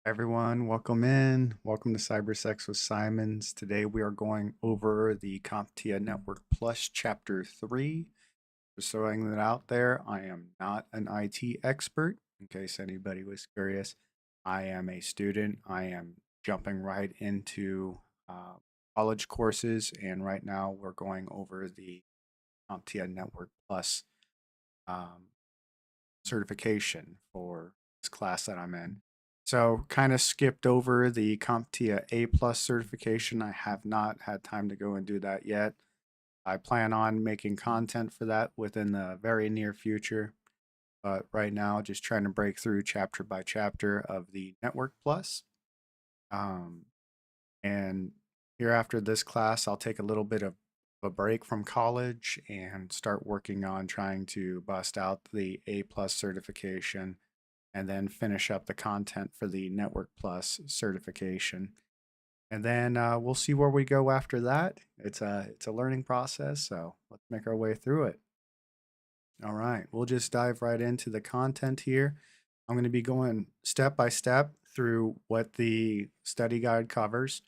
Everyone, welcome in. Welcome to CyberSex with Simons. Today we are going over the CompTIA Network Plus Chapter 3. Just throwing that out there, I am not an IT expert, in case anybody was curious. I am a student. I am jumping right into college courses, and right now we're going over the CompTIA Network Plus um, certification for this class that I'm in. So kind of skipped over the CompTIA A plus certification. I have not had time to go and do that yet. I plan on making content for that within the very near future. But right now, just trying to break through chapter by chapter of the Network Plus. And here after this class, I'll take a little bit of a break from college and start working on trying to bust out the A plus certification and then finish up the content for the Network Plus certification. And then we'll see where we go after that. It's a learning process, so let's make our way through it. All right, we'll just dive right into the content here. I'm going to be going step by step through what the study guide covers.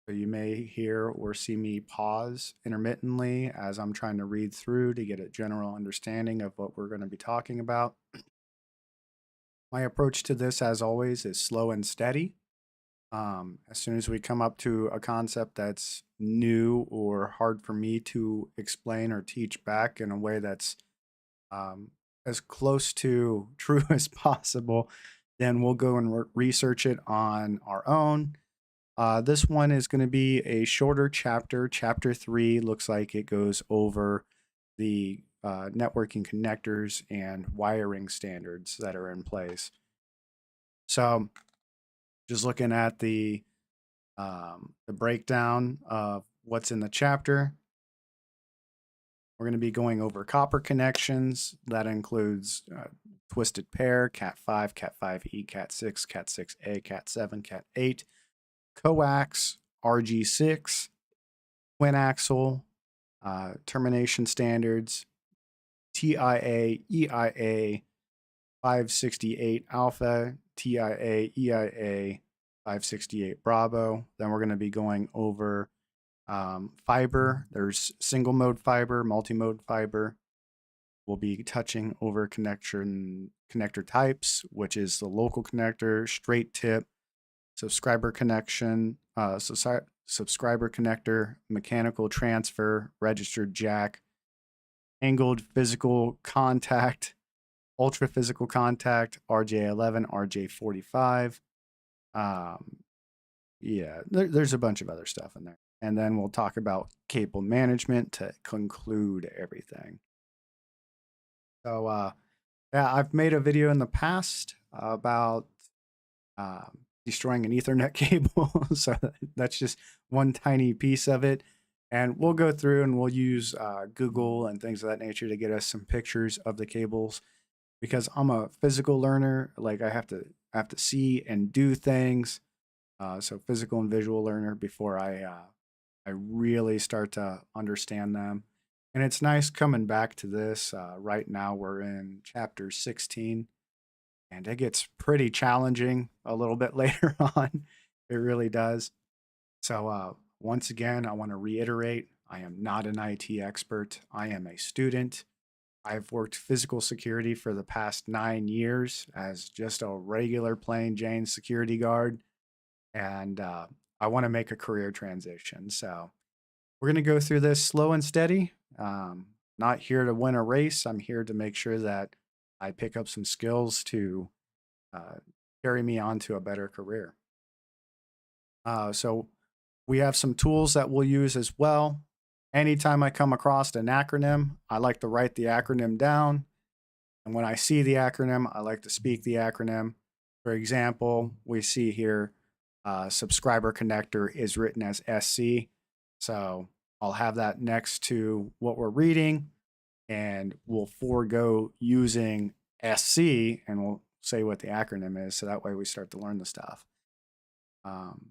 So you may hear or see me pause intermittently as I'm trying to read through to get a general understanding of what we're going to be talking about. My approach to this, as always, is slow and steady. As soon as we come up to a concept that's new or hard for me to explain or teach back in a way that's as close to true as possible, then we'll go and research it on our own. This one is going to be a shorter chapter. Chapter 3 looks like it goes over the networking connectors and wiring standards that are in place. So just looking at the breakdown of what's in the chapter, we're going to be going over copper connections. That includes twisted pair, Cat5, Cat5e, Cat6, Cat6a, Cat7, Cat8, coax, RG6, twin axle, termination standards, TIA, EIA, 568 alpha, TIA, EIA, 568 Bravo. Then we're going to be going over fiber. There's single mode fiber, multi-mode fiber. We'll be touching over connector types, which is the local connector, straight tip, subscriber connection, subscriber connector, mechanical transfer, registered jack, angled physical contact, ultra physical contact, RJ11, RJ45. Yeah, there's a bunch of other stuff in there. And then we'll talk about cable management to conclude everything. So, yeah, I've made a video in the past about destroying an Ethernet cable. So that's just one tiny piece of it. And we'll go through and we'll use Google and things of that nature to get us some pictures of the cables because I'm a physical learner. Like I have to see and do things. So physical and visual learner before I really start to understand them. And it's nice coming back to this. Right now we're in chapter 16 and it gets pretty challenging a little bit later on. It really does. So, once again, I want to reiterate I am not an IT expert. I am a student. I've worked physical security for the past 9 years as just a regular plain Jane security guard. And I want to make a career transition. So, we're going to go through this slow and steady. Not here to win a race. I'm here to make sure that I pick up some skills to uh, carry me on to a better career. So we have some tools that we'll use as well. Anytime I come across an acronym, I like to write the acronym down. And when I see the acronym, I like to speak the acronym. For example, we see here subscriber connector is written as SC. So I'll have that next to what we're reading and we'll forego using SC and we'll say what the acronym is. So that way we start to learn the stuff. Um,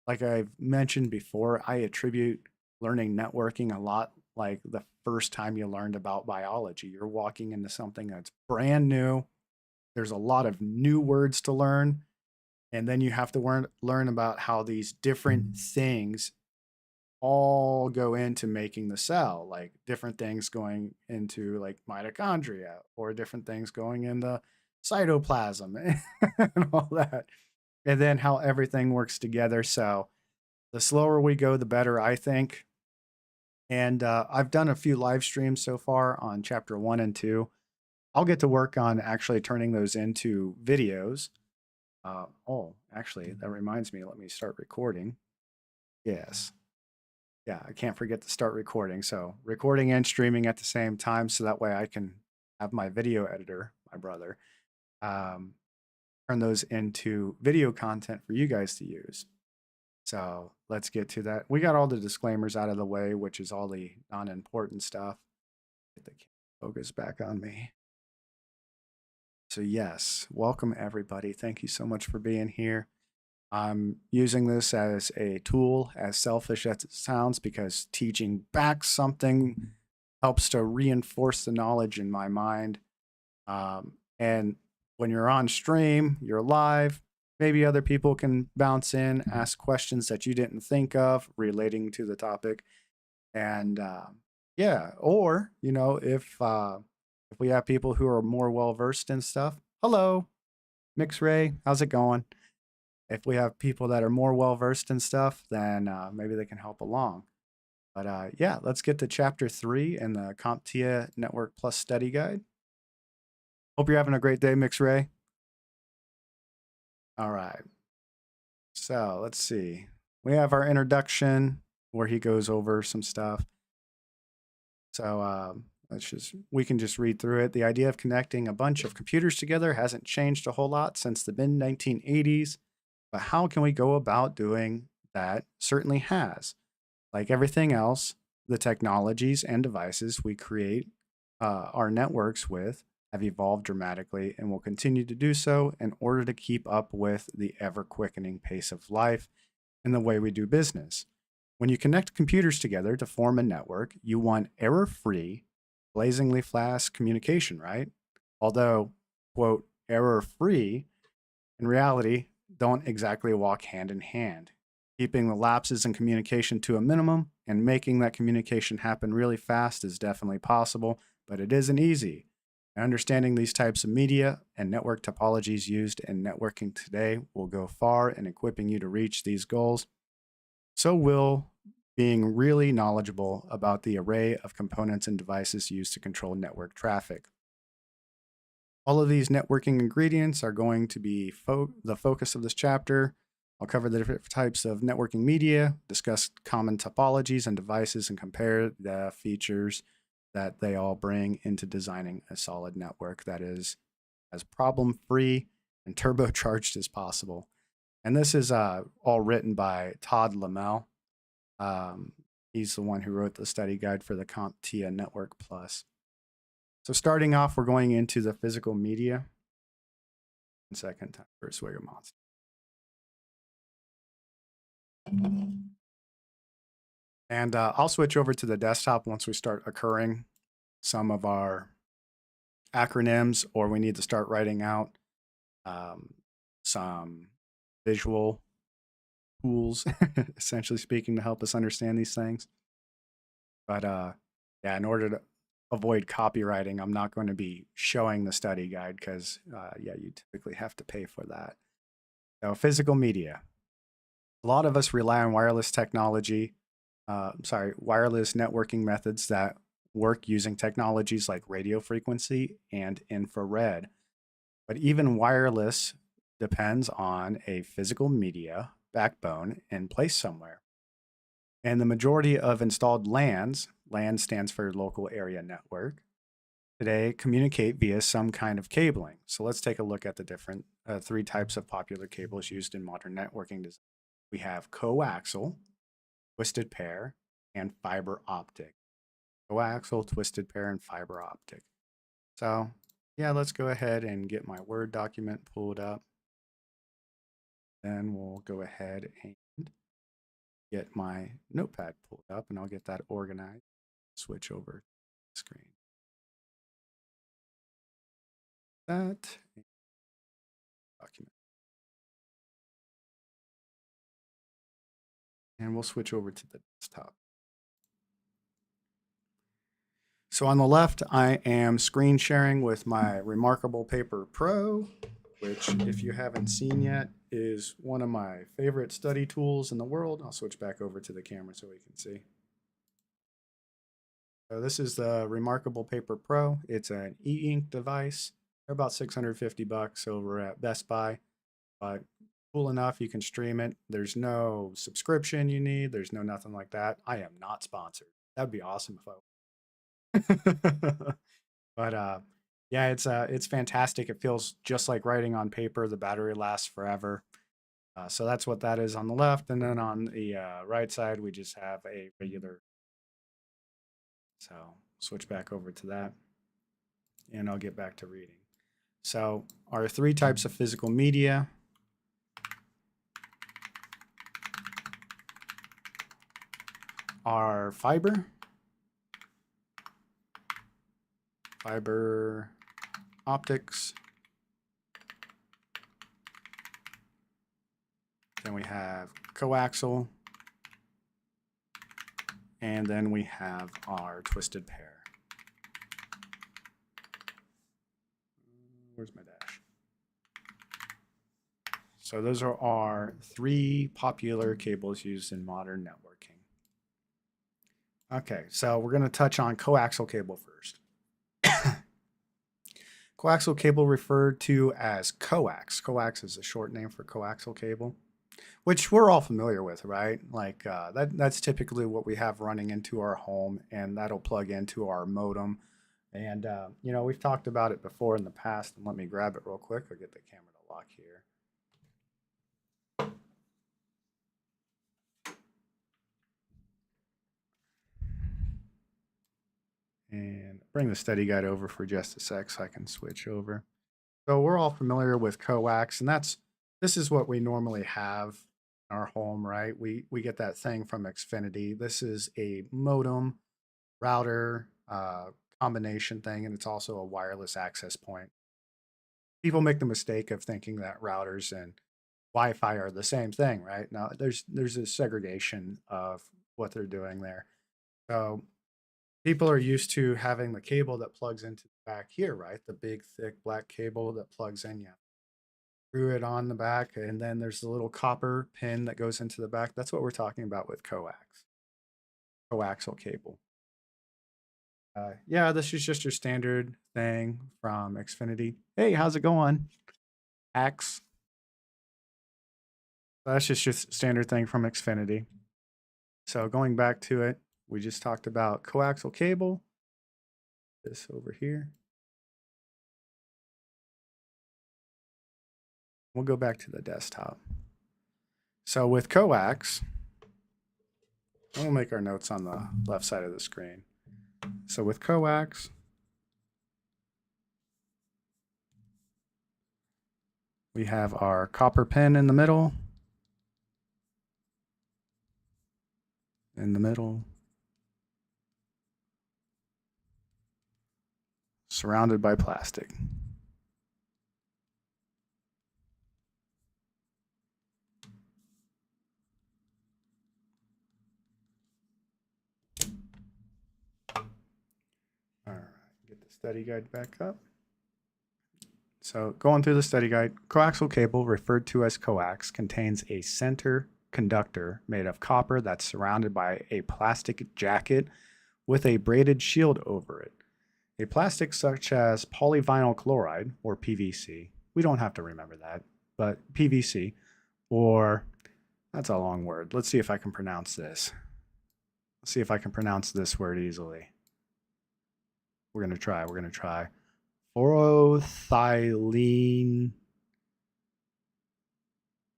like I've mentioned before, I attribute learning networking a lot like the first time you learned about biology. You're walking into something that's brand new. There's a lot of new words to learn. And then you have to learn about how these different things all go into making the cell, like different things going into like mitochondria or different things going in the cytoplasm and all that. And then how everything works together. So the slower we go, the better, I think. And I've done a few live streams so far on chapter 1 and 2. I'll get to work on actually turning those into videos. Oh, actually, that reminds me. Let me start recording. Yes. Yeah, I can't forget to start recording. So recording and streaming at the same time, so that way I can have my video editor, my brother, um, turn those into video content for you guys to use. So let's get to that. We got all the disclaimers out of the way, which is all the non-important stuff. Get the focus back on me. So yes, welcome everybody. Thank you so much for being here. I'm using this as a tool, as selfish as it sounds, because teaching back something helps to reinforce the knowledge in my mind. And when you're on stream, you're live, maybe other people can bounce in, ask questions that you didn't think of relating to the topic. And yeah, or, if we have people who are more well versed in stuff, hello, Mix Ray, how's it going? If we have people that are more well versed in stuff, then maybe they can help along. But yeah, let's get to chapter 3 in the CompTIA Network Plus Study Guide. Hope you're having a great day, Mix Ray. All right. So let's see. We have our introduction where he goes over some stuff. So we can just read through it. The idea of connecting a bunch of computers together hasn't changed a whole lot since the mid 1980s. But how can we go about doing that? Certainly has. Like everything else, the technologies and devices we create our networks with have evolved dramatically and will continue to do so in order to keep up with the ever quickening pace of life and the way we do business. When you connect computers together to form a network, you want error free, blazingly fast communication, right? Although, quote, error free, in reality, don't exactly walk hand in hand. Keeping the lapses in communication to a minimum and making that communication happen really fast is definitely possible, but it isn't easy. And understanding these types of media and network topologies used in networking today will go far in equipping you to reach these goals. So will being really knowledgeable about the array of components and devices used to control network traffic. All of these networking ingredients are going to be the focus of this chapter. I'll cover the different types of networking media, discuss common topologies and devices, and compare the features that they all bring into designing a solid network that is as problem-free and turbocharged as possible. And this is all written by Todd Lamel. Um, he's the one who wrote the study guide for the CompTIA Network Plus. So starting off, we're going into the physical media. 1 second, time for a swig of monster. And I'll switch over to the desktop once we start occurring some of our acronyms, or we need to start writing out some visual tools, essentially speaking, to help us understand these things. But yeah, in order to avoid copywriting, I'm not going to be showing the study guide because, yeah, you typically have to pay for that. So physical media. A lot of us rely on wireless technology, wireless networking methods that work using technologies like radio frequency and infrared. But even wireless depends on a physical media backbone in place somewhere. And the majority of installed LANs, LAN stands for local area network, today communicate via some kind of cabling. So let's take a look at the different 3 types of popular cables used in modern networking design. We have coaxial, twisted pair, and fiber optic. Coaxial, twisted pair, and fiber optic. So yeah, let's go ahead and get my Word document pulled up. Then we'll go ahead and get my notepad pulled up, and I'll get that organized. Switch over to the screen. That document. And we'll switch over to the desktop. So on the left, I am screen sharing with my Remarkable Paper Pro, which, if you haven't seen yet, is one of my favorite study tools in the world. I'll switch back over to the camera so we can see. So this is the Remarkable Paper Pro. It's an e-ink device. They're about $650 over at Best Buy, but cool enough, you can stream it. There's no subscription you need. There's no nothing like that. I am not sponsored. That'd be awesome if I but yeah, it's fantastic. It feels just like writing on paper. The battery lasts forever. So that's what that is on the left, and then on the right side we just have a regular. So switch back over to that, and I'll get back to reading. So our 3 types of physical media are fiber optics, then we have coaxial, and then we have our twisted pair. Where's my dash? So those are our 3 popular cables used in modern networking. Okay, so we're going to touch on coaxial cable first. Coaxial cable, referred to as coax. Coax is a short name for coaxial cable, which we're all familiar with, right? Like that's typically what we have running into our home, and that'll plug into our modem. And you know, we've talked about it before in the past. And let me grab it real quick. I'll get the camera to lock here. And bring the study guide over for just a sec so I can switch over. So we're all familiar with coax, and this is what we normally have in our home, right? We get that thing from Xfinity. This is a modem router combination thing, and it's also a wireless access point. People make the mistake of thinking that routers and Wi-Fi are the same thing, right? Now there's a segregation of what they're doing there. So people are used to having the cable that plugs into the back here, right? The big, thick black cable that plugs in. Yeah, screw it on the back, and then there's the little copper pin that goes into the back. That's what we're talking about with coaxial cable. Yeah, this is just your standard thing from Xfinity. Hey, how's it going? X. That's just your standard thing from Xfinity. So going back to it, we just talked about coaxial cable. this over here. We'll go back to the desktop. So with coax, we'll make our notes on the left side of the screen. So with coax, we have our copper pin in the middle, surrounded by plastic. All right, get the study guide back up. So going through the study guide, coaxial cable, referred to as coax, contains a center conductor made of copper that's surrounded by a plastic jacket with a braided shield over it. A plastic such as polyvinyl chloride, or PVC, we don't have to remember that, but PVC, or that's a long word. Let's see if I can pronounce this. Let's see if I can pronounce this word easily. We're going to try. Fluoroethylene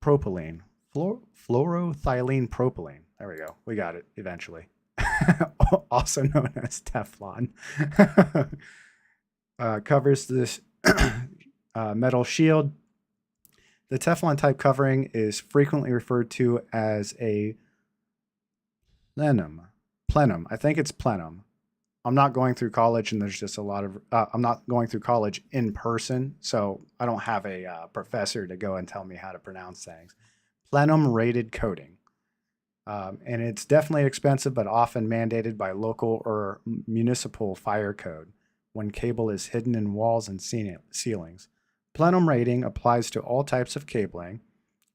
propylene. Fluoroethylene propylene. There we go. We got it eventually. Also known as Teflon. Covers this metal shield. The Teflon type covering is frequently referred to as a plenum. I think it's plenum. I'm not going through college, and there's just a lot of, I'm not going through college in person, so I don't have a professor to go and tell me how to pronounce things. Plenum rated coating. And it's definitely expensive, but often mandated by local or municipal fire code when cable is hidden in walls and ceilings. Plenum rating applies to all types of cabling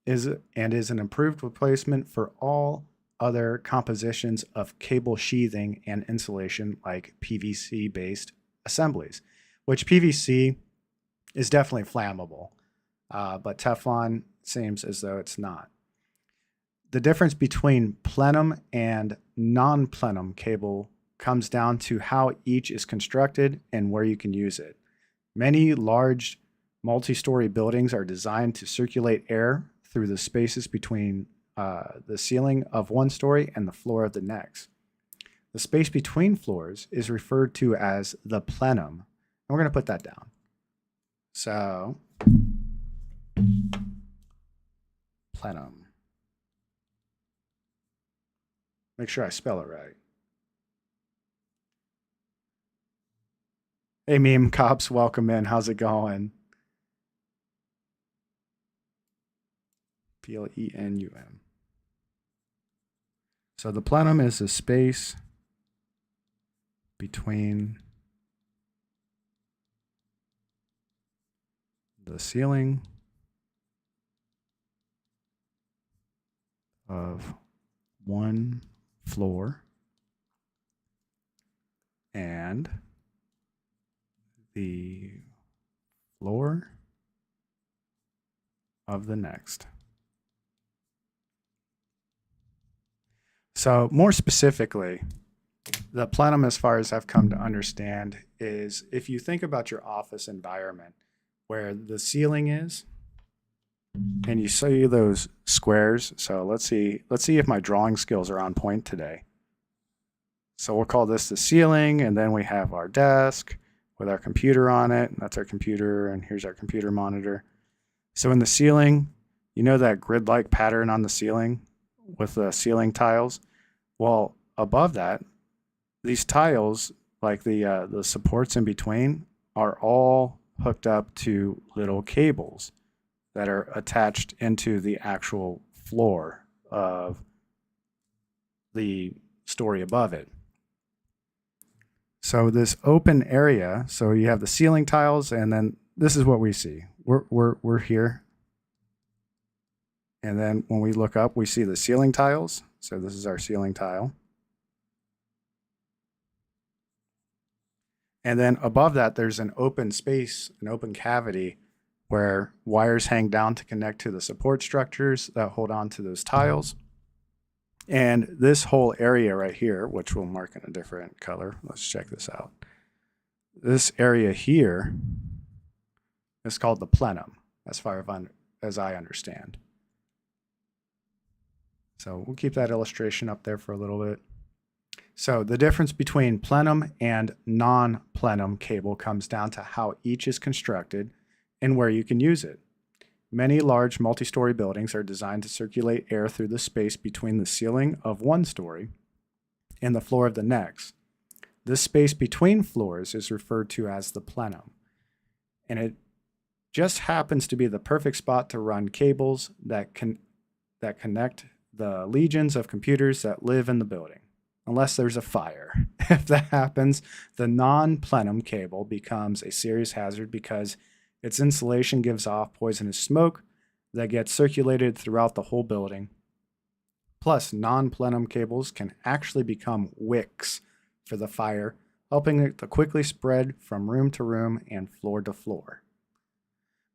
is an improved replacement for all other compositions of cable sheathing and insulation like PVC-based assemblies, which PVC is definitely flammable, but Teflon seems as though it's not. The difference between plenum and non-plenum cable comes down to how each is constructed and where you can use it. Many large multi-story buildings are designed to circulate air through the spaces between the ceiling of one story and the floor of the next. The space between floors is referred to as the plenum. And we're going to put that down. So, plenum. Make sure I spell it right. Hey, Meme Cops, welcome in. How's it going? Plenum. So the plenum is the space between the ceiling of one floor and the floor of the next. So more specifically, the plenum, as far as I've come to understand, is if you think about your office environment where the ceiling is, and you see those squares. So let's see if my drawing skills are on point today. So we'll call this the ceiling, and then we have our desk with our computer on it. That's our computer, and here's our computer monitor. So in the ceiling, you know that grid-like pattern on the ceiling with the ceiling tiles? Well, above that, these tiles, like the supports in between, are all hooked up to little cables that are attached into the actual floor of the story above it. So this open area, so you have the ceiling tiles, and then this is what we see. We're here. And then when we look up, we see the ceiling tiles. So this is our ceiling tile. And then above that, there's an open space, an open cavity where wires hang down to connect to the support structures that hold on to those tiles. And this whole area right here, which we'll mark in a different color, let's check this out. This area here is called the plenum, as far as I understand. So we'll keep that illustration up there for a little bit. So the difference between plenum and non-plenum cable comes down to how each is constructed and where you can use it. Many large multi-story buildings are designed to circulate air through the space between the ceiling of one story and the floor of the next. This space between floors is referred to as the plenum, and it just happens to be the perfect spot to run cables that connect the legions of computers that live in the building, unless there's a fire. If that happens, the non-plenum cable becomes a serious hazard because its insulation gives off poisonous smoke that gets circulated throughout the whole building. Plus, non-plenum cables can actually become wicks for the fire, helping it to quickly spread from room to room and floor to floor.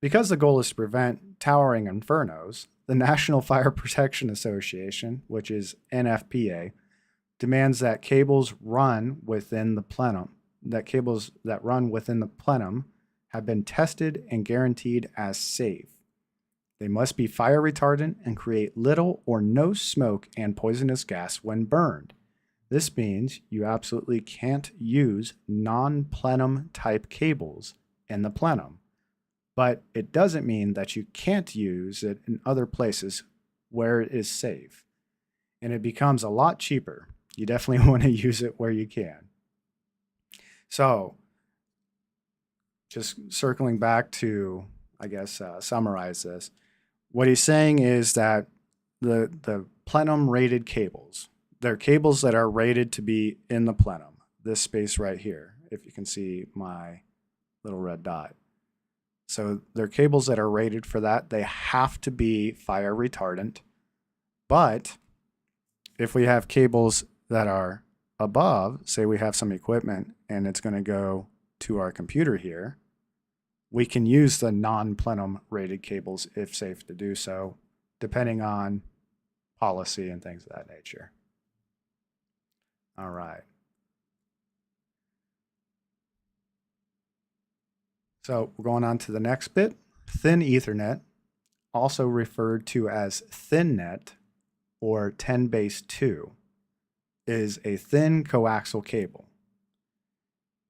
Because the goal is to prevent towering infernos, the National Fire Protection Association, which is NFPA, demands that cables run within the plenum, have been tested and guaranteed as safe. They must be fire retardant and create little or no smoke and poisonous gas when burned. This means you absolutely can't use non-plenum type cables in the plenum. But it doesn't mean that you can't use it in other places where it is safe. And it becomes a lot cheaper. You definitely want to use it where you can. So, just circling back to, summarize this. What he's saying is that the plenum rated cables, they're cables that are rated to be in the plenum. This space right here, if you can see my little red dot. So they're cables that are rated for that. They have to be fire retardant. But if we have cables that are above, say we have some equipment and it's going to go to our computer here, we can use the non-plenum rated cables if safe to do so, depending on policy and things of that nature. All right. So we're going on to the next bit. Thin Ethernet, also referred to as ThinNet or 10-base-2, is a thin coaxial cable.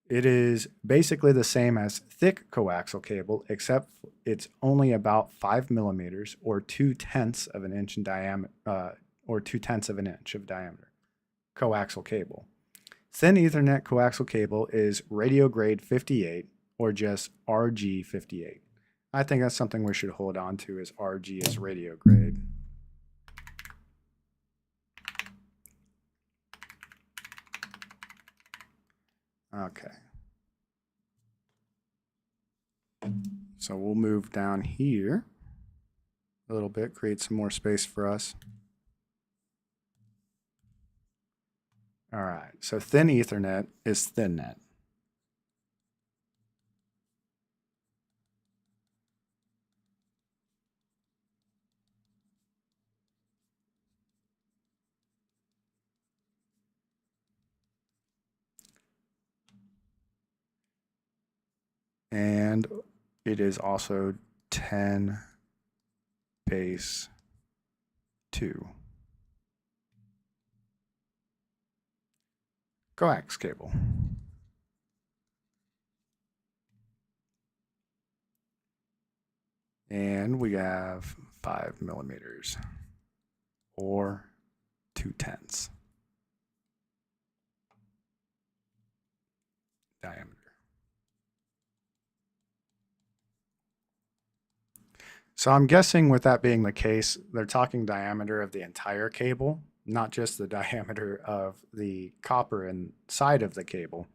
It is basically the same as thick coaxial cable, except it's only about 5 millimeters or 2/10 of an inch in diameter, of diameter. Coaxial cable. Thin Ethernet coaxial cable is radio grade 58 or just RG58. I think that's something we should hold on to, is RG is radio grade. Okay. So we'll move down here a little bit, create some more space for us. All right, so Thin Ethernet is ThinNet. And it is also 10-base-2. Coax cable. And we have 5 millimeters or 2/10 diameter. So I'm guessing with that being the case, they're talking diameter of the entire cable, not just the diameter of the copper inside of the cable.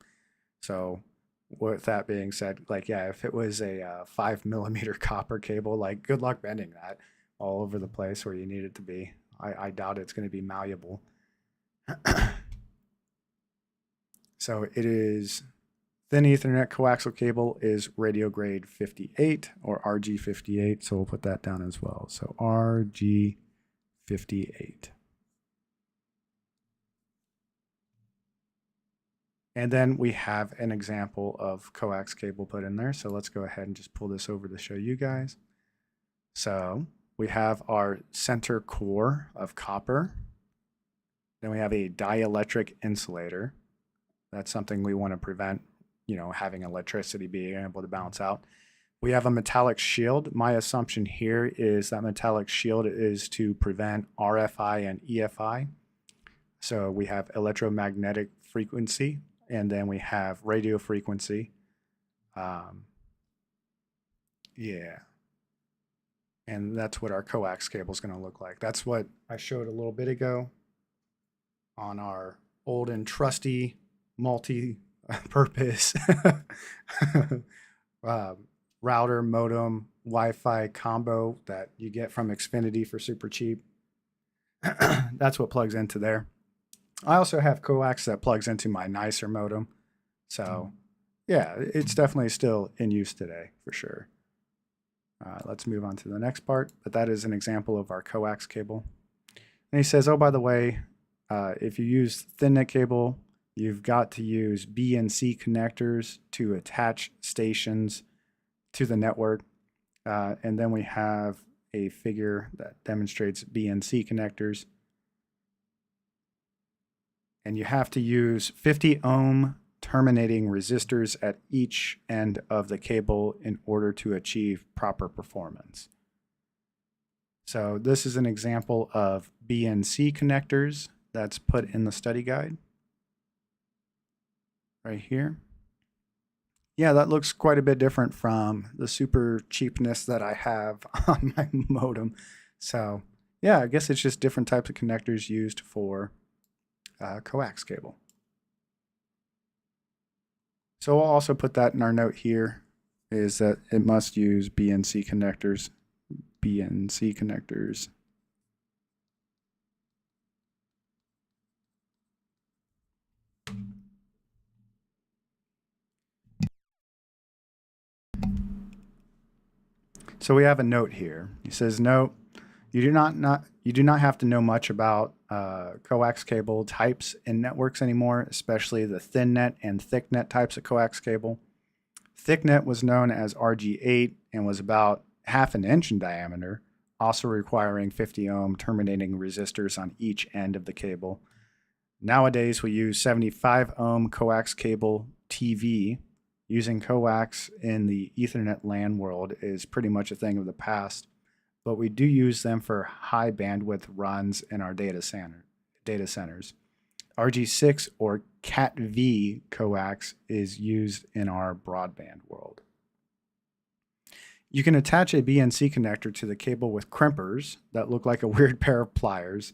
So with that being said, if it was a 5 millimeter copper cable, good luck bending that all over the place where you need it to be. I doubt it's going to be malleable. So it is Thin Ethernet coaxial cable is radio grade 58 or RG58. So we'll put that down as well. So RG58. And then we have an example of coax cable put in there. So let's go ahead and just pull this over to show you guys. So we have our center core of copper. Then we have a dielectric insulator. That's something we want to prevent, having electricity being able to bounce out. We have a metallic shield. My assumption here is that metallic shield is to prevent RFI and EFI. So we have electromagnetic frequency, and then we have radio frequency. Yeah. And that's what our coax cable is going to look like. That's what I showed a little bit ago on our old and trusty multi-purpose router, modem, Wi-Fi combo that you get from Xfinity for super cheap. That's what plugs into there. I also have coax that plugs into my nicer modem. So yeah, it's definitely still in use today for sure. Let's move on to the next part, but that is an example of our coax cable. And he says, oh, by the way, if you use thin net cable, you've got to use B and C connectors to attach stations to the network. And then we have a figure that demonstrates B and C connectors. And you have to use 50 ohm terminating resistors at each end of the cable in order to achieve proper performance. So this is an example of B and C connectors that's put in the study guide right here. Yeah, that looks quite a bit different from the super cheapness that I have on my modem. So yeah, I guess it's just different types of connectors used for coax cable. So we'll also put that in our note here, is that it must use B and C connectors. B and C connectors. So we have a note here. He says, note, you do not have to know much about coax cable types in networks anymore, especially the thin net and thick net types of coax cable. Thick net was known as RG8 and was about 1/2 inch in diameter, also requiring 50 ohm terminating resistors on each end of the cable. Nowadays, we use 75 ohm coax cable TV. Using coax in the Ethernet LAN world is pretty much a thing of the past, but we do use them for high bandwidth runs in our data centers. RG6 or Cat-V coax is used in our broadband world. You can attach a BNC connector to the cable with crimpers that look like a weird pair of pliers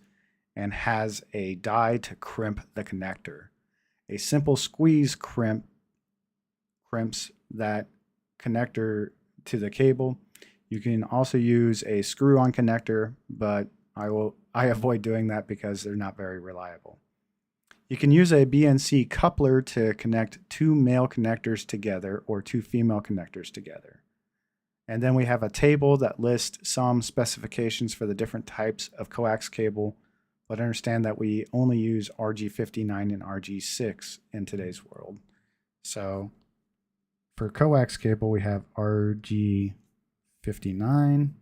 and has a die to crimp the connector. A simple squeeze crimps that connector to the cable. You can also use a screw-on connector, but I avoid doing that because they're not very reliable. You can use a BNC coupler to connect 2 male connectors together or 2 female connectors together. And then we have a table that lists some specifications for the different types of coax cable, but understand that we only use RG59 and RG6 in today's world. So for coax cable, we have RG59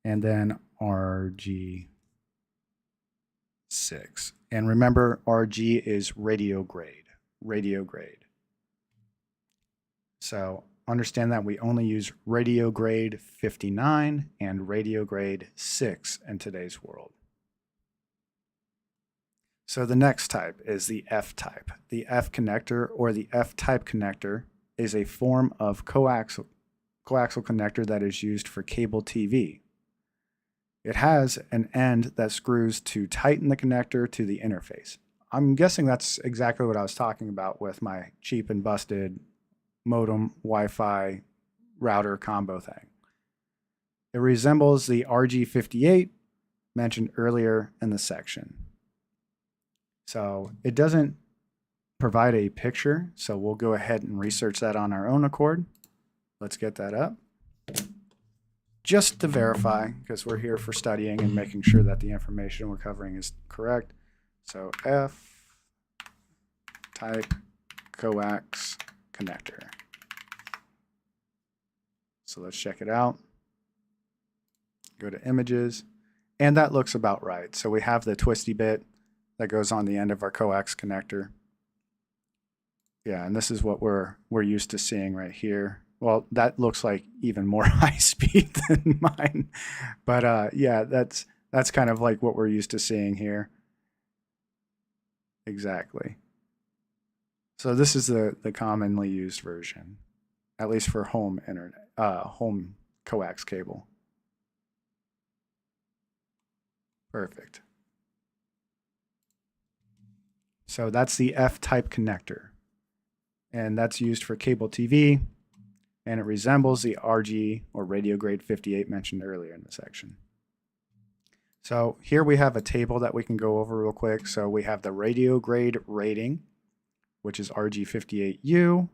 and then RG6. And remember, RG is radio grade. So understand that we only use radio grade 59 and radio grade 6 in today's world. So the next type is the F type. The F connector or the F-type connector is a form of coaxial connector that is used for cable TV. It has an end that screws to tighten the connector to the interface. I'm guessing that's exactly what I was talking about with my cheap and busted modem Wi-Fi router combo thing. It resembles the RG58 mentioned earlier in the section. So it doesn't provide a picture, so we'll go ahead and research that on our own accord. Let's get that up. Just to verify, because we're here for studying and making sure that the information we're covering is correct. So F type coax connector. So let's check it out. Go to images, and that looks about right. So we have the twisty bit that goes on the end of our coax connector. Yeah, and this is what we're used to seeing right here. Well, that looks like even more high speed than mine. But yeah, that's kind of like what we're used to seeing here. Exactly. So this is the commonly used version, at least for home internet, home coax cable. Perfect. So that's the F-type connector, and that's used for cable TV, and it resembles the RG or radio grade 58 mentioned earlier in the section. So here we have a table that we can go over real quick. So we have the radio grade rating, which is RG58U.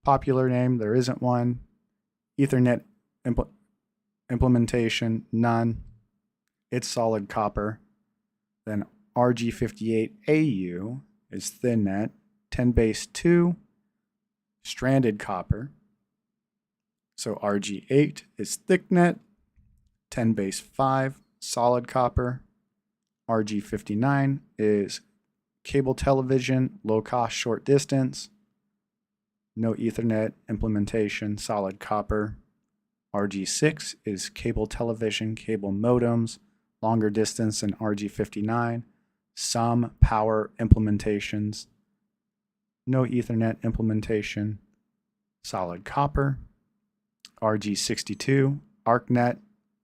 Popular name, there isn't one. Ethernet implementation, none. It's solid copper. Then RG58AU is thin net, 10 base 2, stranded copper. So RG8 is thick net, 10 base 5, solid copper. RG59 is cable television, low cost, short distance. No Ethernet implementation, solid copper. RG6 is cable television, cable modems, longer distance than RG59. Some power implementations. No Ethernet implementation, solid copper. RG62, ArcNet,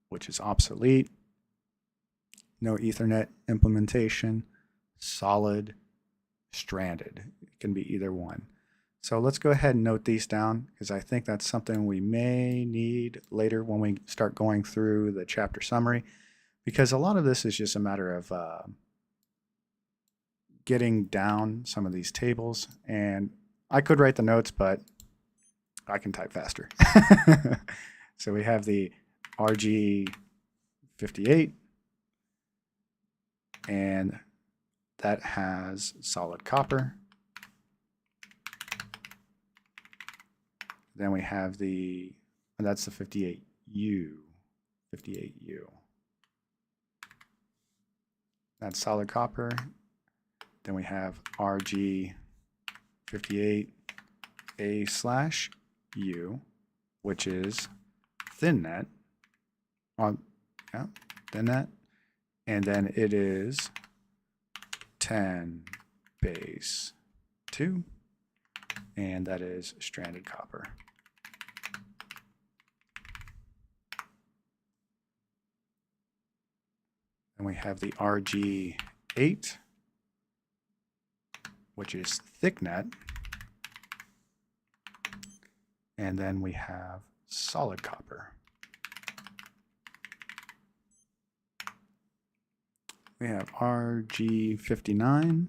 which is obsolete. No Ethernet implementation, solid, stranded. It can be either one. So let's go ahead and note these down, because I think that's something we may need later when we start going through the chapter summary, because a lot of this is just a matter of getting down some of these tables. And I could write the notes, but I can type faster. So we have the RG58, and that has solid copper. Then we have that's the 58U. 58U. That's solid copper. Then we have RG58A/U, which is thin net. Thin net. And then it is 10 base 2, and that is stranded copper. Then we have the RG8, which is thick net. And then we have solid copper. We have RG59,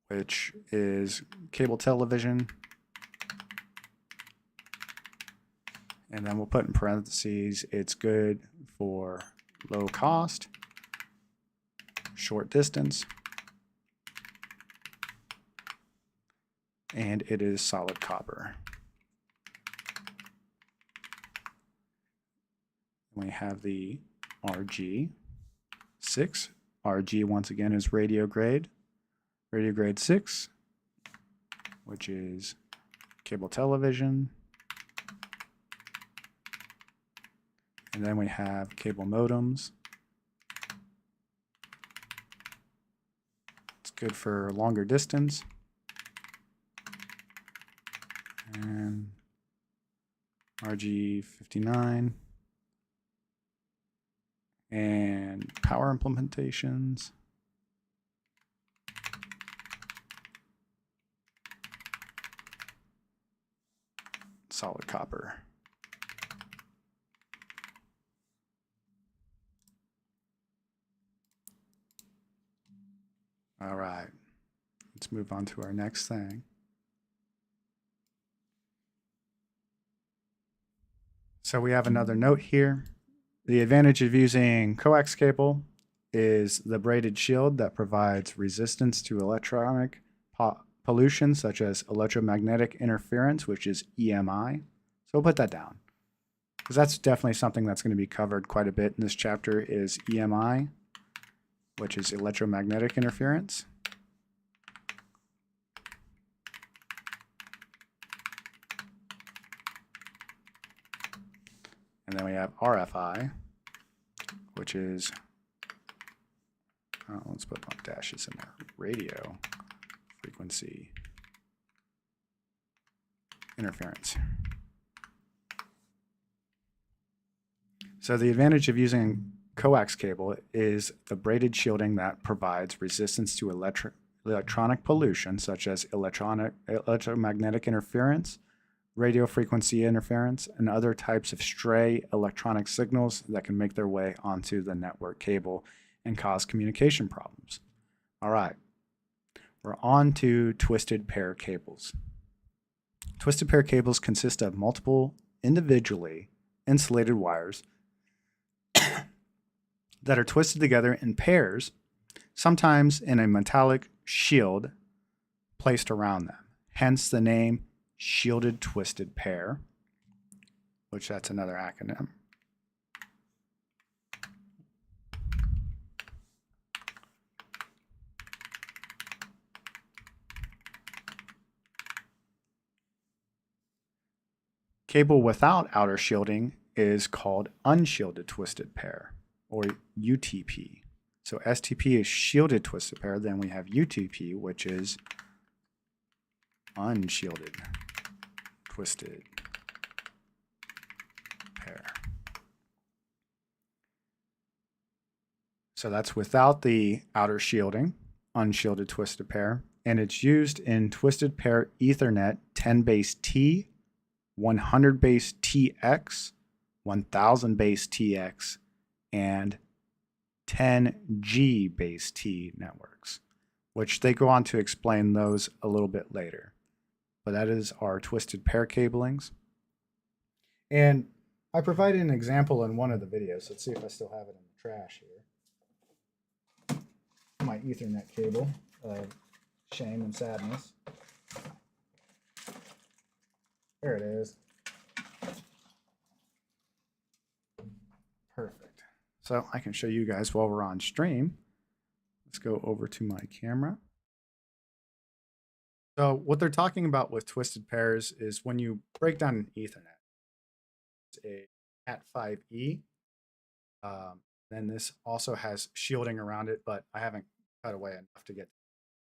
which is cable television. And then we'll put in parentheses, it's good for low cost, short distance, and it is solid copper. We have the RG6. RG, once again, is radio grade 6, which is cable television. And then we have cable modems. It's good for longer distance. And RG59. And power implementations. Solid copper. All right, let's move on to our next thing. So we have another note here. The advantage of using coax cable is the braided shield that provides resistance to electronic pollution such as electromagnetic interference, which is EMI. So we'll put that down because that's definitely something that's going to be covered quite a bit in this chapter is EMI, which is electromagnetic interference. And then we have RFI, which is, let's put dashes in there, radio frequency interference. So the advantage of using coax cable is the braided shielding that provides resistance to electronic pollution, such as electromagnetic interference, radio frequency interference, and other types of stray electronic signals that can make their way onto the network cable and cause communication problems. All right, we're on to twisted pair cables. Twisted pair cables consist of multiple individually insulated wires that are twisted together in pairs, sometimes in a metallic shield placed around them. Hence the name shielded twisted pair, which that's another acronym. Cable without outer shielding is called unshielded twisted pair, or UTP. So STP is shielded twisted pair, then we have UTP, which is unshielded twisted pair. So that's without the outer shielding, unshielded twisted pair, and it's used in twisted pair Ethernet 10 base T, 100 base TX, 1000 base TX, and 10G base T networks, which they go on to explain those a little bit later. But that is our twisted pair cablings. And I provided an example in one of the videos. Let's see if I still have it in the trash here. My Ethernet cable of shame and sadness. There it is. Perfect. So I can show you guys while we're on stream. Let's go over to my camera. So what they're talking about with twisted pairs is when you break down an Ethernet, it's a Cat5e. Then this also has shielding around it, but I haven't cut away enough to get.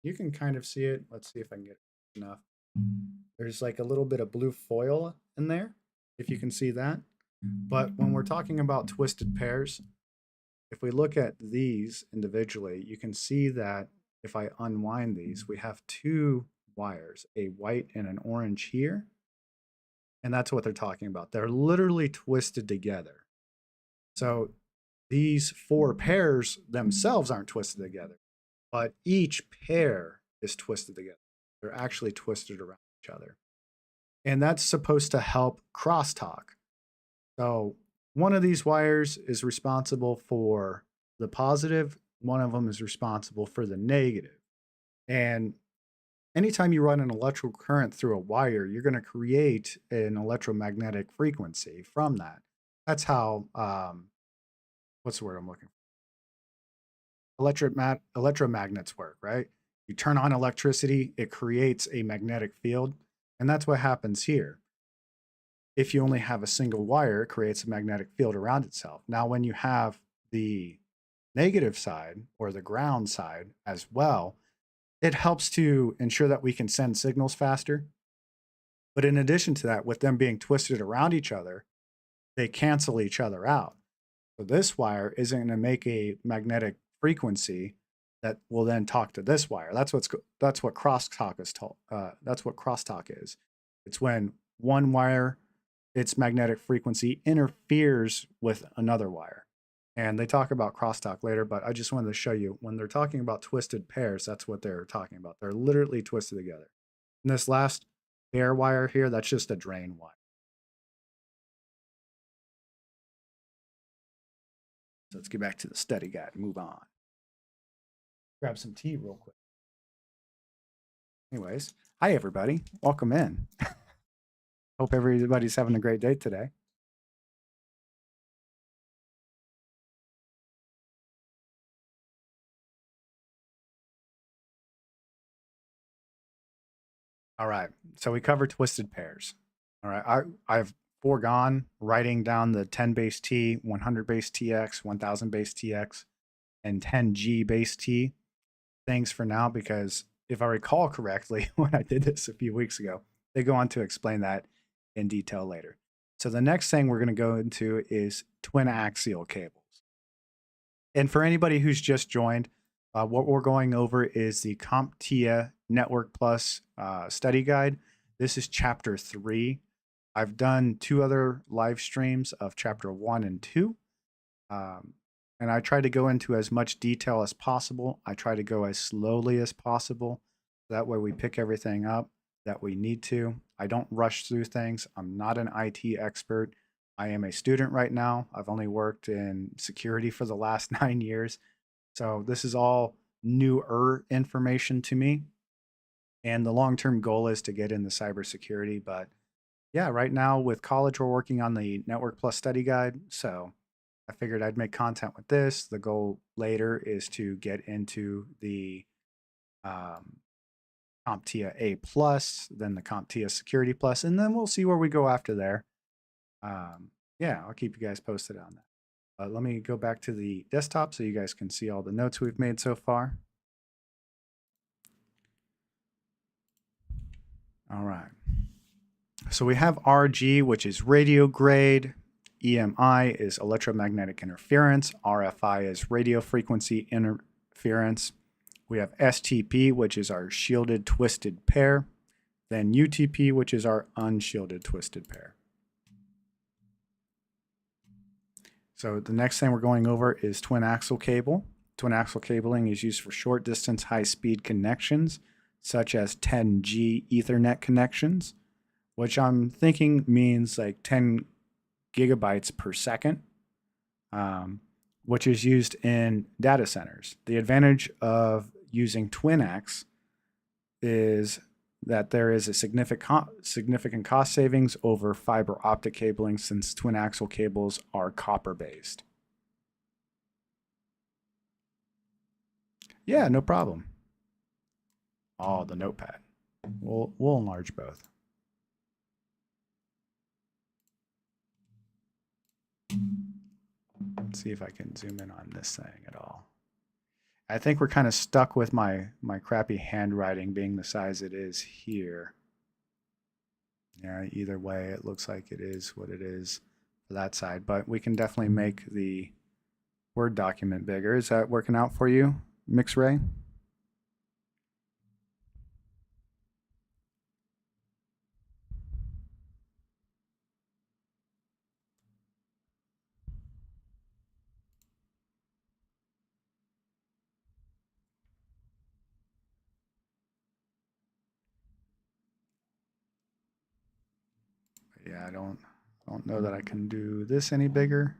You can kind of see it. Let's see if I can get enough. There's like a little bit of blue foil in there, if you can see that. But when we're talking about twisted pairs, if we look at these individually, you can see that if I unwind these, we have two wires, a white and an orange here. And that's what they're talking about. They're literally twisted together. So these four pairs themselves aren't twisted together, but each pair is twisted together. They're actually twisted around each other. And that's supposed to help crosstalk. So one of these wires is responsible for the positive, one of them is responsible for the negative. And anytime you run an electrical current through a wire, you're going to create an electromagnetic frequency from that. That's how, what's the word I'm looking for? Electromagnets work, right? You turn on electricity, it creates a magnetic field, and that's what happens here. If you only have a single wire, it creates a magnetic field around itself. Now, when you have the negative side or the ground side as well, it helps to ensure that we can send signals faster. But in addition to that, with them being twisted around each other, they cancel each other out. So this wire isn't going to make a magnetic frequency that will then talk to this wire. That's what crosstalk is told. That's what crosstalk is. It's when one wire, its magnetic frequency interferes with another wire. And they talk about crosstalk later, but I just wanted to show you when they're talking about twisted pairs, that's what they're talking about. They're literally twisted together. And this last bare wire here, that's just a drain wire. So let's get back to the study guide and move on. grab some tea real quick. Anyways, hi everybody. Welcome in. Hope everybody's having a great day today. All right. So we covered twisted pairs. All right. I've foregone writing down the 10 base T, 100 base TX, 1000 base TX, and 10G base T things for now because if I recall correctly, when I did this a few weeks ago, they go on to explain that in detail later. So the next thing we're going to go into is twin axial cables. And for anybody who's just joined, what we're going over is the CompTIA Network Plus study guide. This is chapter 3. I've done 2 other live streams of chapter 1 and 2. And I try to go into as much detail as possible. I try to go as slowly as possible. That way we pick everything up that we need to. I don't rush through things. I'm not an IT expert. I am a student right now. I've only worked in security for the last 9 years. So this is all newer information to me. And the long-term goal is to get into cybersecurity. But yeah, right now with college, we're working on the Network Plus study guide. So I figured I'd make content with this. The goal later is to get into the CompTIA A Plus, then the CompTIA Security Plus, and then we'll see where we go after there. Yeah, I'll keep you guys posted on that. Let me go back to the desktop so you guys can see all the notes we've made so far. All right. So we have RG, which is radio grade. EMI is electromagnetic interference. RFI is radio frequency interference. We have STP, which is our shielded twisted pair. Then UTP, which is our unshielded twisted pair. So the next thing we're going over is twin axial cable. Twin axial cabling is used for short distance high speed connections, such as 10G Ethernet connections, which I'm thinking means like 10 gigabytes per second, which is used in data centers. The advantage of using twin-ax is that there is a significant cost savings over fiber optic cabling since twin axial cables are copper based. Yeah, no problem. Oh, the notepad. We'll enlarge both. Let's see if I can zoom in on this thing at all. I think we're kind of stuck with my crappy handwriting being the size it is here. Yeah, either way, it looks like it is what it is for that side, but we can definitely make the Word document bigger. Is that working out for you, MixRay? Yeah, I don't know that I can do this any bigger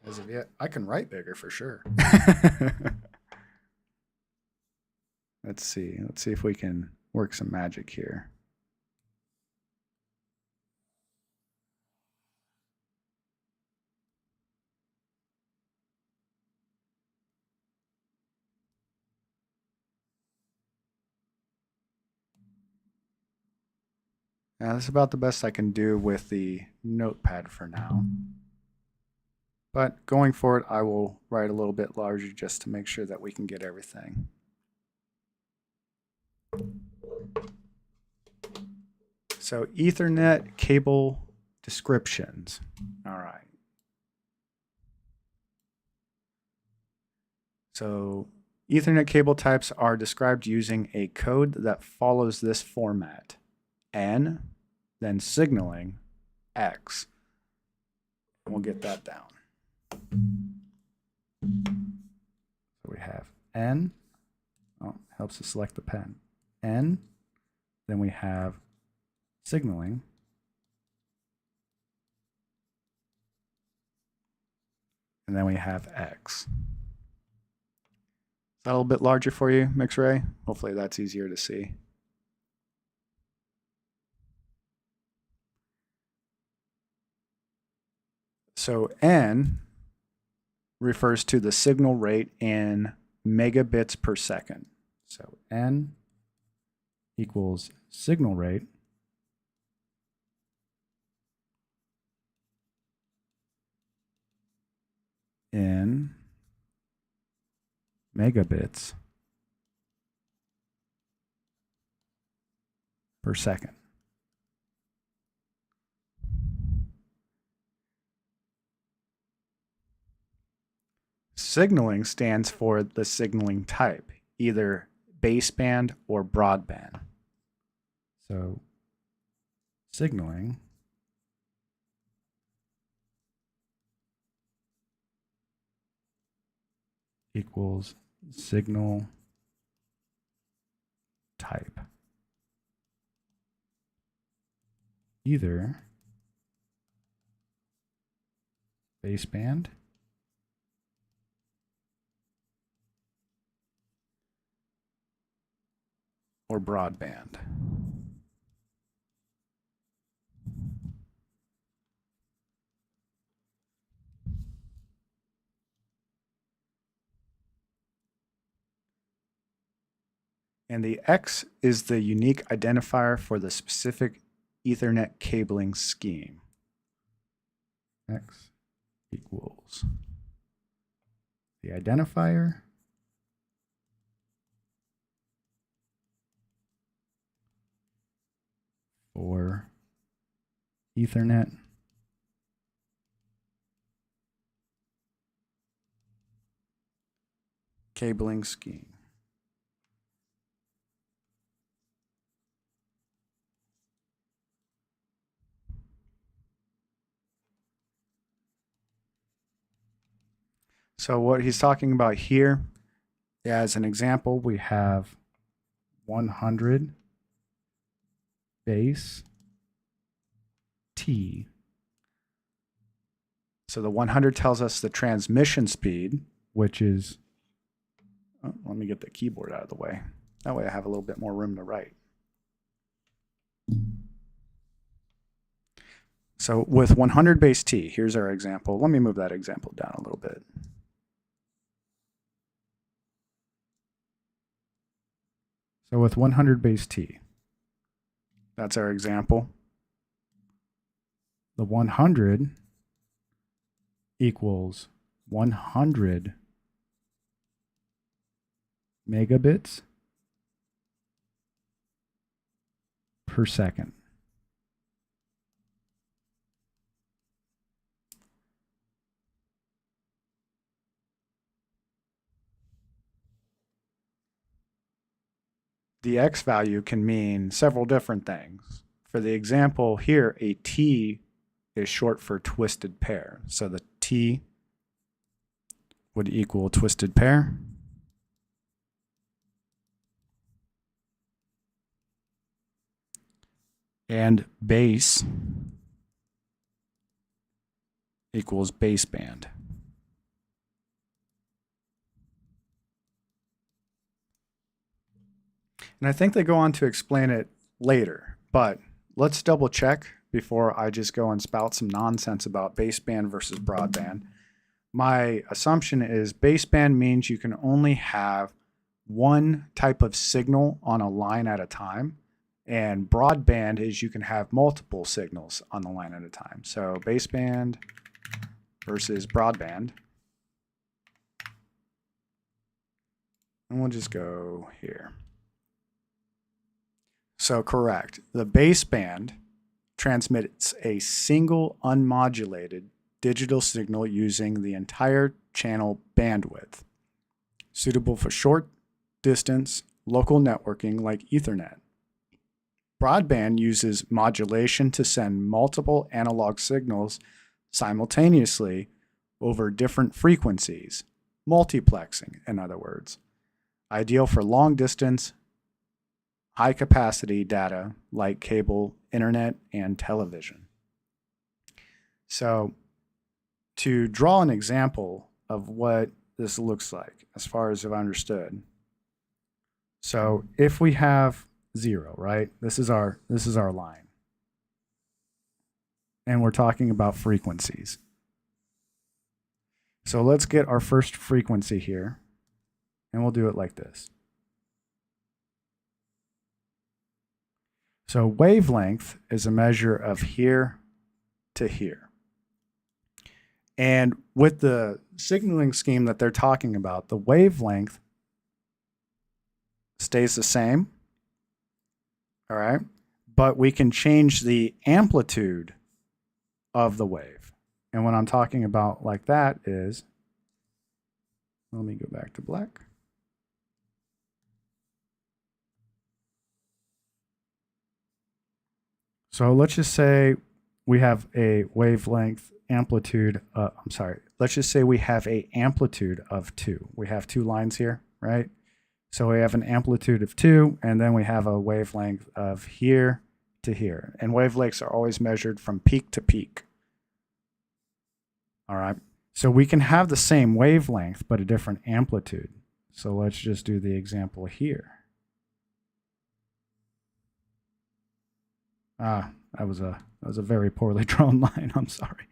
as of yet. I can write bigger for sure. Let's see if we can work some magic here. Yeah, that's about the best I can do with the notepad for now. But going forward, I will write a little bit larger just to make sure that we can get everything. So Ethernet cable descriptions. All right. So Ethernet cable types are described using a code that follows this format. N, then signaling, X. We'll get that down. So we have N. Oh, helps us select the pen. N. Then we have signaling. And then we have X. that a little bit larger for you, MixRay? Hopefully that's easier to see. So N refers to the signal rate in megabits per second. So N equals signal rate in megabits per second. Signaling stands for the signaling type, either baseband or broadband. So signaling equals signal type, either baseband or broadband. And the X is the unique identifier for the specific Ethernet cabling scheme. X equals the identifier for Ethernet cabling scheme. So what he's talking about here, as an example, we have 100 base T. So the 100 tells us the transmission speed, which is, oh, let me get the keyboard out of the way. That way I have a little bit more room to write. So with 100 base T, here's our example. Let me move that example down a little bit. So with 100 base T, that's our example. The 100 equals 100 megabits per second. The X value can mean several different things. For the example here, a T is short for twisted pair. So the T would equal twisted pair. And base equals baseband. And I think they go on to explain it later, but let's double check before I just go and spout some nonsense about baseband versus broadband. My assumption is baseband means you can only have one type of signal on a line at a time, and broadband is you can have multiple signals on the line at a time. So baseband versus broadband. And we'll just go here. So correct. The baseband transmits a single unmodulated digital signal using the entire channel bandwidth, suitable for short distance local networking like Ethernet. Broadband uses modulation to send multiple analog signals simultaneously over different frequencies, multiplexing, in other words. Ideal for long distance, high capacity data like cable, internet, and television. So to draw an example of what this looks like as far as I've understood. So if we have 0, right? This is our line. And we're talking about frequencies. So let's get our first frequency here, and we'll do it like this. So wavelength is a measure of here to here. And with the signaling scheme that they're talking about, the wavelength stays the same, all right? But we can change the amplitude of the wave. And what I'm talking about like that is, let me go back to black. So let's just say we have a wavelength amplitude, let's just say we have a amplitude of 2. We have 2 lines here, right? So we have an amplitude of 2, and then we have a wavelength of here to here. And wavelengths are always measured from peak to peak. All right. So we can have the same wavelength, but a different amplitude. So let's just do the example here. That was a very poorly drawn line. I'm sorry.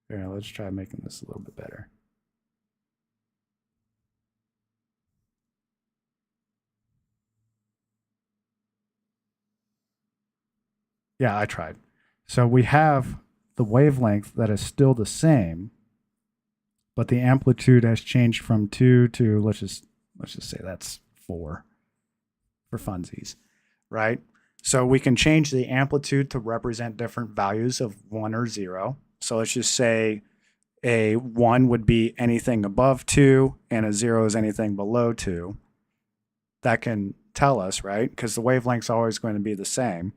Here, let's try making this a little bit better. Yeah, I tried. So we have the wavelength that is still the same, but the amplitude has changed from 2 to let's just say that's 4 for funsies, right? So we can change the amplitude to represent different values of 1 or 0. So let's just say a 1 would be anything above 2 and a 0 is anything below 2. That can tell us, right? Because the wavelength's always going to be the same,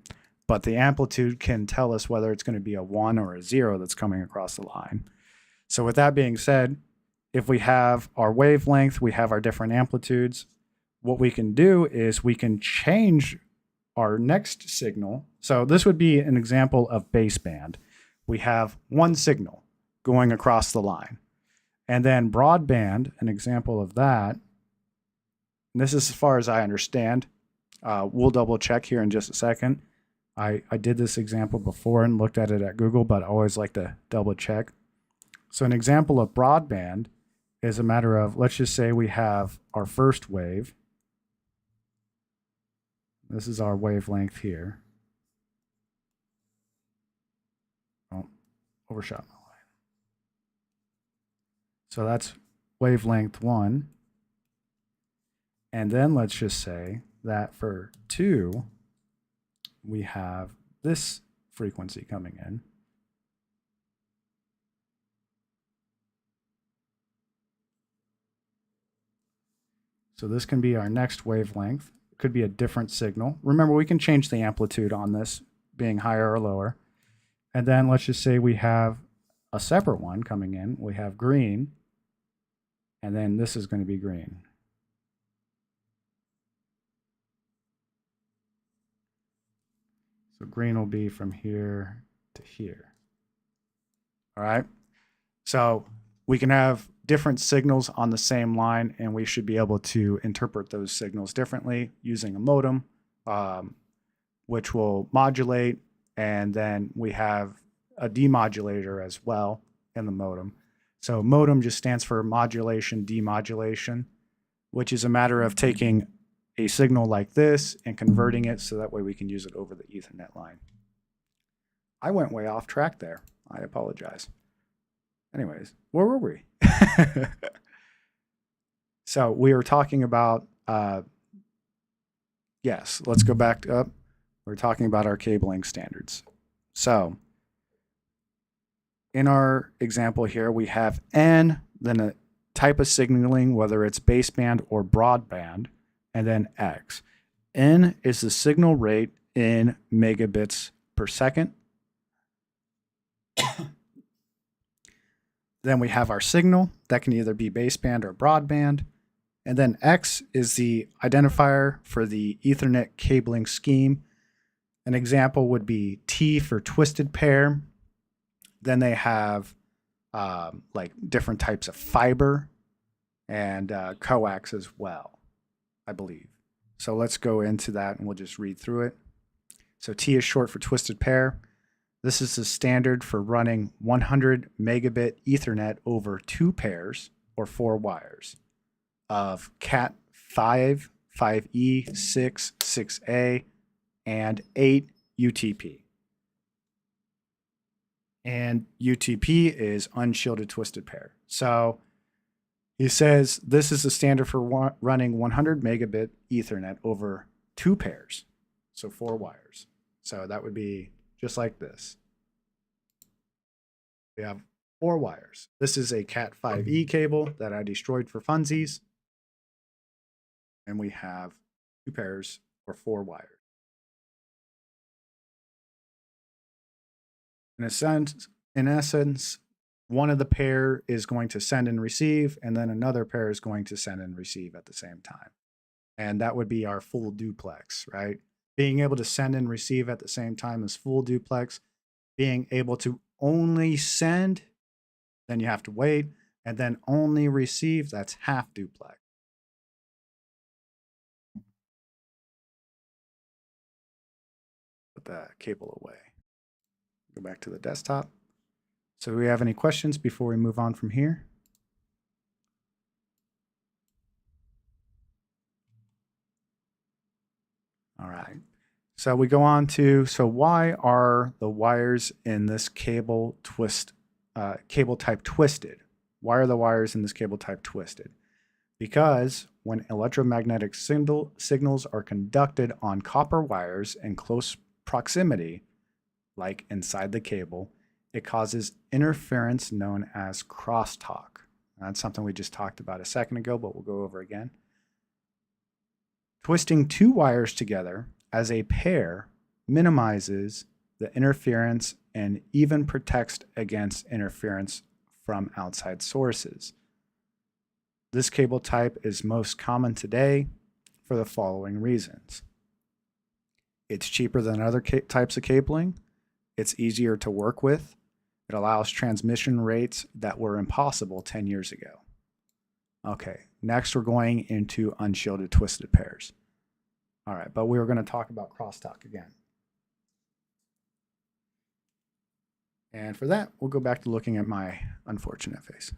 but the amplitude can tell us whether it's going to be a 1 or a 0 that's coming across the line. So with that being said, if we have our wavelength, we have our different amplitudes, what we can do is we can change our next signal. So this would be an example of baseband. We have one signal going across the line. And then broadband, an example of that, and this is as far as I understand. We'll double check here in just a second. I did this example before and looked at it at Google, but I always like to double check. So an example of broadband is a matter of, let's just say we have our first wave. This is our wavelength here. Oh, overshot my line. So that's wavelength 1. And then let's just say that for 2, we have this frequency coming in. So this can be our next wavelength. It could be a different signal. Remember, we can change the amplitude on this being higher or lower. And then let's just say we have a separate one coming in. We have green, and then this is going to be green. So green will be from here to here. All right. So we can have different signals on the same line, and we should be able to interpret those signals differently using a modem, which will modulate. And then we have a demodulator as well in the modem. So modem just stands for modulation, demodulation, which is a matter of taking a signal like this and converting it so that way we can use it over the Ethernet line. I went way off track there. I apologize. Anyways, where were we? So we were talking about, yes, let's go back up. We're talking about our cabling standards. So in our example here, we have N, then a type of signaling, whether it's baseband or broadband, and then X. N is the signal rate in megabits per second. Then we have our signal that can either be baseband or broadband. And then X is the identifier for the Ethernet cabling scheme. An example would be T for twisted pair. Then they have like different types of fiber. and coax as well, I believe. So let's go into that and we'll just read through it. So T is short for twisted pair. This is the standard for running 100 megabit Ethernet over 2 pairs or 4 wires of Cat 5, 5E, 6, 6A, and 8 UTP. And UTP is unshielded twisted pair. So he says this is the standard for running 100 megabit Ethernet over 2 pairs, so 4 wires. So that would be just like this. We have 4 wires. This is a Cat 5e cable that I destroyed for funsies. And we have 2 pairs or 4 wires. In essence, one of the pair is going to send and receive, and then another pair is going to send and receive at the same time. And that would be our full duplex, right? Being able to send and receive at the same time is full duplex. Being able to only send, then you have to wait, and then only receive, that's half duplex. Put the cable away. Go back to the desktop. So do we have any questions before we move on from here? All right. So we go on to, so why are the wires in this cable type twisted? Why are the wires in this cable type twisted? Because when electromagnetic signals are conducted on copper wires in close proximity, like inside the cable, it causes interference known as crosstalk. That's something we just talked about a second ago, but we'll go over again. Twisting 2 wires together as a pair minimizes the interference and even protects against interference from outside sources. This cable type is most common today for the following reasons. It's cheaper than other types of cabling. It's easier to work with. It allows transmission rates that were impossible 10 years ago. Okay, next we're going into unshielded twisted pairs. All right, but we were going to talk about crosstalk again. And for that, we'll go back to looking at my unfortunate face.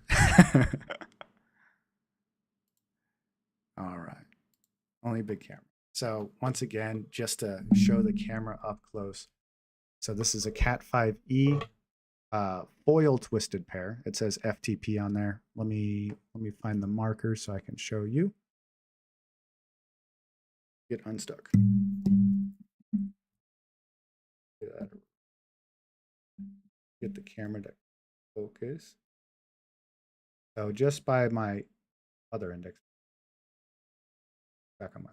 All right, only big camera. So once again, just to show the camera up close. So this is a Cat 5e foil twisted pair. It says FTP on there. Let me find the marker so I can show you. Get unstuck. Get the camera to focus. So just by my other index, back on my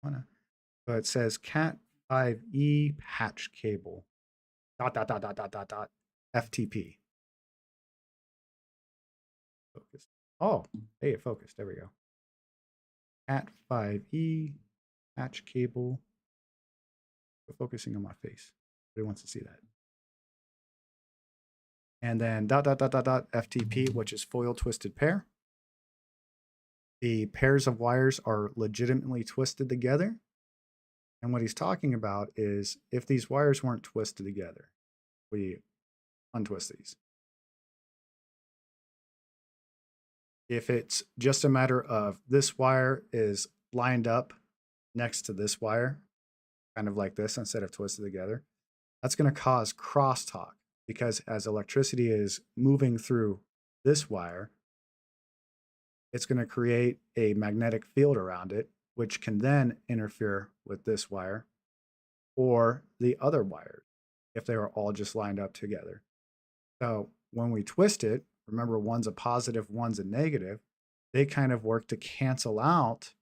finger. So it says Cat 5e patch cable. ... FTP. Focus. Oh, hey, it focused. There we go. Cat 5e patch cable. Focusing on my face. Nobody wants to see that. And then ... FTP, which is foil twisted pair. The pairs of wires are legitimately twisted together. And what he's talking about is if these wires weren't twisted together, we untwist these. If it's just a matter of this wire is lined up next to this wire, kind of like this instead of twisted together, that's going to cause crosstalk because as electricity is moving through this wire, it's going to create a magnetic field around it, which can then interfere with this wire or the other wires if they were all just lined up together. So when we twist it, remember one's a positive, one's a negative, they kind of work to cancel out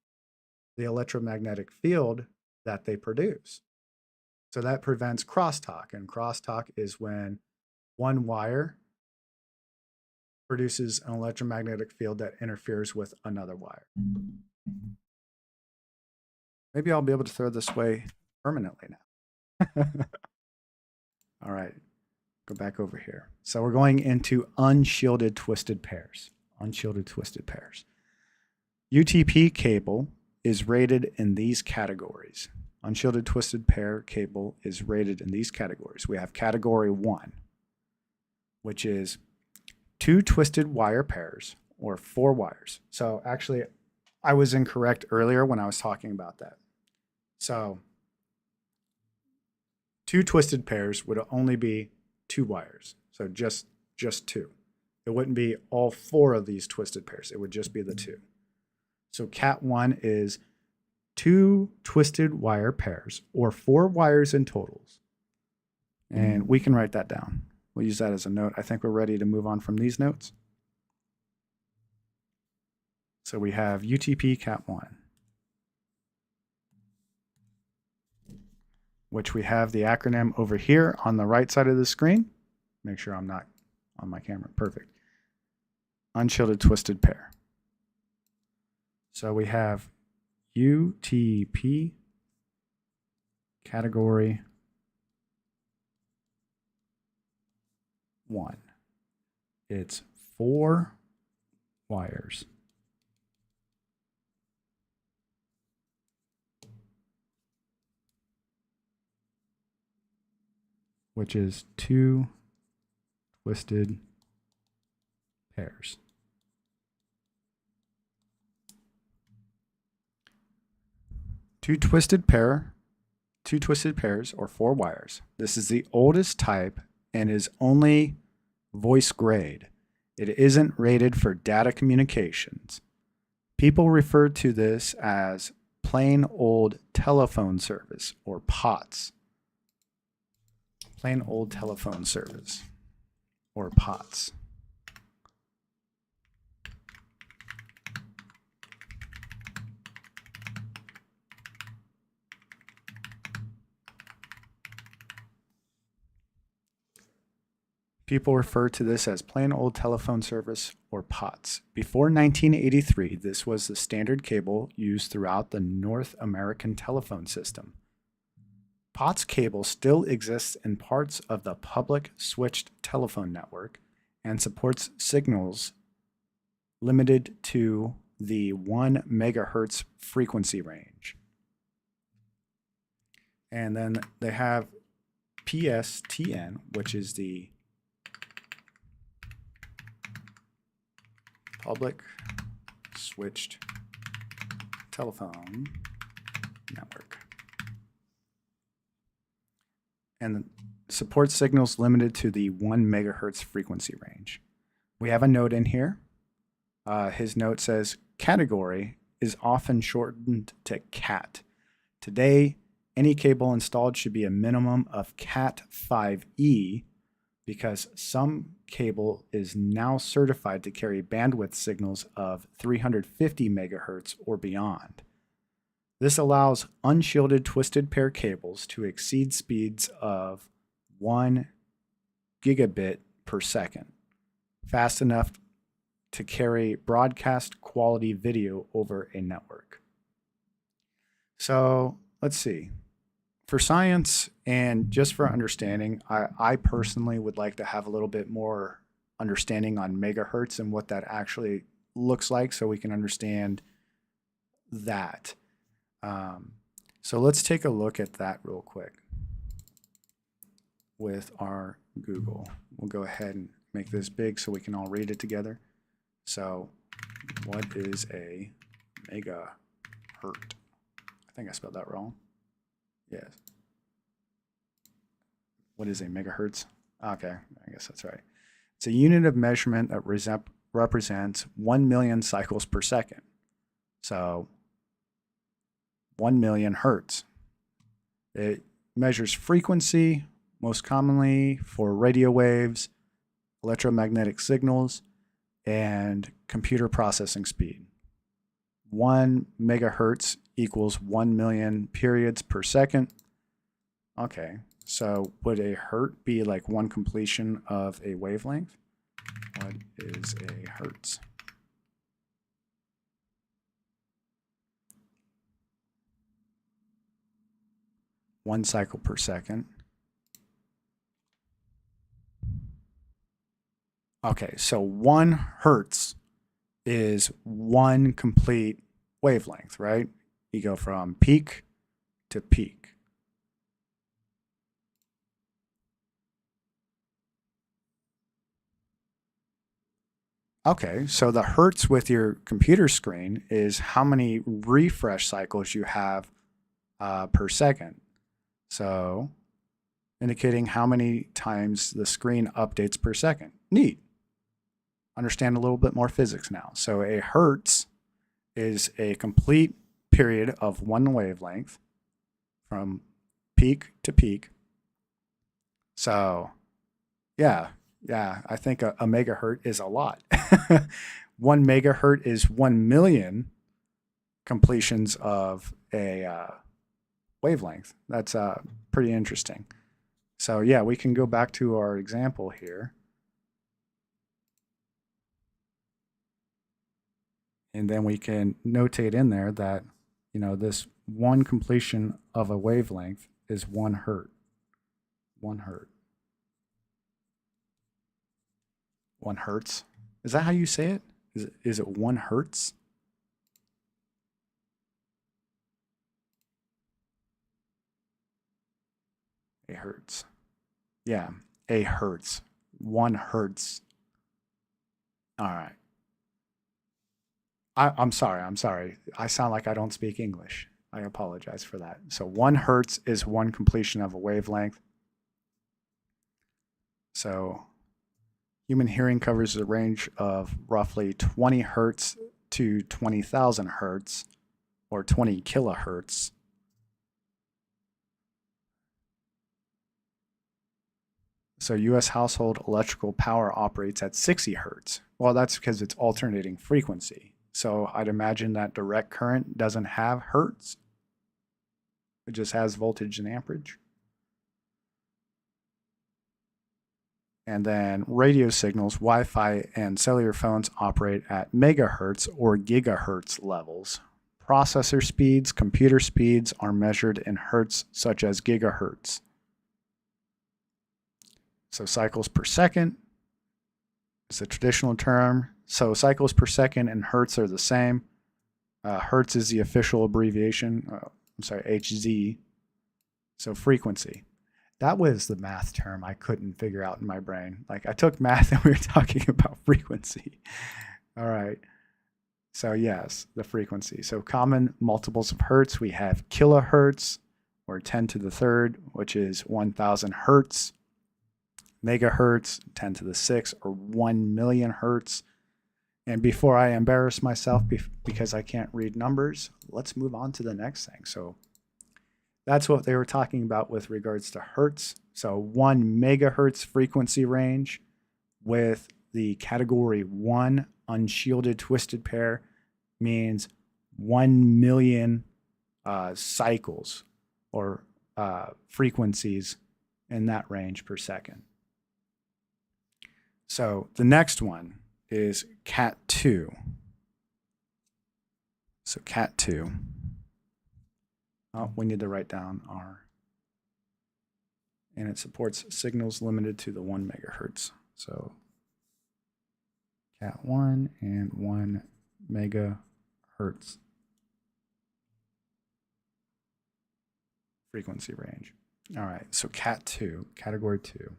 the electromagnetic field that they produce. So that prevents crosstalk, and crosstalk is when one wire produces an electromagnetic field that interferes with another wire. Maybe I'll be able to throw this way permanently now. All right, Go back over here. So we're going into unshielded twisted pairs. Unshielded twisted pairs. UTP cable is rated in these categories. Unshielded twisted pair cable is rated in these categories. We have category 1, which is 2 twisted wire pairs or 4 wires. So actually, I was incorrect earlier when I was talking about that. So 2 twisted pairs would only be 2 wires. So just 2. It wouldn't be all 4 of these twisted pairs. It would just be the 2. So Cat 1 is 2 twisted wire pairs or 4 wires in totals. And we can write that down. We'll use that as a note. I think we're ready to move on from these notes. So we have UTP Cat 1, which we have the acronym over here on the right side of the screen. Make sure I'm not on my camera. Perfect. Unshielded twisted pair. So we have UTP category 1. It's 4 wires. Which is 2 twisted pairs. Two twisted pairs or 4 wires. This is the oldest type and is only voice grade. It isn't rated for data communications. People refer to this as plain old telephone service or POTS. Plain old telephone service or POTS. People refer to this as plain old telephone service or POTS. Before 1983, this was the standard cable used throughout the North American telephone system. POTS cable still exists in parts of the public switched telephone network and supports signals limited to the 1 megahertz frequency range. And then they have PSTN, which is the public switched telephone network, and supports signals limited to the 1 megahertz frequency range. We have a note in here. His note says, category is often shortened to CAT. Today, any cable installed should be a minimum of Cat 5e because some cable is now certified to carry bandwidth signals of 350 megahertz or beyond. This allows unshielded twisted pair cables to exceed speeds of 1 gigabit per second, fast enough to carry broadcast quality video over a network. So let's see. For science and just for understanding, I personally would like to have a little bit more understanding on megahertz and what that actually looks like so we can understand that. So let's take a look at that real quick with our Google. We'll go ahead and make this big so we can all read it together. So what is a megahertz? I think I spelled that wrong. Yes. What is a megahertz? Okay, I guess that's right. It's a unit of measurement that represents 1 million cycles per second. So 1 million hertz. It measures frequency, most commonly for radio waves, electromagnetic signals, and computer processing speed. 1 megahertz equals 1 million periods per second. Okay, so would a hertz be like 1 completion of a wavelength? What is a hertz? One cycle per second. Okay, so 1 hertz is one complete wavelength, right? You go from peak to peak. Okay, so the hertz with your computer screen is how many refresh cycles you have per second. So indicating how many times the screen updates per second. Neat. Understand a little bit more physics now. So a hertz is a complete period of one wavelength from peak to peak. So yeah, I think a megahertz is a lot. 1 megahertz is 1 million completions of a wavelength. That's pretty interesting. So yeah, we can go back to our example here. And then we can notate in there that, this one completion of a wavelength is 1 hertz. 1 hertz. 1 hertz. Is that how you say it? Is it 1 hertz? A hertz. Yeah, a hertz. 1 hertz. All right. I'm sorry. I'm sorry. I sound like I don't speak English. I apologize for that. So 1 hertz is one completion of a wavelength. So human hearing covers a range of roughly 20 hertz to 20,000 hertz, or 20 kilohertz. So US household electrical power operates at 60 hertz. Well, that's because it's alternating frequency. So I'd imagine that direct current doesn't have hertz. It just has voltage and amperage. And then radio signals, Wi-Fi, and cellular phones operate at megahertz or gigahertz levels. Processor speeds, computer speeds are measured in hertz, such as gigahertz. So cycles per second is the traditional term. So cycles per second and hertz are the same. Hertz is the official abbreviation. HZ. So frequency. That was the math term I couldn't figure out in my brain. Like, I took math and we were talking about frequency. All right. So yes, the frequency. So common multiples of hertz, we have kilohertz, or 10 to the third, which is 1,000 hertz. Megahertz, 10 to the 6, or 1 million hertz. And before I embarrass myself because I can't read numbers, let's move on to the next thing. So that's what they were talking about with regards to hertz. So 1 megahertz frequency range with the category 1 unshielded twisted pair means 1 million cycles or frequencies in that range per second. So the next one is Cat 2. So Cat 2. Oh, we need to write down R. And it supports signals limited to the 1 megahertz. So Cat 1 and 1 megahertz frequency range. All right, so Cat 2, category 2.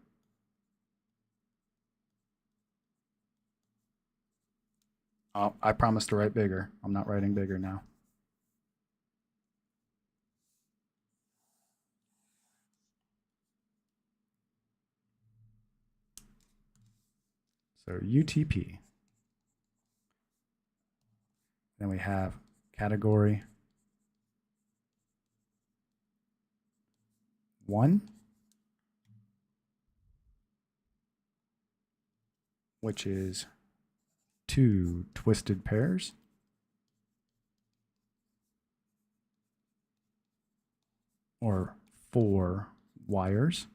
Oh, I promised to write bigger. I'm not writing bigger now. So UTP. Then we have category 1, which is 2 twisted pairs. Or 4 wires.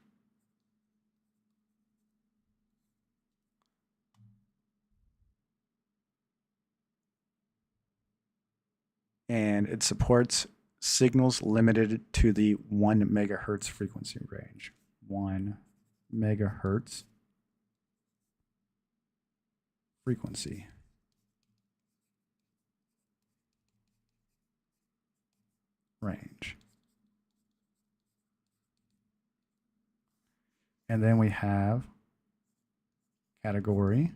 And it supports signals limited to the 1 megahertz frequency range. 1 megahertz frequency. Range. And then we have category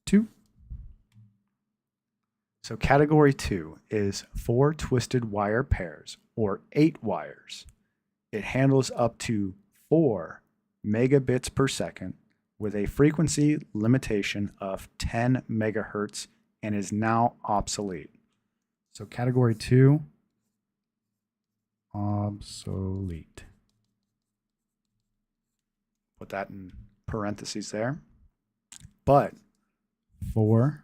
2. So category 2 is 4 twisted wire pairs or 8 wires. It handles up to 4 megabits per second with a frequency limitation of 10 megahertz and is now obsolete. So category 2, obsolete. Put that in parentheses there. But 4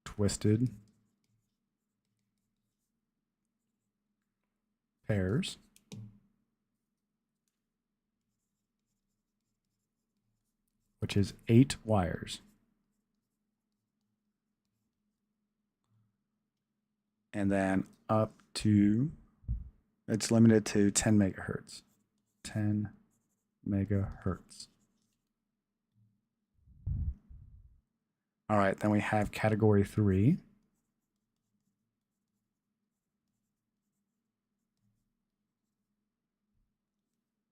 twisted pairs which is 8 wires. And then up to, it's limited to 10 megahertz. 10 megahertz. All right, then we have category 3.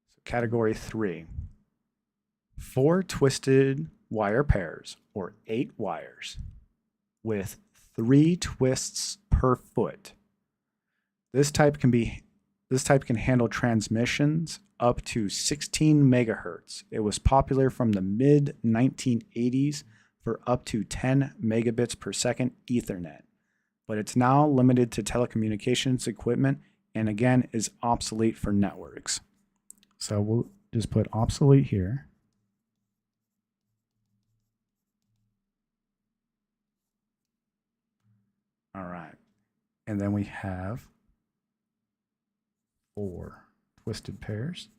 So category 3. 4 twisted wire pairs or 8 wires with 3 twists per foot. This type can handle transmissions up to 16 megahertz. It was popular from the mid 1980s for up to 10 megabits per second Ethernet, but it's now limited to telecommunications equipment and again is obsolete for networks. So we'll just put obsolete here. All right, and then we have 4 twisted pairs.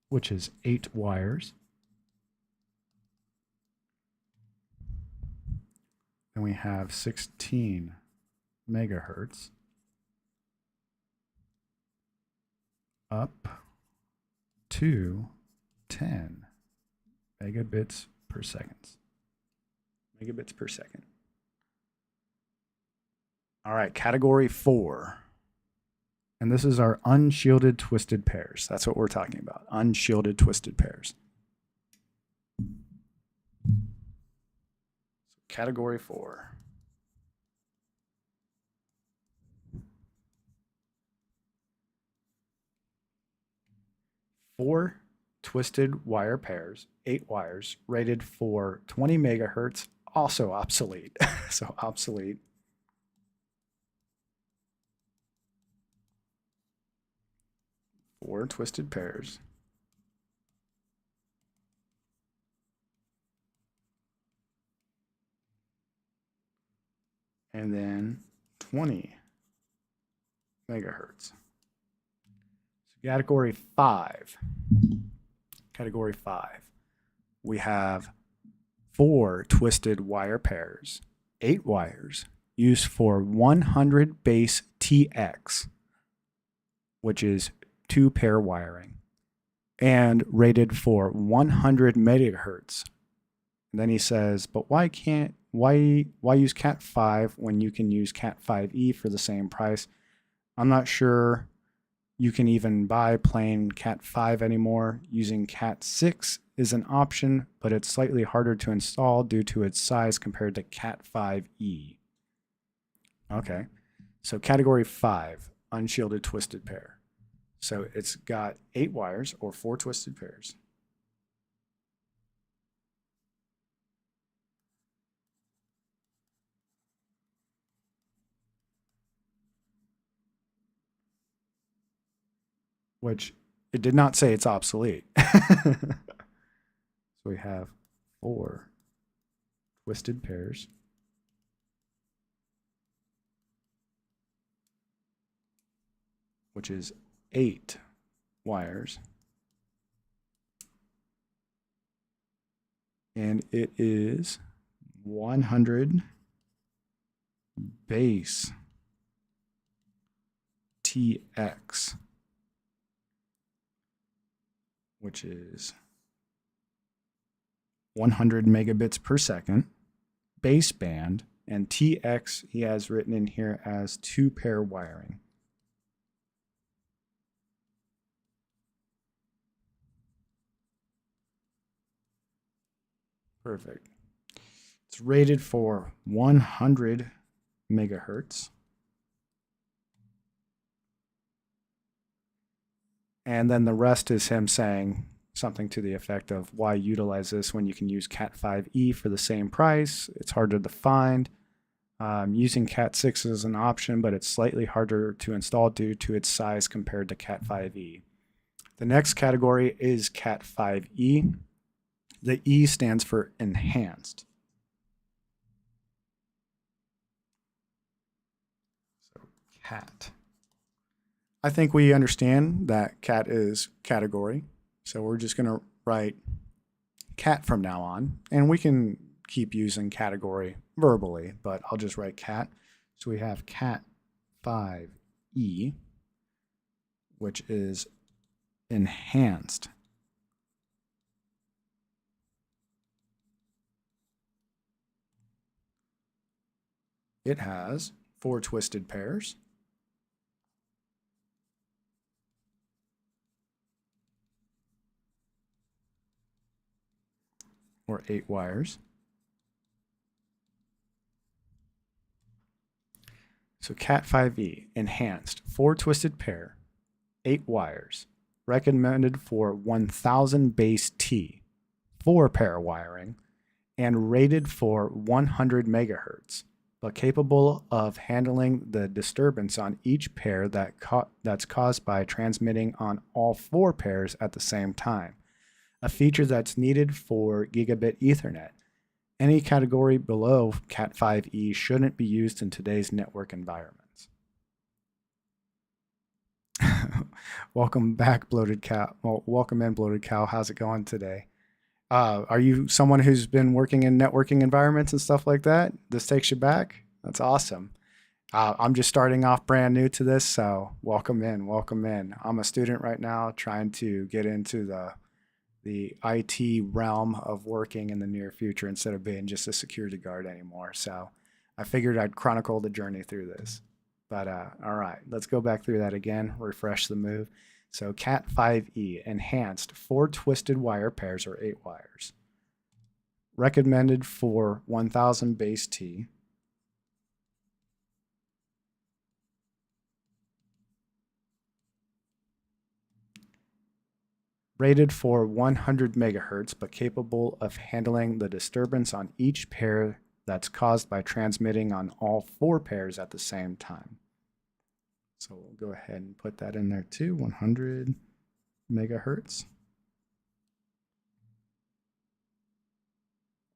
Which is 8 wires. Then we have 16 megahertz up to 10 megabits per second. Megabits per second. All right, category 4. And this is our unshielded twisted pairs. That's what we're talking about. Unshielded twisted pairs. Category 4. Four twisted wire pairs, 8 wires, rated for 20 megahertz, also obsolete. So obsolete. Four twisted pairs. And then 20 megahertz. So category 5. Category 5. We have 4 twisted wire pairs, 8 wires, used for 100 base TX, which is 2-pair wiring, and rated for 100 megahertz. And then he says, but why use Cat 5 when you can use Cat 5e for the same price? I'm not sure you can even buy plain Cat 5 anymore. Using Cat 6 is an option, but it's slightly harder to install due to its size compared to Cat 5e. Okay, so category 5, unshielded twisted pair. So it's got 8 wires or 4 twisted pairs. Which it did not say it's obsolete. So we have 4 twisted pairs. Which is 8 wires. And it is 100 base TX. which is 100 megabits per second, baseband, and TX he has written in here as 2-pair wiring. Perfect. It's rated for 100 megahertz. And then the rest is him saying something to the effect of why utilize this when you can use Cat5e for the same price. It's harder to find. Using Cat6 is an option, but it's slightly harder to install due to its size compared to Cat5e. The next category is Cat5e. The E stands for enhanced. So cat. I think we understand that cat is category. So we're just going to write cat from now on. And we can keep using category verbally, but I'll just write cat. So we have Cat5e, which is enhanced. It has 4 twisted pairs, or 8 wires. So Cat5e, enhanced, 4 twisted pair, 8 wires, recommended for 1000 base T, 4-pair wiring, and rated for 100 megahertz, but capable of handling the disturbance on each pair that's caused by transmitting on all 4 pairs at the same time, a feature that's needed for gigabit Ethernet. Any category below Cat5e shouldn't be used in today's network environments. Welcome back, Bloated Cow. Well, welcome in, Bloated Cow. How's it going today? Are you someone who's been working in networking environments and stuff like that? This takes you back? That's awesome. I'm just starting off brand new to this, so welcome in, welcome in. I'm a student right now trying to get into the IT realm of working in the near future instead of being just a security guard anymore. So I figured I'd chronicle the journey through this. But all right, let's go back through that again, refresh the move. So Cat5e, enhanced, 4 twisted wire pairs or 8 wires. Recommended for 1000 base T. Rated for 100 megahertz, but capable of handling the disturbance on each pair that's caused by transmitting on all 4 pairs at the same time. So we'll go ahead and put that in there too, 100 megahertz.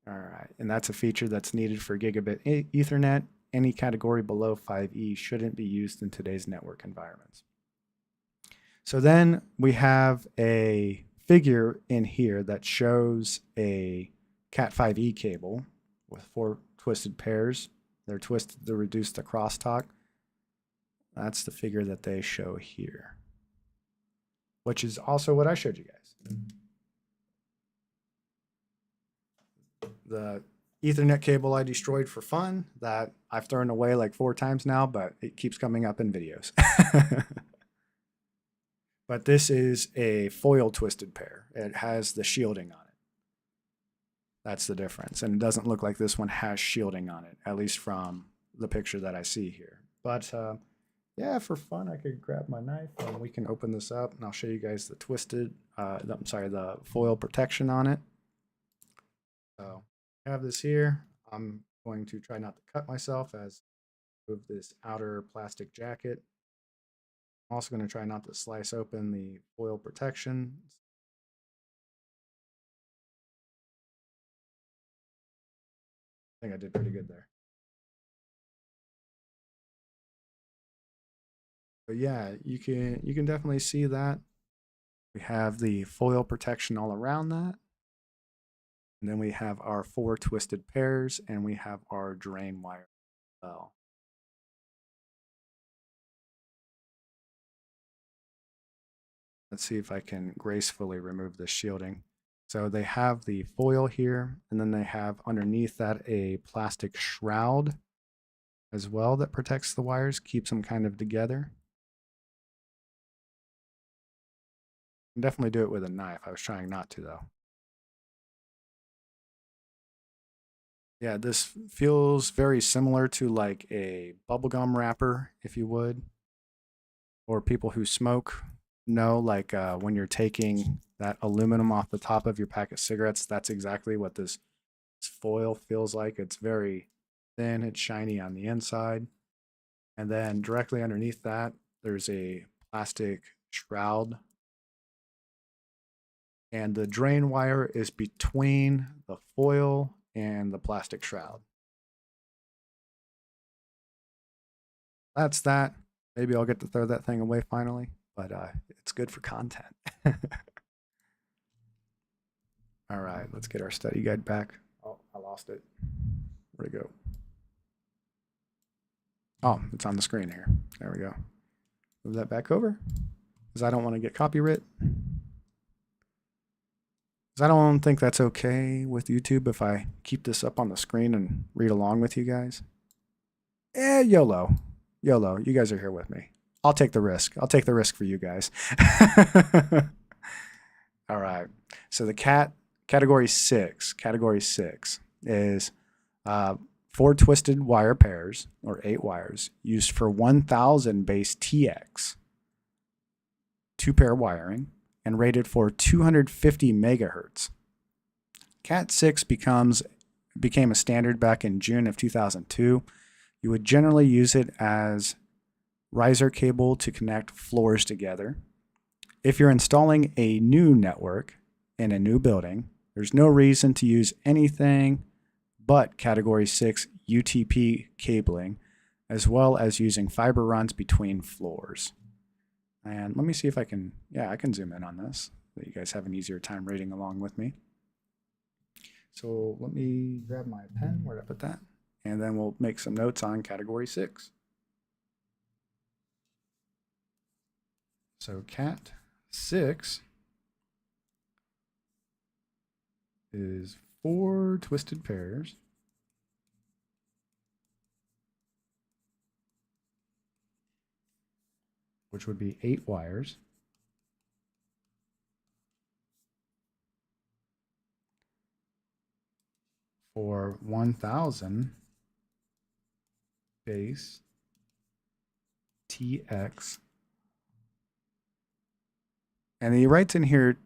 All right, and that's a feature that's needed for gigabit Ethernet. Any category below 5e shouldn't be used in today's network environments. So then we have a figure in here that shows a Cat5e cable with 4 twisted pairs. They're twisted to reduce the crosstalk. That's the figure that they show here, which is also what I showed you guys. The Ethernet cable I destroyed for fun that I've thrown away like 4 times now, but it keeps coming up in videos. But this is a foil twisted pair. It has the shielding on it. That's the difference. And it doesn't look like this one has shielding on it, at least from the picture that I see here. But yeah, for fun, I could grab my knife and we can open this up and I'll show you guys the the foil protection on it. So I have this here. I'm going to try not to cut myself as I move this outer plastic jacket. I'm also going to try not to slice open the foil protection. I think I did pretty good there. But yeah, you can definitely see that. We have the foil protection all around that. And then we have our 4 twisted pairs and we have our drain wire as well. Let's see if I can gracefully remove the shielding. So they have the foil here, and then they have underneath that a plastic shroud as well that protects the wires, keeps them kind of together. You can definitely do it with a knife. I was trying not to though. Yeah, this feels very similar to like a bubblegum wrapper, if you would, or people who smoke know, like when you're taking that aluminum off the top of your pack of cigarettes, that's exactly what this foil feels like. It's very thin, it's shiny on the inside. And then directly underneath that, there's a plastic shroud. And the drain wire is between the foil and the plastic shroud. That's that. Maybe I'll get to throw that thing away finally, but it's good for content. All right, let's get our study guide back. Oh, I lost it. Where'd it go? Oh, it's on the screen here. There we go. Move that back over because I don't want to get copyright. Because I don't think that's okay with YouTube if I keep this up on the screen and read along with you guys. YOLO. YOLO. You guys are here with me. I'll take the risk. I'll take the risk for you guys. All right. So the category 6 is 4 twisted wire pairs, or 8 wires, used for 1000 base TX, 2-pair wiring, and rated for 250 megahertz. Cat 6 became a standard back in June of 2002. You would generally use it as riser cable to connect floors together. If you're installing a new network in a new building, there's no reason to use anything but Category 6 UTP cabling, as well as using fiber runs between floors. And let me see if I can, I can zoom in on this, so you guys have an easier time reading along with me. So let me grab my pen, where did I put that? And then we'll make some notes on Category 6. So Cat 6 is 4 twisted pairs which would be 8 wires for 1000 base TX. And he writes in here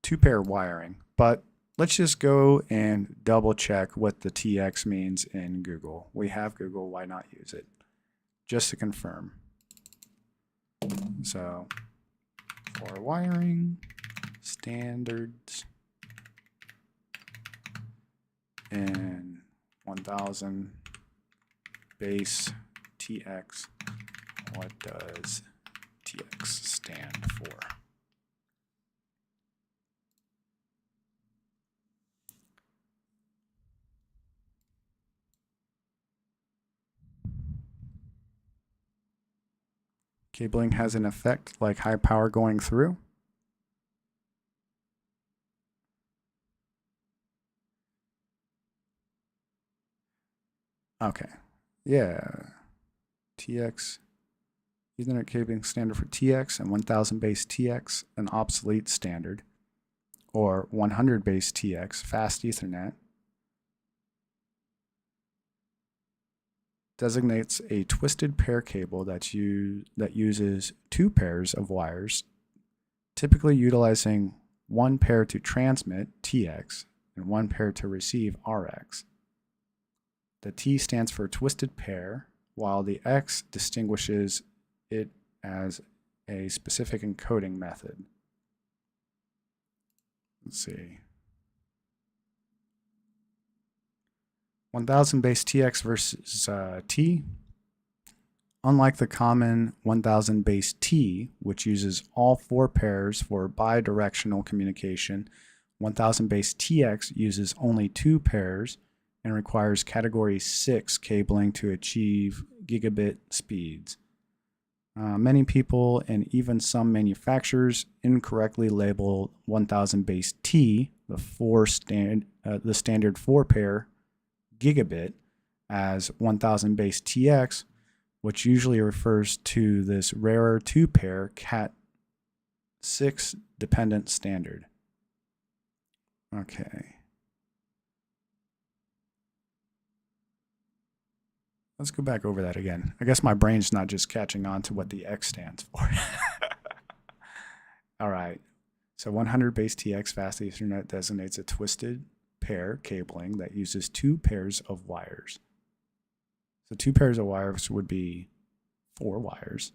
2-pair wiring, but let's just go and double check what the TX means in Google. We have Google, why not use it? Just to confirm. So for wiring standards in 1000 base TX, what does TX stand for? Cabling has an effect like high power going through. Okay. Yeah. TX, Ethernet cabling standard for TX, and 1000 base TX, an obsolete standard, or 100 base TX, fast Ethernet, designates a twisted pair cable that uses 2 pairs of wires, typically utilizing 1 pair to transmit TX and 1 pair to receive RX. The T stands for twisted pair, while the X distinguishes it as a specific encoding method. Let's see. 1000 base TX versus T. Unlike the common 1000 base T, which uses all 4 pairs for bidirectional communication, 1000 base TX uses only 2 pairs and requires Category 6 cabling to achieve gigabit speeds. Many people and even some manufacturers incorrectly label 1000 base T, the standard 4-pair gigabit, as 1000 base TX, which usually refers to this rarer 2-pair Cat6 dependent standard. Okay. Let's go back over that again. I guess my brain's not just catching on to what the X stands for. All right. So 100 base TX fast Ethernet designates a twisted pair cabling that uses 2 pairs of wires. So 2 pairs of wires would be 4 wires,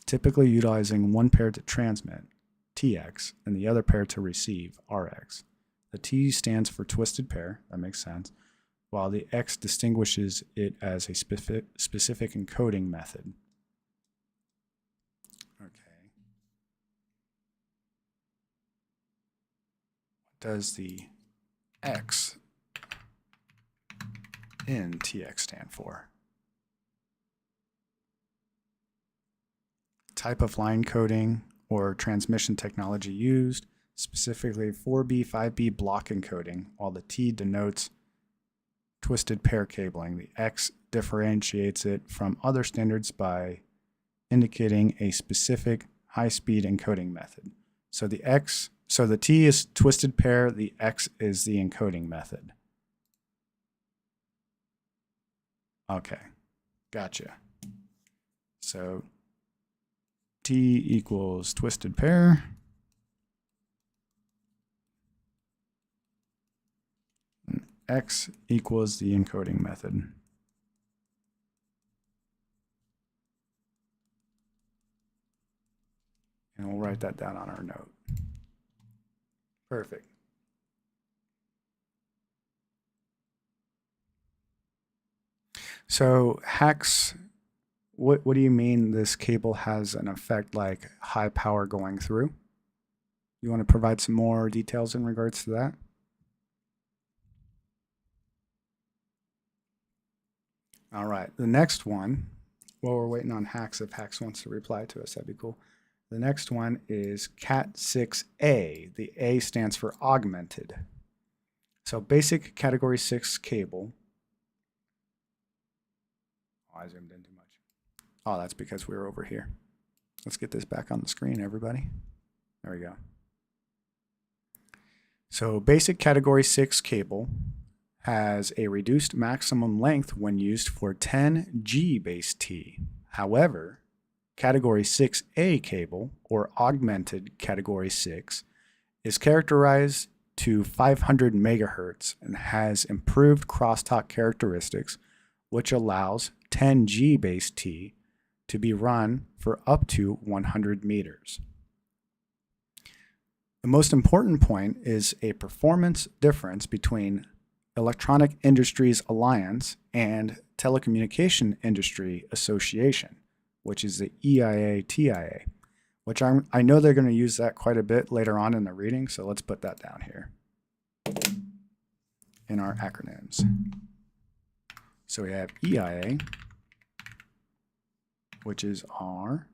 typically utilizing 1 pair to transmit, TX, and the other pair to receive, RX. The T stands for twisted pair, that makes sense, while the X distinguishes it as a specific encoding method. Okay. What does the X in TX stand for? Type of line coding or transmission technology used, specifically 4B, 5B block encoding, while the T denotes twisted pair cabling. The X differentiates it from other standards by indicating a specific high-speed encoding method. So the T is twisted pair, the X is the encoding method. Okay, gotcha. So T equals twisted pair. And X equals the encoding method. And we'll write that down on our note. Perfect. So hacks, what do you mean this cable has an effect like high power going through? You want to provide some more details in regards to that? All right, the next one, while we're waiting on Hacks, if Hacks wants to reply to us, that'd be cool. The next one is Cat6A. The A stands for augmented. So basic category 6 cable. Oh, I zoomed in too much. Oh, that's because we were over here. Let's get this back on the screen, everybody. There we go. So basic category 6 cable has a reduced maximum length when used for 10G base T. However, category 6A cable, or augmented category 6, is characterized to 500 megahertz and has improved crosstalk characteristics, which allows 10G base T to be run for up to 100 meters. The most important point is a performance difference between Electronic Industries Alliance and Telecommunication Industry Association, which is the EIA-TIA, which I know they're going to use that quite a bit later on in the reading, so let's put that down here in our acronyms. So we have EIA, which is our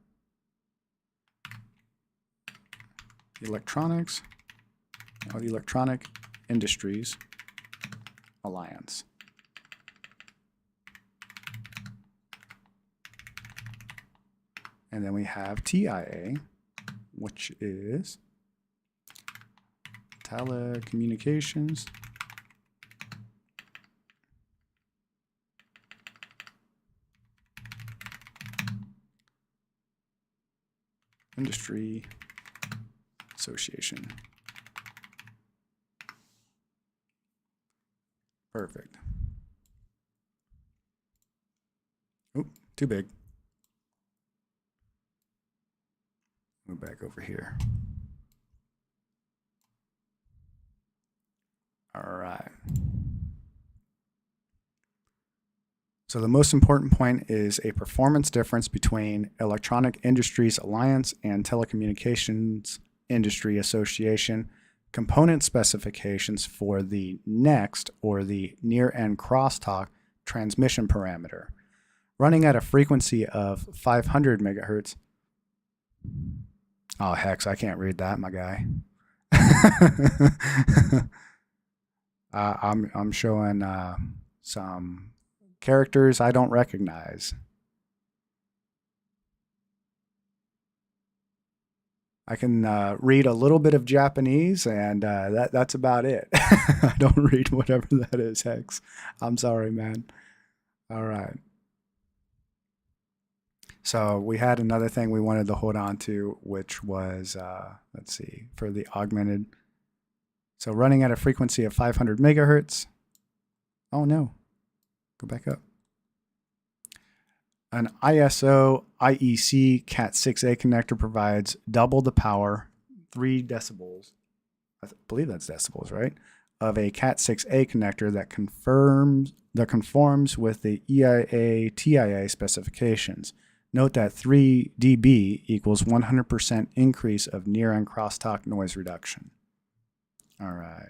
Electronic Industries Alliance. And then we have TIA, which is Telecommunications Industry Association. Perfect. Oop, too big. Move back over here. All right. So the most important point is a performance difference between Electronic Industries Alliance and Telecommunications Industry Association component specifications for the next or the near-end crosstalk transmission parameter. running at a frequency of 500 megahertz. Oh, hex, I can't read that, my guy. I'm showing some characters I don't recognize. I can read a little bit of Japanese, and that's about it. I don't read whatever that is, Hex. I'm sorry, man. All right. So we had another thing we wanted to hold on to, which was, let's see, for the augmented. So running at a frequency of 500 megahertz. Oh, no. Go back up. An ISO IEC Cat6A connector provides double the power, 3 decibels, I believe that's decibels, right, of a Cat6A connector that conforms with the EIA TIA specifications. Note that 3 dB equals 100% increase of near and crosstalk noise reduction. All right.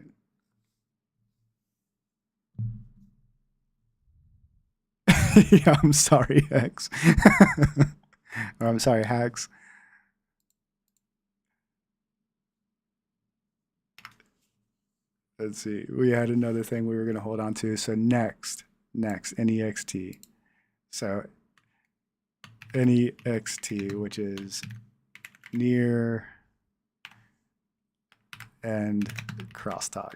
Yeah, I'm sorry, Hex. Or I'm sorry, Hags. Let's see. We had another thing we were going to hold on to. So next, NEXT. So NEXT, which is near and crosstalk.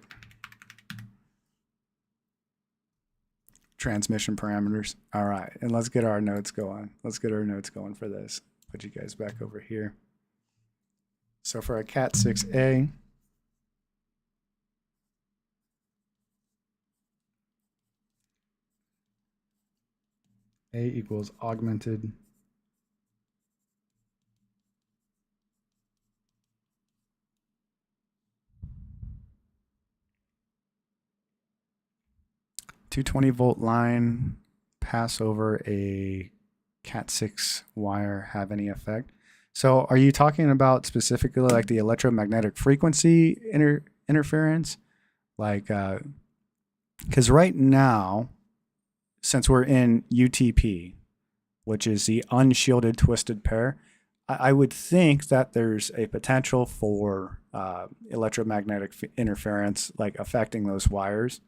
Transmission parameters. All right, and let's get our notes going. Let's get our notes going for this. Put you guys back over here. So for a Cat6A, A equals augmented .220-volt line pass over a Cat6 wire have any effect? So are you talking about specifically like the electromagnetic frequency interference? Like, because right now, since we're in UTP, which is the unshielded twisted pair, I would think that there's a potential for electromagnetic interference, like affecting those wires.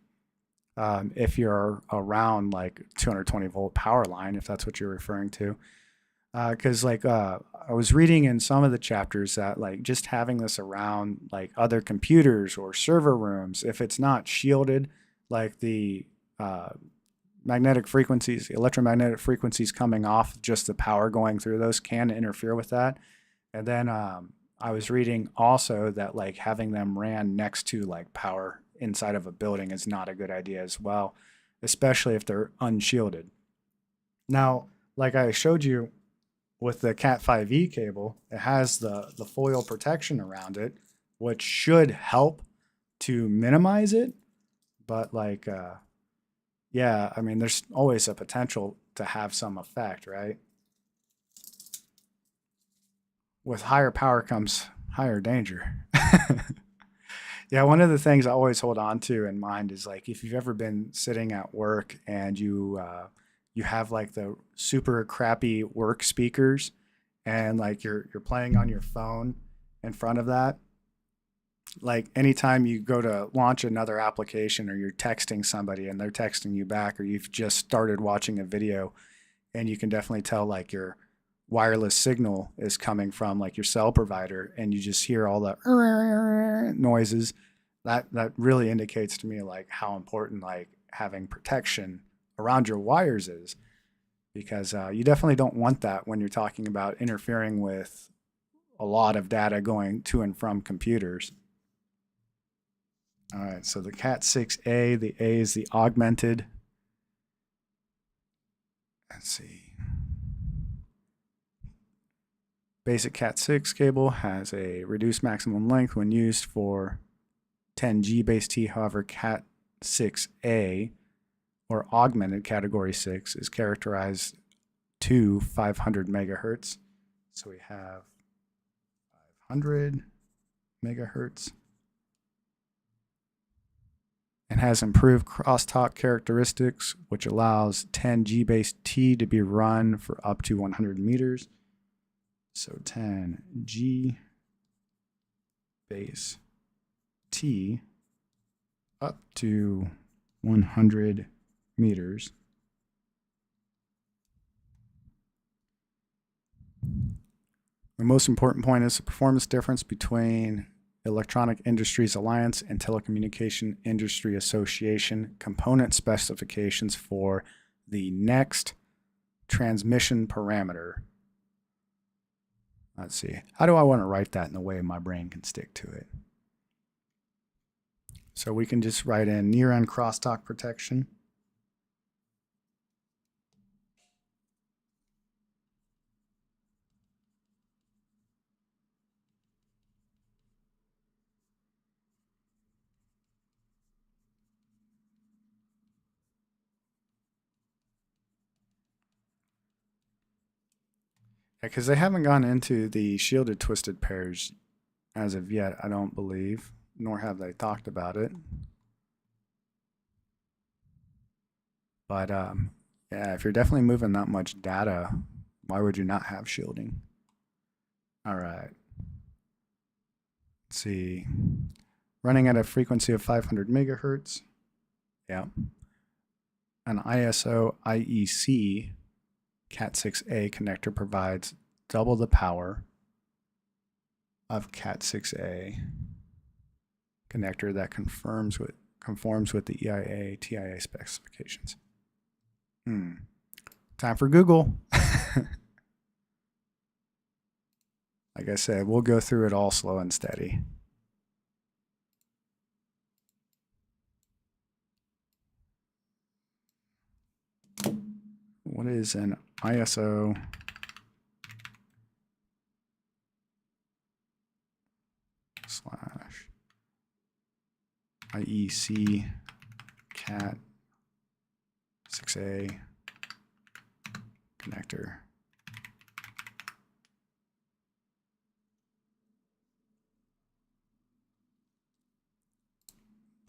If you're around like 220 volt power line, if that's what you're referring to. Because I was reading in some of the chapters that like just having this around like other computers or server rooms, if it's not shielded, like the magnetic frequencies, electromagnetic frequencies coming off just the power going through those can interfere with that. And then I was reading also that like having them ran next to like power inside of a building is not a good idea as well, especially if they're unshielded. Now, like I showed you with the Cat5e cable, it has the foil protection around it, which should help to minimize it. But like, yeah, I mean, there's always a potential to have some effect, right? With higher power comes higher danger. Yeah, one of the things I always hold on to in mind is like if you've ever been sitting at work and you have like the super crappy work speakers and like you're playing on your phone in front of that. Like anytime you go to launch another application or you're texting somebody and they're texting you back, or you've just started watching a video and you can definitely tell like your wireless signal is coming from like your cell provider and you just hear all the noises, that really indicates to me like how important like having protection around your wires is, because you definitely don't want that when you're talking about interfering with a lot of data going to and from computers. All right, so the Cat6A, the A is the augmented. Let's see. Basic Cat6 cable has a reduced maximum length when used for 10G base T. However, Cat6A, or augmented category 6, is characterized to 500 megahertz. So we have 500 megahertz. and has improved crosstalk characteristics, which allows 10G base T to be run for up to 100 meters. So 10G base T up to 100 meters. The most important point is the performance difference between Electronic Industries Alliance and Telecommunication Industry Association component specifications for the next transmission parameter. Let's see. How do I want to write that in a way my brain can stick to it? So we can just write in near-end crosstalk protection. Because they haven't gone into the shielded twisted pairs as of yet, I don't believe, nor have they talked about it. But yeah, if you're definitely moving that much data, why would you not have shielding? All right. Let's see. Running at a frequency of 500 megahertz. Yeah. An ISO IEC Cat6A connector provides double the power of Cat6A connector that conforms with the EIA TIA specifications. Time for Google. Like I said, we'll go through it all slow and steady. What is an ISO / IEC Cat 6A connector?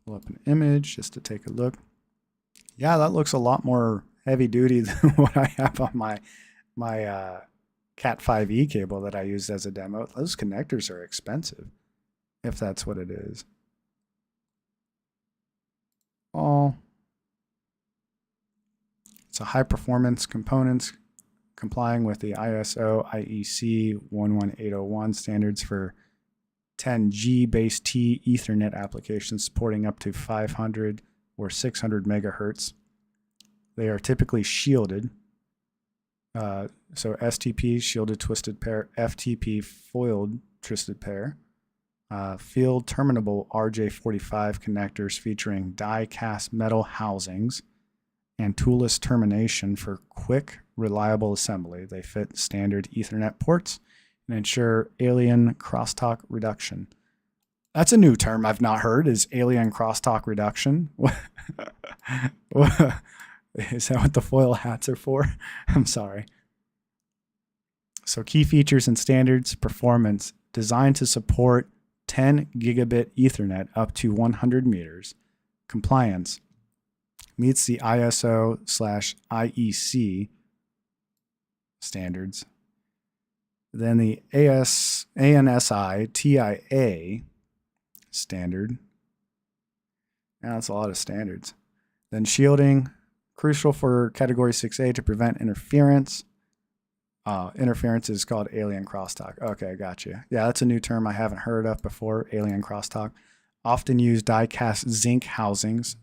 Pull up an image just to take a look. Yeah, that looks a lot more heavy duty than what I have on my Cat 5e cable that I used as a demo. Those connectors are expensive, if that's what it is. It's a high performance components complying with the ISO IEC 11801 standards for 10G base T Ethernet applications supporting up to 500 or 600 megahertz. They are typically shielded. So STP, shielded twisted pair, FTP, foiled twisted pair. Field terminable RJ45 connectors featuring die-cast metal housings and toolless termination for quick, reliable assembly. They fit standard Ethernet ports and ensure alien crosstalk reduction. That's a new term I've not heard, is alien crosstalk reduction. Is that what the foil hats are for? I'm sorry. So key features and standards: performance, designed to support 10 gigabit Ethernet up to 100 meters. Compliance, meets the ISO/IEC standards. Then the ANSI TIA standard. Now that's a lot of standards. Then shielding, crucial for Category 6A to prevent interference. Interference is called alien crosstalk. Okay, gotcha. Yeah, that's a new term I haven't heard of before, alien crosstalk. Often used die-cast zinc housings,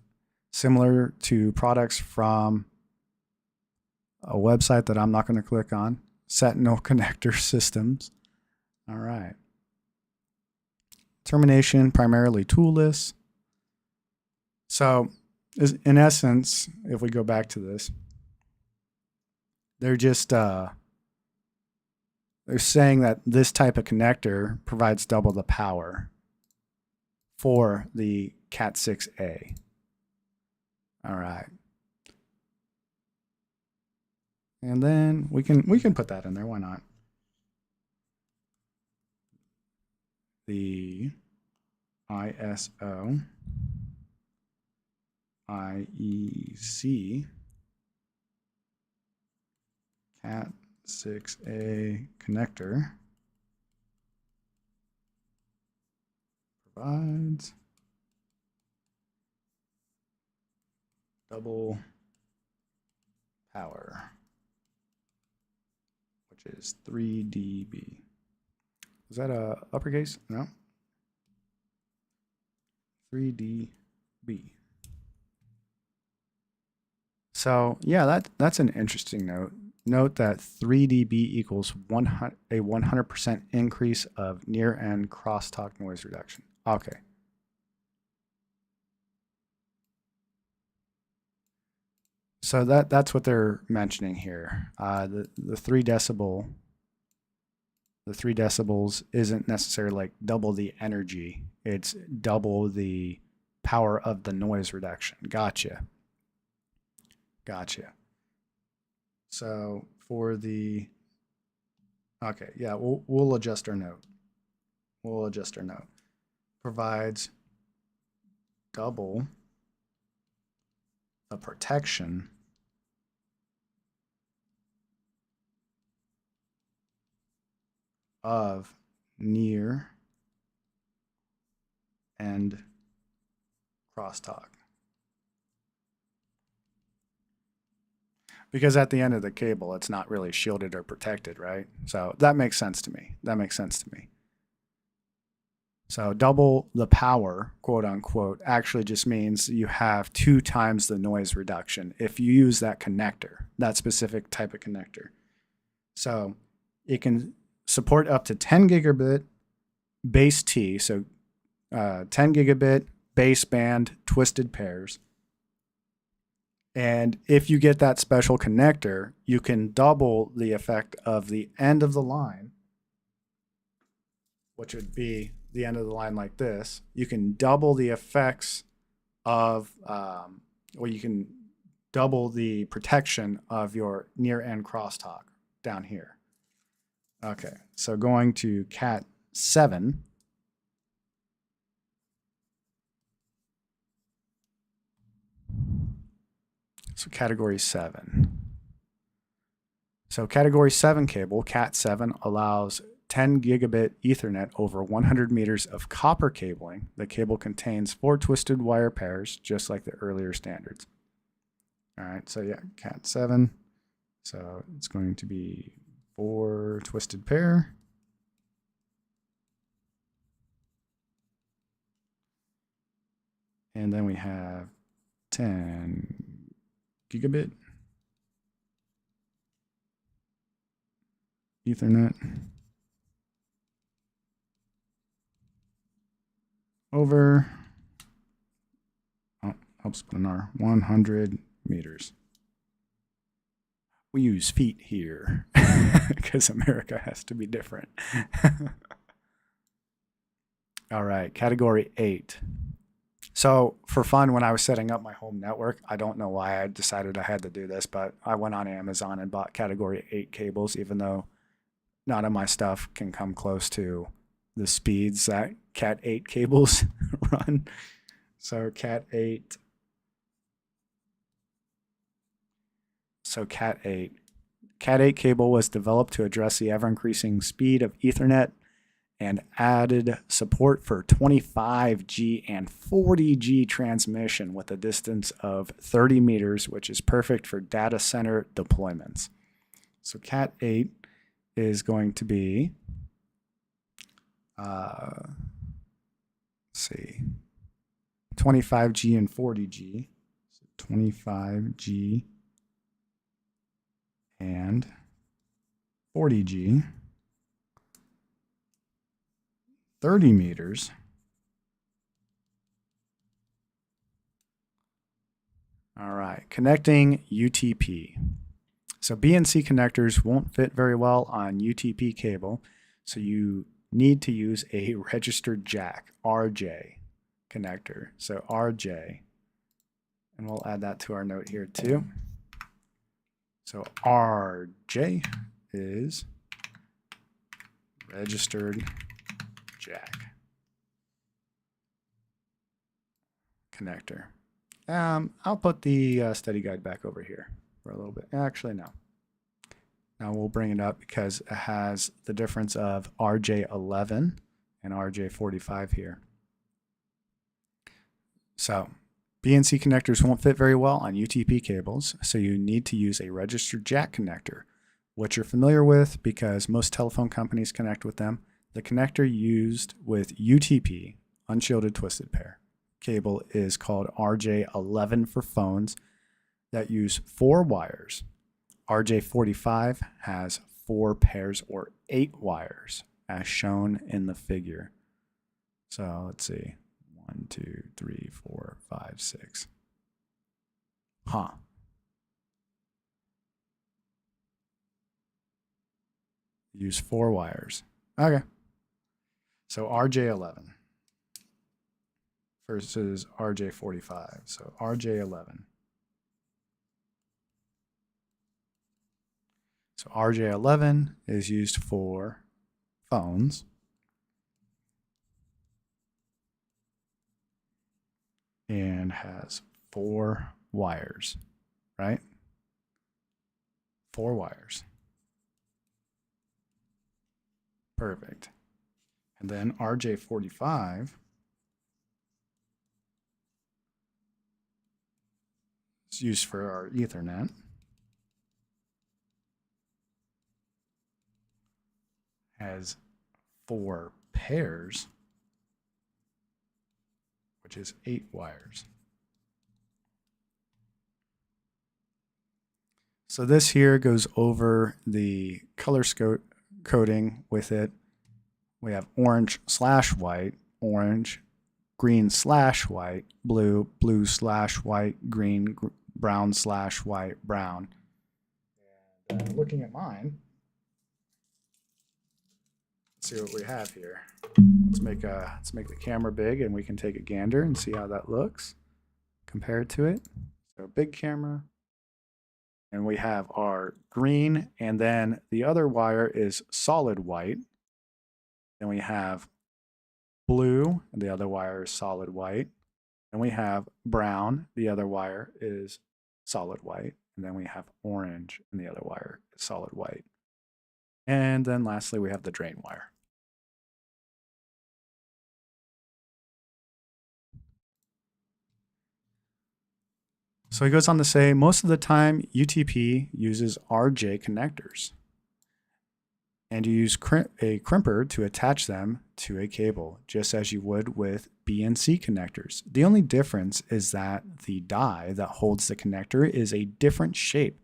similar to products from a website that I'm not going to click on. Sentinel connector systems. All right. Termination, primarily toolless. So, in essence, if we go back to this, they're just they're saying that this type of connector provides double the power for the Cat 6A. All right. And then we can put that in there. Why not? The ISO IEC Cat6A connector provides double power, which is 3 dB. Is that a uppercase? No. 3 dB. So yeah, that's an interesting note. Note that 3 dB equals a 100% increase of near-end crosstalk noise reduction. Okay. So that's what they're mentioning here. The 3 decibels isn't necessarily like double the energy. It's double the power of the noise reduction. Gotcha. So for the, okay, yeah, we'll adjust our note. Provides double the protection of near end crosstalk. Because at the end of the cable, it's not really shielded or protected, right? So that makes sense to me. So double the power, quote unquote, actually just means you have 2 times the noise reduction if you use that connector, that specific type of connector. So it can support up to 10 gigabit base T, so 10 gigabit baseband twisted pairs. And if you get that special connector, you can double the effect of the end of the line, which would be the end of the line like this. You can double the effects of, or you can double the protection of your near end crosstalk down here. Okay, so going to Cat 7. So category 7. So category 7 cable, Cat 7, allows 10 gigabit Ethernet over 100 meters of copper cabling. The cable contains 4 twisted wire pairs, just like the earlier standards. All right, so yeah, Cat 7. So it's going to be 4 twisted pair. And then we have 10 gigabit Ethernet over, I'll just put an R, 100 meters. We use feet here because America has to be different. All right, category 8. So for fun, when I was setting up my home network, I don't know why I decided I had to do this, but I went on Amazon and bought category 8 cables, even though none of my stuff can come close to the speeds that Cat 8 cables run. So Cat 8. Cat 8 cable was developed to address the ever-increasing speed of Ethernet and added support for 25G and 40G transmission with a distance of 30 meters, which is perfect for data center deployments. So Cat 8 is going to be, let's see, 25G and 40G. So 25G and 40G. 30 meters. All right, connecting UTP. So BNC connectors won't fit very well on UTP cable, so you need to use a registered jack, RJ connector. So RJ, and we'll add that to our note here too. So RJ is registered jack connector. I'll put the study guide back over here for a little bit. Actually, no. Now we'll bring it up because it has the difference of RJ11 and RJ45 here. So BNC connectors won't fit very well on UTP cables, so you need to use a registered jack connector, which you're familiar with because most telephone companies connect with them. The connector used with UTP, unshielded twisted pair, cable is called RJ11 for phones that use 4 wires. RJ45 has 4 pairs or 8 wires as shown in the figure. So let's see. 1, 2, 3, 4, 5, 6. Huh. Use 4 wires. Okay. So RJ11 versus RJ45. So RJ11. So RJ11 is used for phones. And has 4 wires, right? 4 wires. Perfect. And then RJ45 is used for our Ethernet. Has 4 pairs, which is 8 wires. So this here goes over the color coding with it. We have orange/white, orange, green/white, blue, blue/white, green, brown/white, brown. And looking at mine, let's see what we have here. Let's make the camera big and we can take a gander and see how that looks compared to it. So big camera. And we have our green, and then the other wire is solid white. Then we have blue, and the other wire is solid white. Then we have brown, the other wire is solid white. And then we have orange, and the other wire is solid white. And then lastly, we have the drain wire. So he goes on to say, most of the time, UTP uses RJ connectors. And you use a crimper to attach them to a cable, just as you would with BNC connectors. The only difference is that the die that holds the connector is a different shape.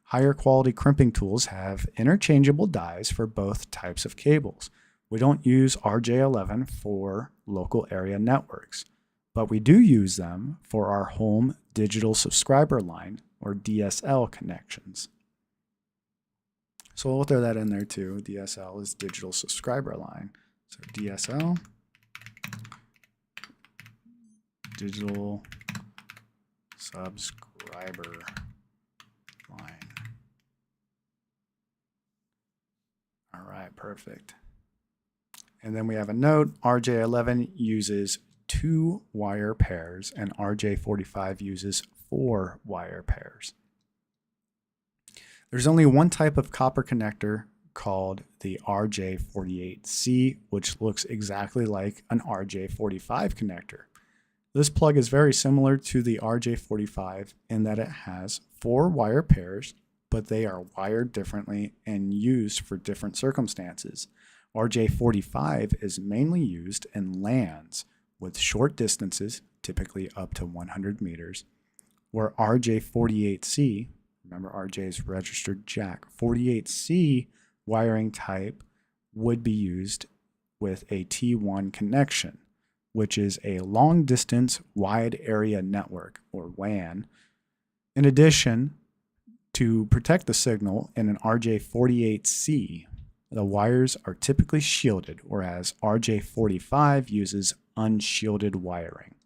Higher quality crimping tools have interchangeable dies for both types of cables. We don't use RJ11 for local area networks, but we do use them for our home digital subscriber line or DSL connections. So we'll throw that in there too. DSL is digital subscriber line. So DSL, digital subscriber line. All right, perfect. And then we have a note, RJ11 uses 2 wire pairs and RJ45 uses 4 wire pairs. There's only one type of copper connector called the RJ48C, which looks exactly like an RJ45 connector. This plug is very similar to the RJ45 in that it has 4 wire pairs, but they are wired differently and used for different circumstances. RJ45 is mainly used in LANs with short distances, typically up to 100 meters, where RJ48C, remember RJ is registered jack, 48C wiring type would be used with a T1 connection, which is a long distance wide area network or WAN. In addition, to protect the signal in an RJ48C, the wires are typically shielded, whereas RJ45 uses unshielded wiring.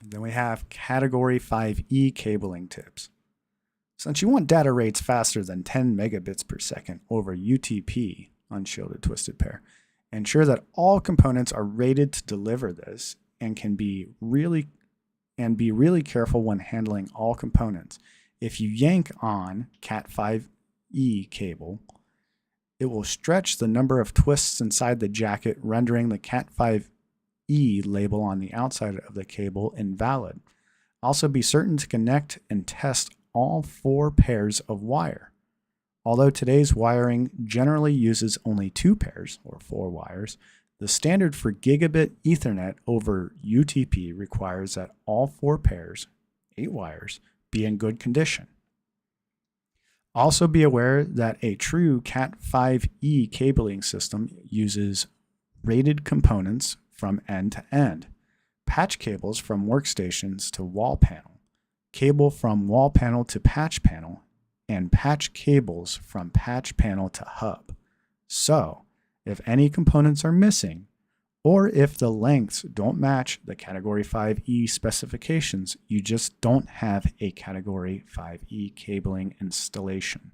And then we have Category 5E cabling tips. Since you want data rates faster than 10 megabits per second over UTP, unshielded twisted pair, ensure that all components are rated to deliver this and can be really and be really careful when handling all components. If you yank on Cat5e cable, it will stretch the number of twists inside the jacket, rendering the Cat5e label on the outside of the cable invalid. Also, be certain to connect and test all 4 pairs of wire. Although today's wiring generally uses only 2 pairs, or 4 wires, the standard for gigabit Ethernet over UTP requires that all 4 pairs, 8 wires, be in good condition. Also be aware that a true Cat5e cabling system uses rated components from end to end, patch cables from workstations to wall panel, cable from wall panel to patch panel, and patch cables from patch panel to hub. So, if any components are missing, or if the lengths don't match the Category 5E specifications, you just don't have a Category 5E cabling installation.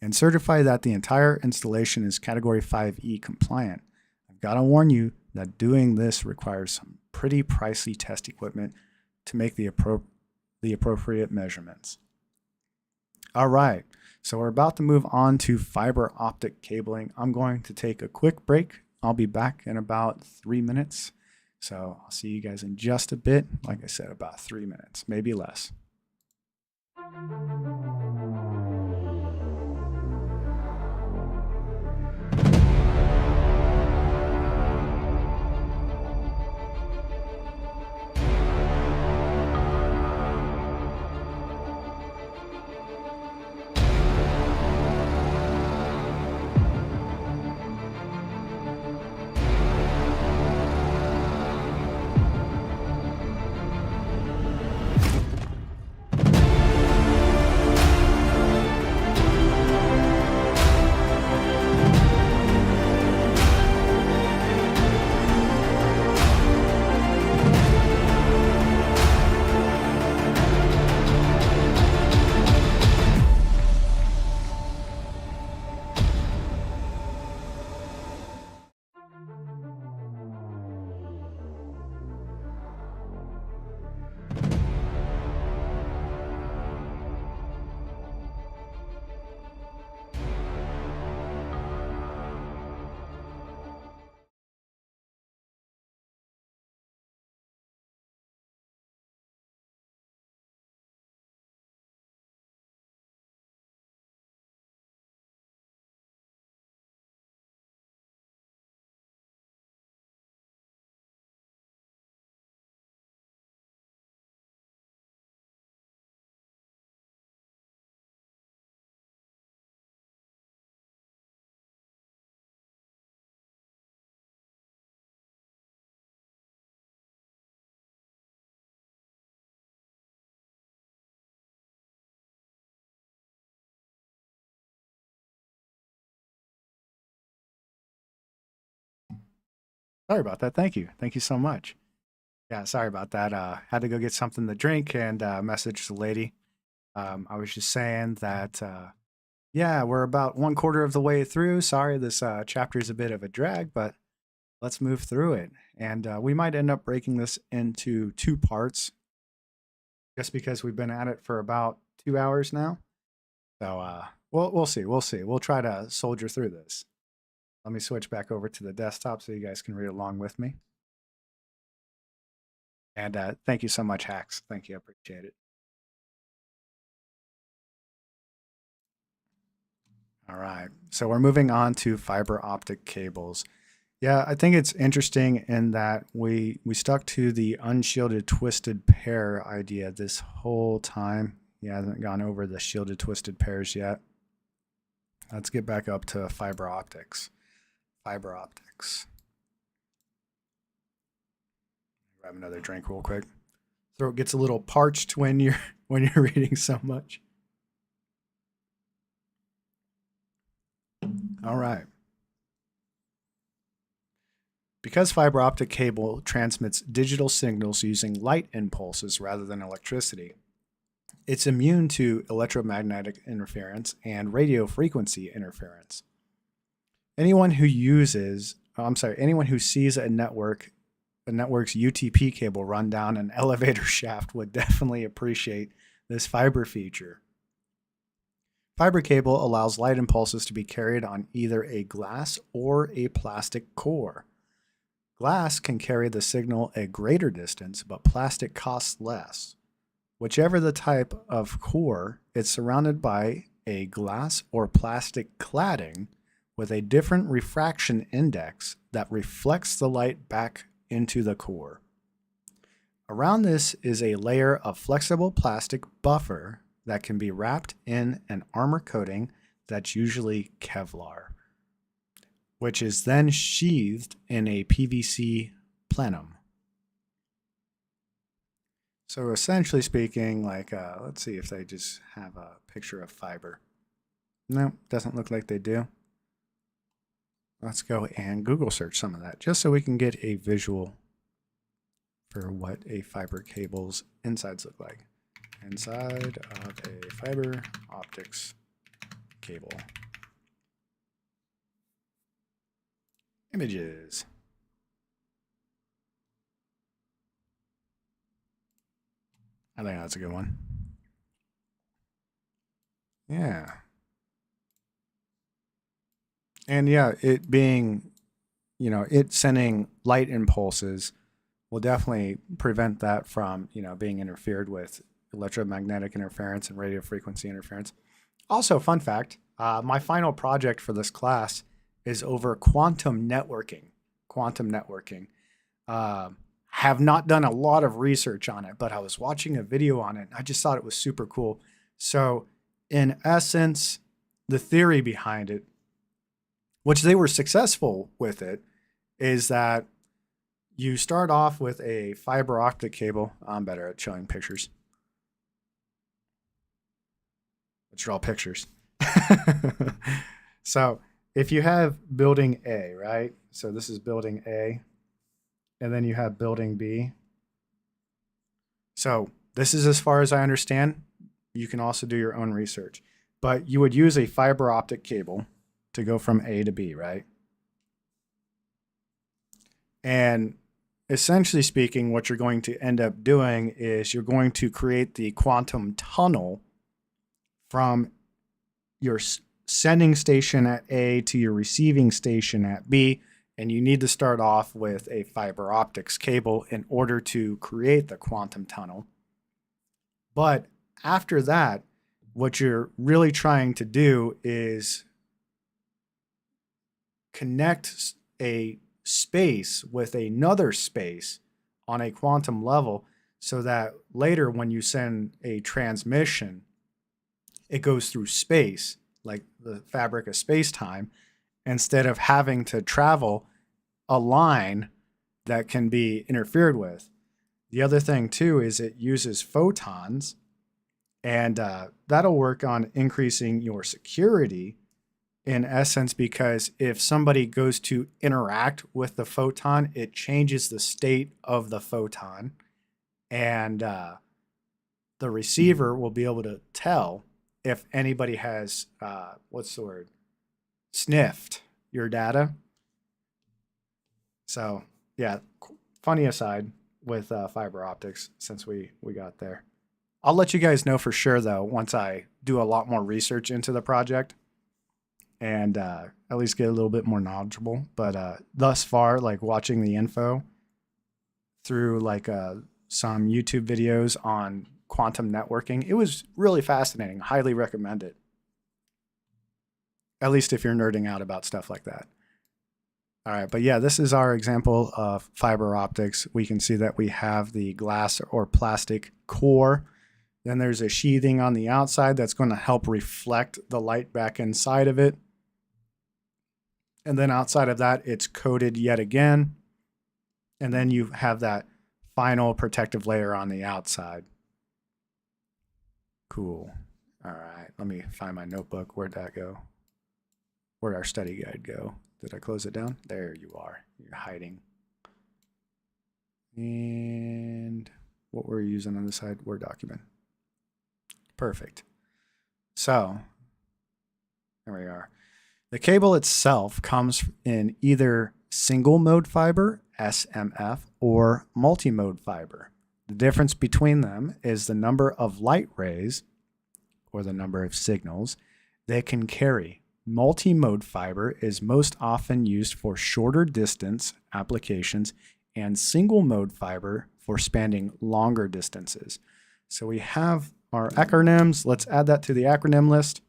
And certify that the entire installation is Category 5E compliant. I've got to warn you that doing this requires some pretty pricey test equipment to make the appropriate measurements. All right, so we're about to move on to fiber optic cabling. I'm going to take a quick break. I'll be back in about 3 minutes. So I'll see you guys in just a bit. Like I said, about 3 minutes, maybe less. Sorry about that. Thank you. Thank you so much. Yeah, sorry about that. Had to go get something to drink and message the lady. I was just saying that, yeah, we're about 1/4 of the way through. Sorry, this chapter is a bit of a drag, but let's move through it. And we might end up breaking this into 2 parts just because we've been at it for about 2 hours now. So we'll see. We'll see. We'll try to soldier through this. Let me switch back over to the desktop so you guys can read along with me. And thank you so much, Hacks. Thank you. I appreciate it. All right. So we're moving on to fiber optic cables. Yeah, I think it's interesting in that we stuck to the unshielded twisted pair idea this whole time. He hasn't gone over the shielded twisted pairs yet. Let's get back up to fiber optics. Fiber optics. Grab another drink real quick. Throat gets a little parched when you're reading so much. All right. Because fiber optic cable transmits digital signals using light impulses rather than electricity, it's immune to electromagnetic interference and radio frequency interference. Anyone who sees a network network's UTP cable run down an elevator shaft would definitely appreciate this fiber feature. Fiber cable allows light impulses to be carried on either a glass or a plastic core. Glass can carry the signal a greater distance, but plastic costs less. Whichever the type of core, it's surrounded by a glass or plastic cladding with a different refraction index that reflects the light back into the core. Around this is a layer of flexible plastic buffer that can be wrapped in an armor coating that's usually Kevlar, which is then sheathed in a PVC plenum. So essentially speaking, like, let's see if they just have a picture of fiber. No, doesn't look like they do. Let's go and Google search some of that just so we can get a visual for what a fiber cable's insides look like. Inside of a fiber optics cable. Images. I think that's a good one. Yeah. And yeah, it being, it sending light impulses will definitely prevent that from, being interfered with electromagnetic interference and radio frequency interference. Also, fun fact, my final project for this class is over quantum networking. Quantum networking. Have not done a lot of research on it, but I was watching a video on it. I just thought it was super cool. So in essence, the theory behind it, which they were successful with it, is that you start off with a fiber optic cable. I'm better at showing pictures. Let's draw pictures. So if you have building A, right? So this is building A, and then you have building B. So this is as far as I understand. You can also do your own research, but you would use a fiber optic cable to go from A to B, right? And essentially speaking, what you're going to end up doing is you're going to create the quantum tunnel from your sending station at A to your receiving station at B. And you need to start off with a fiber optics cable in order to create the quantum tunnel. But after that, what you're really trying to do is connect a space with another space on a quantum level so that later when you send a transmission, it goes through space, like the fabric of space-time, instead of having to travel a line that can be interfered with. The other thing too is it uses photons, and that'll work on increasing your security in essence, because if somebody goes to interact with the photon, it changes the state of the photon, and the receiver will be able to tell if anybody has, sniffed your data. So yeah, funny aside with fiber optics, since we got there. I'll let you guys know for sure though, once I do a lot more research into the project and at least get a little bit more knowledgeable. But thus far, like watching the info through like some YouTube videos on quantum networking, it was really fascinating. Highly recommend it. At least if you're nerding out about stuff like that. All right, but yeah, this is our example of fiber optics. We can see that we have the glass or plastic core. Then there's a sheathing on the outside that's going to help reflect the light back inside of it. And then outside of that, it's coated yet again. And then you have that final protective layer on the outside. Cool. All right, let me find my notebook. Where'd that go? Where'd our study guide go? Did I close it down? There you are. You're hiding. And what we're using on the side, Word document. Perfect. So there we are. The cable itself comes in either single mode fiber, SMF, or multi-mode fiber. The difference between them is the number of light rays, or the number of signals, they can carry. Multi-mode fiber is most often used for shorter distance applications, and single mode fiber for spanning longer distances. So we have our acronyms. Let's add that to the acronym list.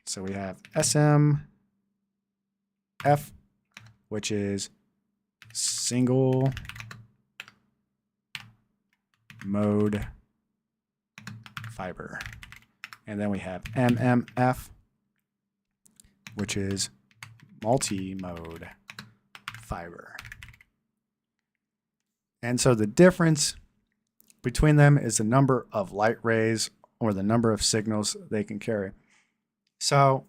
So we have SMF, which is single mode fiber. And then we have MMF, which is multi-mode fiber. And so the difference between them is the number of light rays or the number of signals they can carry. So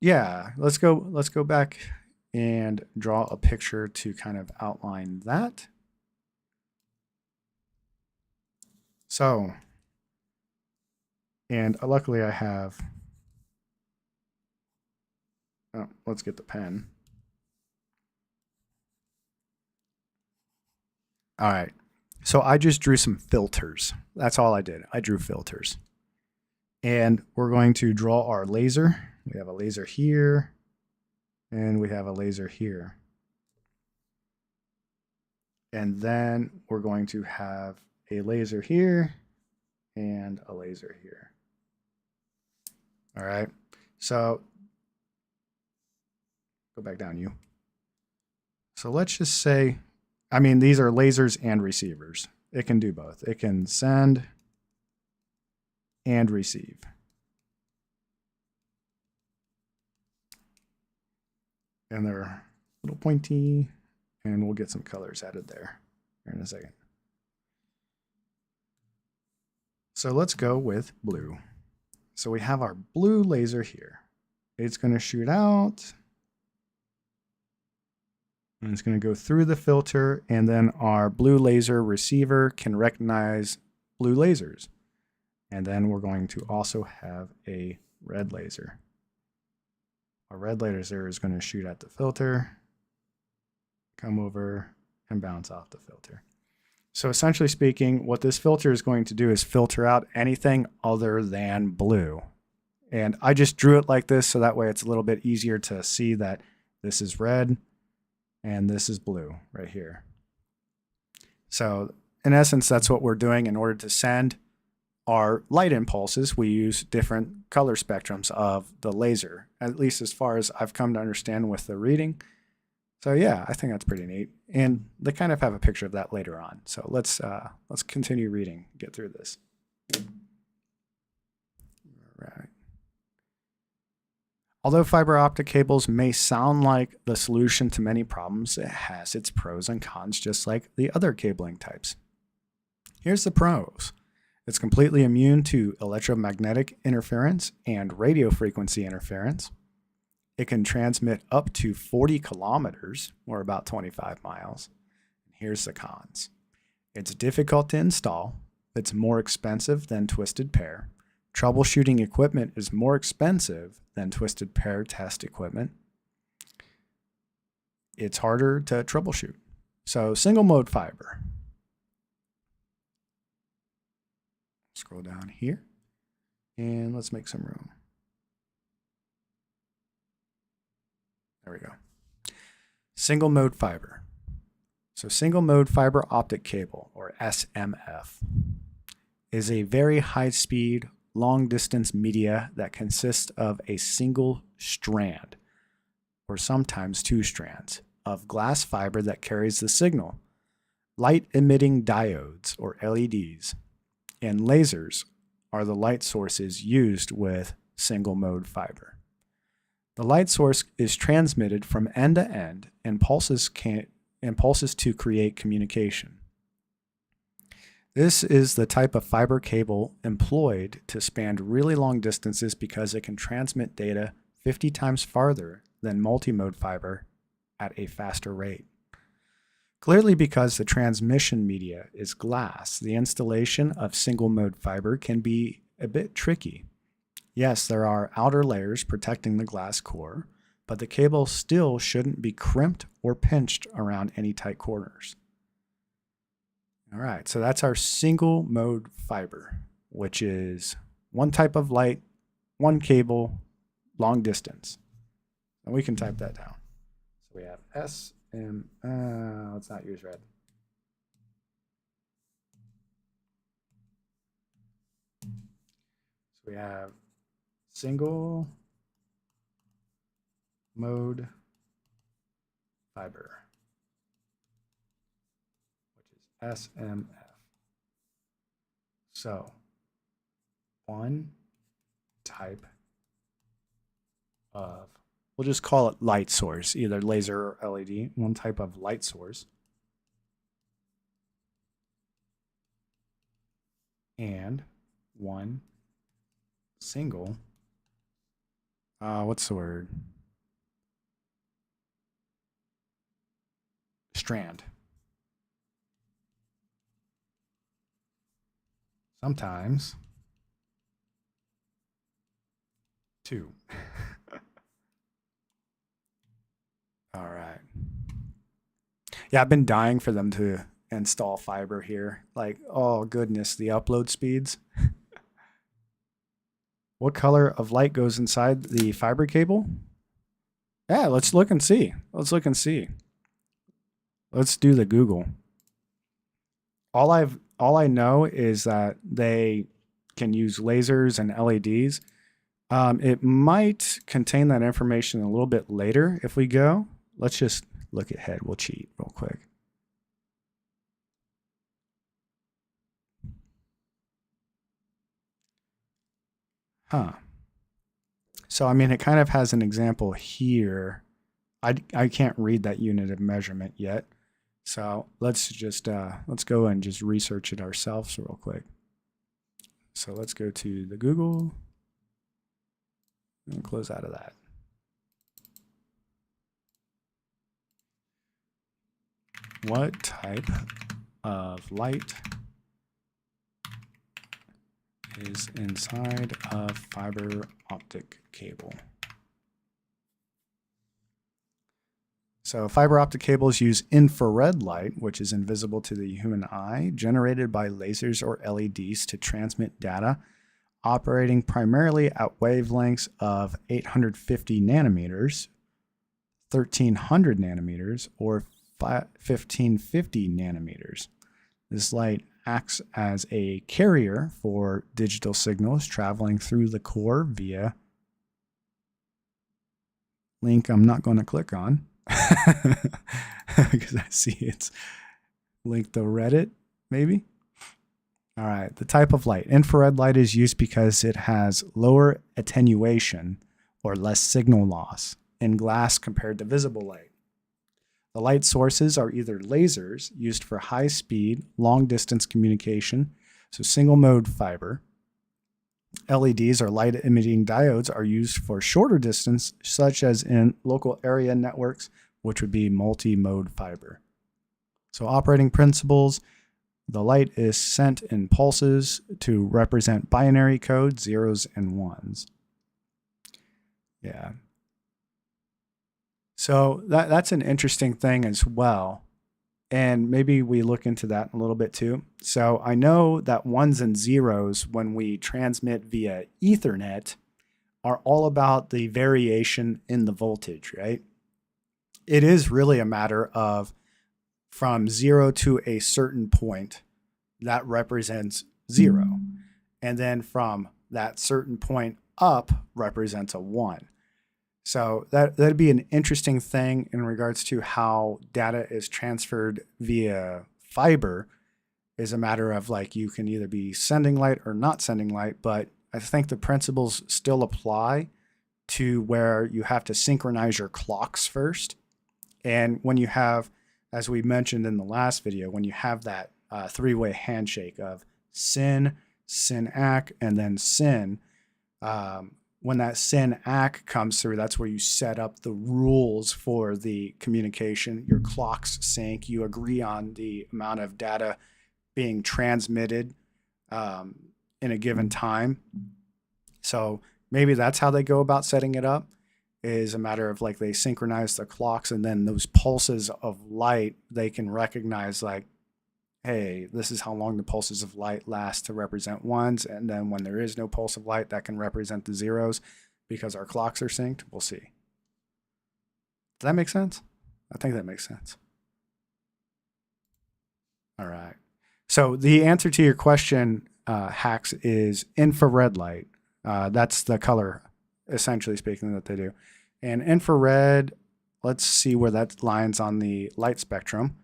yeah, let's go back and draw a picture to kind of outline that. So, and luckily I have, oh, let's get the pen. All right, so I just drew some filters. That's all I did. I drew filters. And we're going to draw our laser. We have a laser here, and we have a laser here. And then we're going to have a laser here and a laser here. All right, so go back down, you. So let's just say, I mean, these are lasers and receivers. It can do both. It can send and receive. And they're a little pointy, and we'll get some colors added there here in a second. So let's go with blue. So we have our blue laser here. It's going to shoot out, and it's going to go through the filter, and then our blue laser receiver can recognize blue lasers. And then we're going to also have a red laser. Our red laser is going to shoot at the filter, come over, and bounce off the filter. So essentially speaking, what this filter is going to do is filter out anything other than blue. And I just drew it like this so that way it's a little bit easier to see that this is red and this is blue right here. So in essence, that's what we're doing. In order to send our light impulses, we use different color spectrums of the laser, at least as far as I've come to understand with the reading. So yeah, I think that's pretty neat. And they kind of have a picture of that later on. So let's continue reading, get through this. All right. Although fiber optic cables may sound like the solution to many problems, it has its pros and cons just like the other cabling types. Here's the pros. It's completely immune to electromagnetic interference and radio frequency interference. It can transmit up to 40 kilometers, or about 25 miles. Here's the cons. It's difficult to install. It's more expensive than twisted pair. Troubleshooting equipment is more expensive than twisted pair test equipment. It's harder to troubleshoot. So single mode fiber. Scroll down here and let's make some room. There we go. Single mode fiber. So single mode fiber optic cable, or SMF, is a very high speed, long distance media that consists of a single strand, or sometimes two strands, of glass fiber that carries the signal. Light emitting diodes, or LEDs, and lasers are the light sources used with single mode fiber. The light source is transmitted from end to end and pulses to create communication. This is the type of fiber cable employed to span really long distances because it can transmit data 50 times farther than multi-mode fiber at a faster rate. Clearly, because the transmission media is glass, the installation of single-mode fiber can be a bit tricky. Yes, there are outer layers protecting the glass core, but the cable still shouldn't be crimped or pinched around any tight corners. All right, so that's our single mode fiber, which is one type of light, one cable, long distance. And we can type that down. So we have let's not use red. So we have single mode fiber, which is SMF. So one type of, we'll just call it light source, either laser or LED, one type of light source. And one single, what's the word? Strand. Sometimes two. All right. Yeah, I've been dying for them to install fiber here. Like, oh goodness, the upload speeds. What color of light goes inside the fiber cable? Yeah, let's look and see. Let's look and see. Let's do the Google. All I know is that they can use lasers and LEDs. It might contain that information a little bit later if we go. Let's just look ahead. We'll cheat real quick. Huh. So, I mean, it kind of has an example here. I can't read that unit of measurement yet. So let's just, let's go and just research it ourselves real quick. So let's go to the Google and close out of that. What type of light is inside a fiber optic cable? So fiber optic cables use infrared light, which is invisible to the human eye, generated by lasers or LEDs to transmit data, operating primarily at wavelengths of 850 nanometers, 1300 nanometers, or 1550 nanometers. This light acts as a carrier for digital signals traveling through the core via link I'm not going to click on because I see it's linked to Reddit, maybe. All right, the type of light. Infrared light is used because it has lower attenuation or less signal loss in glass compared to visible light. The light sources are either lasers used for high-speed, long-distance communication, so single-mode fiber. LEDs or light-emitting diodes are used for shorter distance, such as in local area networks, which would be multi-mode fiber. So operating principles, the light is sent in pulses to represent binary code, zeros and ones. Yeah. So that's an interesting thing as well. And maybe we look into that a little bit too. So I know that ones and zeros, when we transmit via Ethernet, are all about the variation in the voltage, right? It is really a matter of from 0 to a certain point that represents 0. And then from that certain point up represents a 1. So that'd be an interesting thing in regards to how data is transferred via fiber. Is a matter of like you can either be sending light or not sending light, but I think the principles still apply to where you have to synchronize your clocks first. And when you have, as we mentioned in the last video, when you have that three-way handshake of SYN, SYN-ACK, and then SYN, when that SYN-ACK comes through, that's where you set up the rules for the communication. Your clocks sync. You agree on the amount of data being transmitted in a given time. So maybe that's how they go about setting it up. is a matter of like they synchronize the clocks, and then those pulses of light they can recognize like, hey, this is how long the pulses of light last to represent ones, and then when there is no pulse of light, that can represent the zeros because our clocks are synced. We'll see. Does that make sense? I think that makes sense. All right. So the answer to your question, Hacks, is infrared light. That's the color, essentially speaking, that they do. And infrared, let's see where that lines on the light spectrum.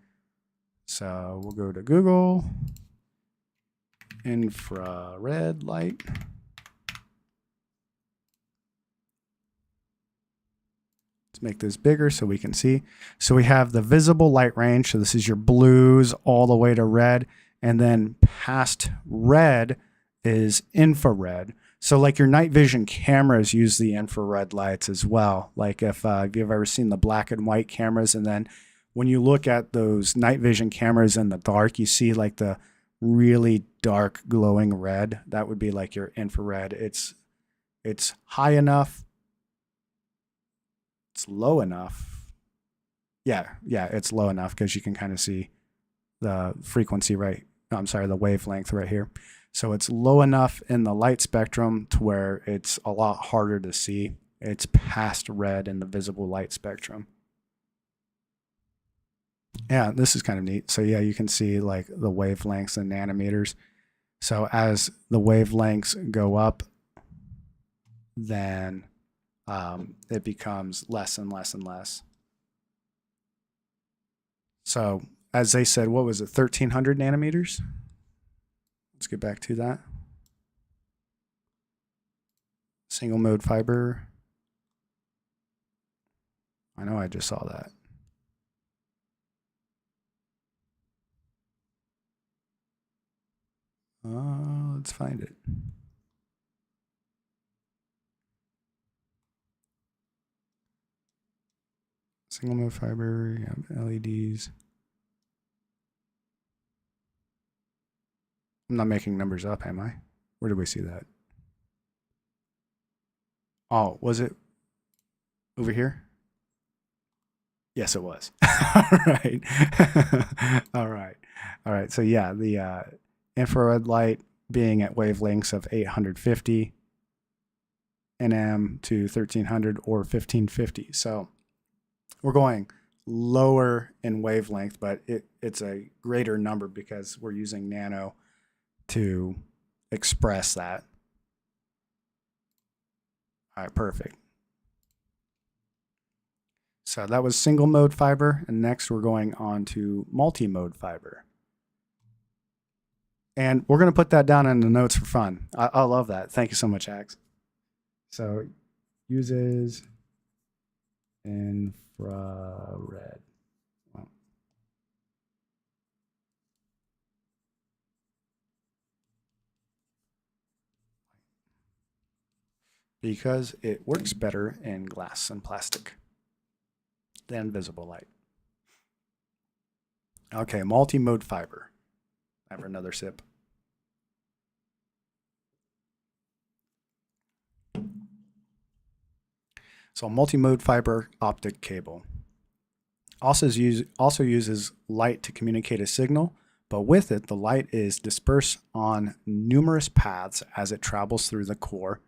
So we'll go to Google, infrared light. Let's make this bigger so we can see. So we have the visible light range. So this is your blues all the way to red. And then past red is infrared. So like your night vision cameras use the infrared lights as well. Like if you've ever seen the black and white cameras, and then when you look at those night vision cameras in the dark, you see like the really dark glowing red. That would be like your infrared. It's high enough. It's low enough. Yeah, it's low enough because you can kind of see the frequency the wavelength right here. So it's low enough in the light spectrum to where it's a lot harder to see. It's past red in the visible light spectrum. Yeah, this is kind of neat. So yeah, you can see like the wavelengths in nanometers. So as the wavelengths go up, then it becomes less and less and less. So as they said, what was it, 1300 nanometers? Let's get back to that. Single mode fiber. I know I just saw that. Let's find it. Single mode fiber, you have LEDs. I'm not making numbers up, am I? Where did we see that? Oh, was it over here? Yes, it was. All right. All right. All right. So yeah, the infrared light being at wavelengths of 850 nm to 1300 or 1550. So we're going lower in wavelength, but it's a greater number because we're using nano to express that. All right, perfect. So that was single mode fiber, and next we're going on to multi-mode fiber. And we're going to put that down in the notes for fun. I love that. Thank you so much, Axe. So uses infrared. Wow. Because it works better in glass and plastic than visible light. Okay, multi-mode fiber. I have another sip. So multi-mode fiber optic cable also uses light to communicate a signal, but with it, the light is dispersed on numerous paths as it travels through the core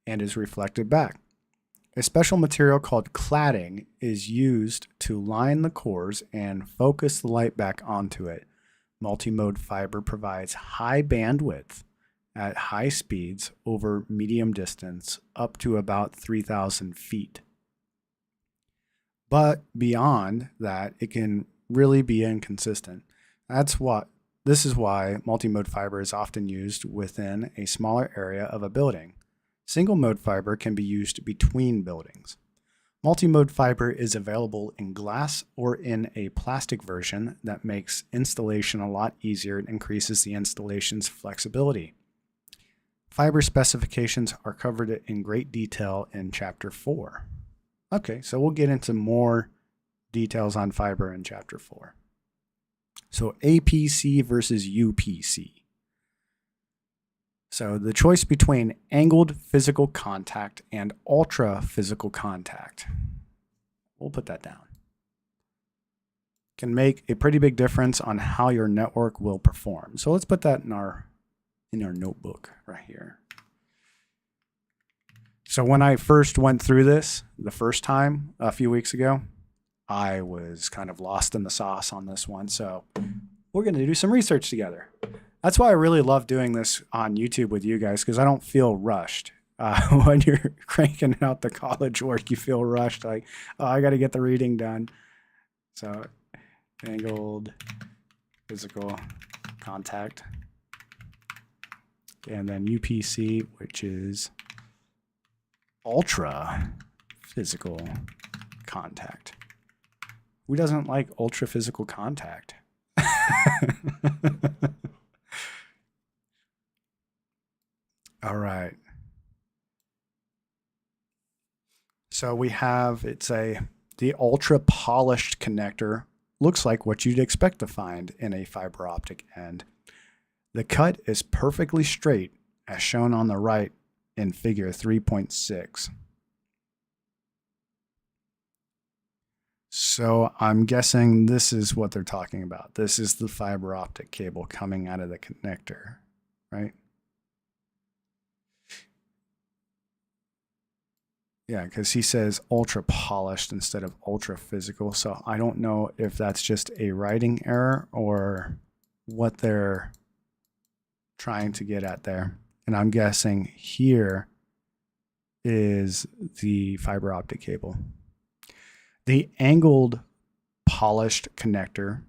and is reflected back. A special material called cladding is used to line the cores and focus the light back onto it. Multi-mode fiber provides high bandwidth at high speeds over medium distance up to about 3,000 feet. But beyond that, it can really be inconsistent. This is why multi-mode fiber is often used within a smaller area of a building. Single-mode fiber can be used between buildings. Multi-mode fiber is available in glass or in a plastic version that makes installation a lot easier and increases the installation's flexibility. Fiber specifications are covered in great detail in Chapter 4. Okay, so we'll get into more details on fiber in Chapter 4. So APC versus UPC. So the choice between angled physical contact and ultra physical contact, we'll put that down, can make a pretty big difference on how your network will perform. So let's put that in our notebook right here. So when I first went through this the first time a few weeks ago, I was kind of lost in the sauce on this one. So we're going to do some research together. That's why I really love doing this on YouTube with you guys, because I don't feel rushed. When you're cranking out the college work, you feel rushed. Like, oh, I got to get the reading done. So angled physical contact. And then UPC, which is ultra physical contact. Who doesn't like ultra physical contact? All right. So we have, the ultra polished connector looks like what you'd expect to find in a fiber optic end. The cut is perfectly straight as shown on the right in figure 3.6. So I'm guessing this is what they're talking about. This is the fiber optic cable coming out of the connector, right? Yeah, because he says ultra polished instead of ultra physical. So I don't know if that's just a writing error or what they're trying to get at there. And I'm guessing here is the fiber optic cable. The angled polished connector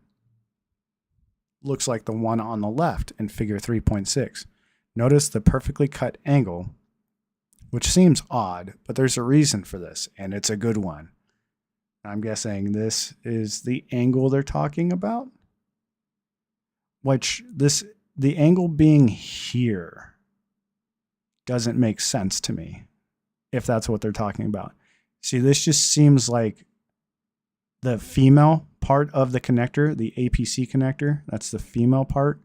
looks like the one on the left in figure 3.6. Notice the perfectly cut angle, which seems odd, but there's a reason for this, and it's a good one. I'm guessing this is the angle they're talking about, the angle being here doesn't make sense to me, if that's what they're talking about. See, this just seems like the female part of the connector, the APC connector, that's the female part,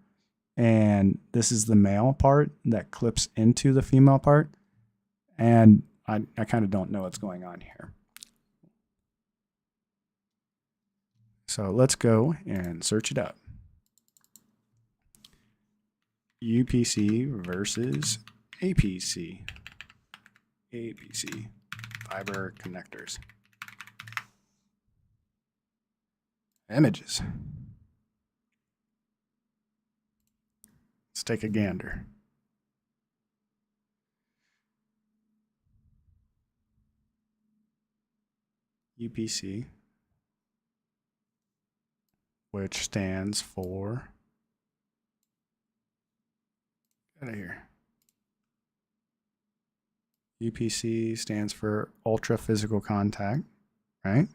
and this is the male part that clips into the female part. And I kind of don't know what's going on here. So let's go and search it up. UPC versus APC. APC, fiber connectors. Images. Let's take a gander. UPC, which stands for, get out of here. UPC stands for ultra physical contact, right?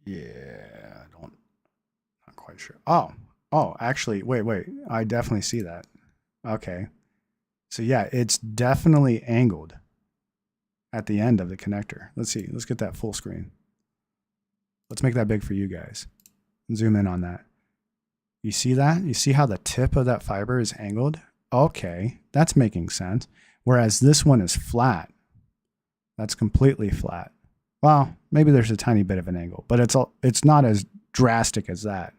Yeah, not quite sure. Oh, actually, wait. I definitely see that. Okay. So yeah, it's definitely angled at the end of the connector. Let's see. Let's get that full screen. Let's make that big for you guys. Zoom in on that. You see that? You see how the tip of that fiber is angled? Okay, that's making sense. Whereas this one is flat. That's completely flat. Well, maybe there's a tiny bit of an angle, but it's not as drastic as that.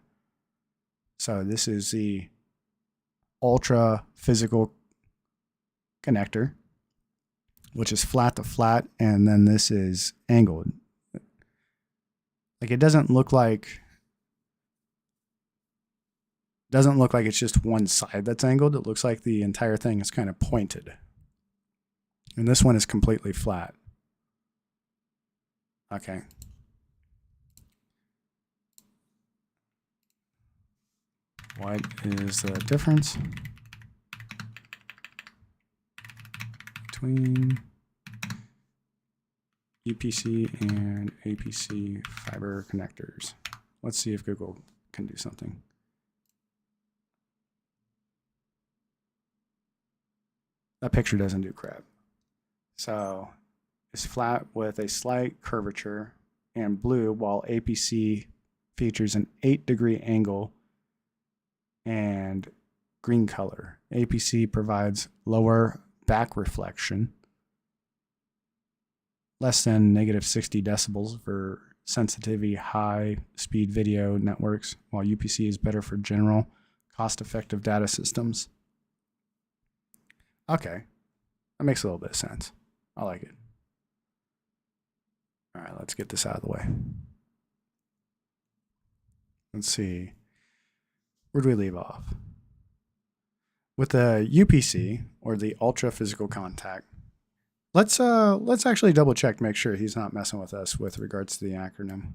So this is the ultra physical connector, which is flat to flat, and then this is angled. Like, it doesn't look like it's just one side that's angled. It looks like the entire thing is kind of pointed. And this one is completely flat. Okay. What is the difference between UPC and APC fiber connectors? Let's see if Google can do something. That picture doesn't do crap. So it's flat with a slight curvature and blue, while APC features an 8-degree angle and green color. APC provides lower back reflection, less than -60 decibels for sensitivity high-speed video networks, while UPC is better for general cost-effective data systems. Okay, that makes a little bit of sense. I like it. All right, let's get this out of the way. Let's see. Where do we leave off? With the UPC, or the ultra physical contact, let's actually double check to make sure he's not messing with us with regards to the acronym.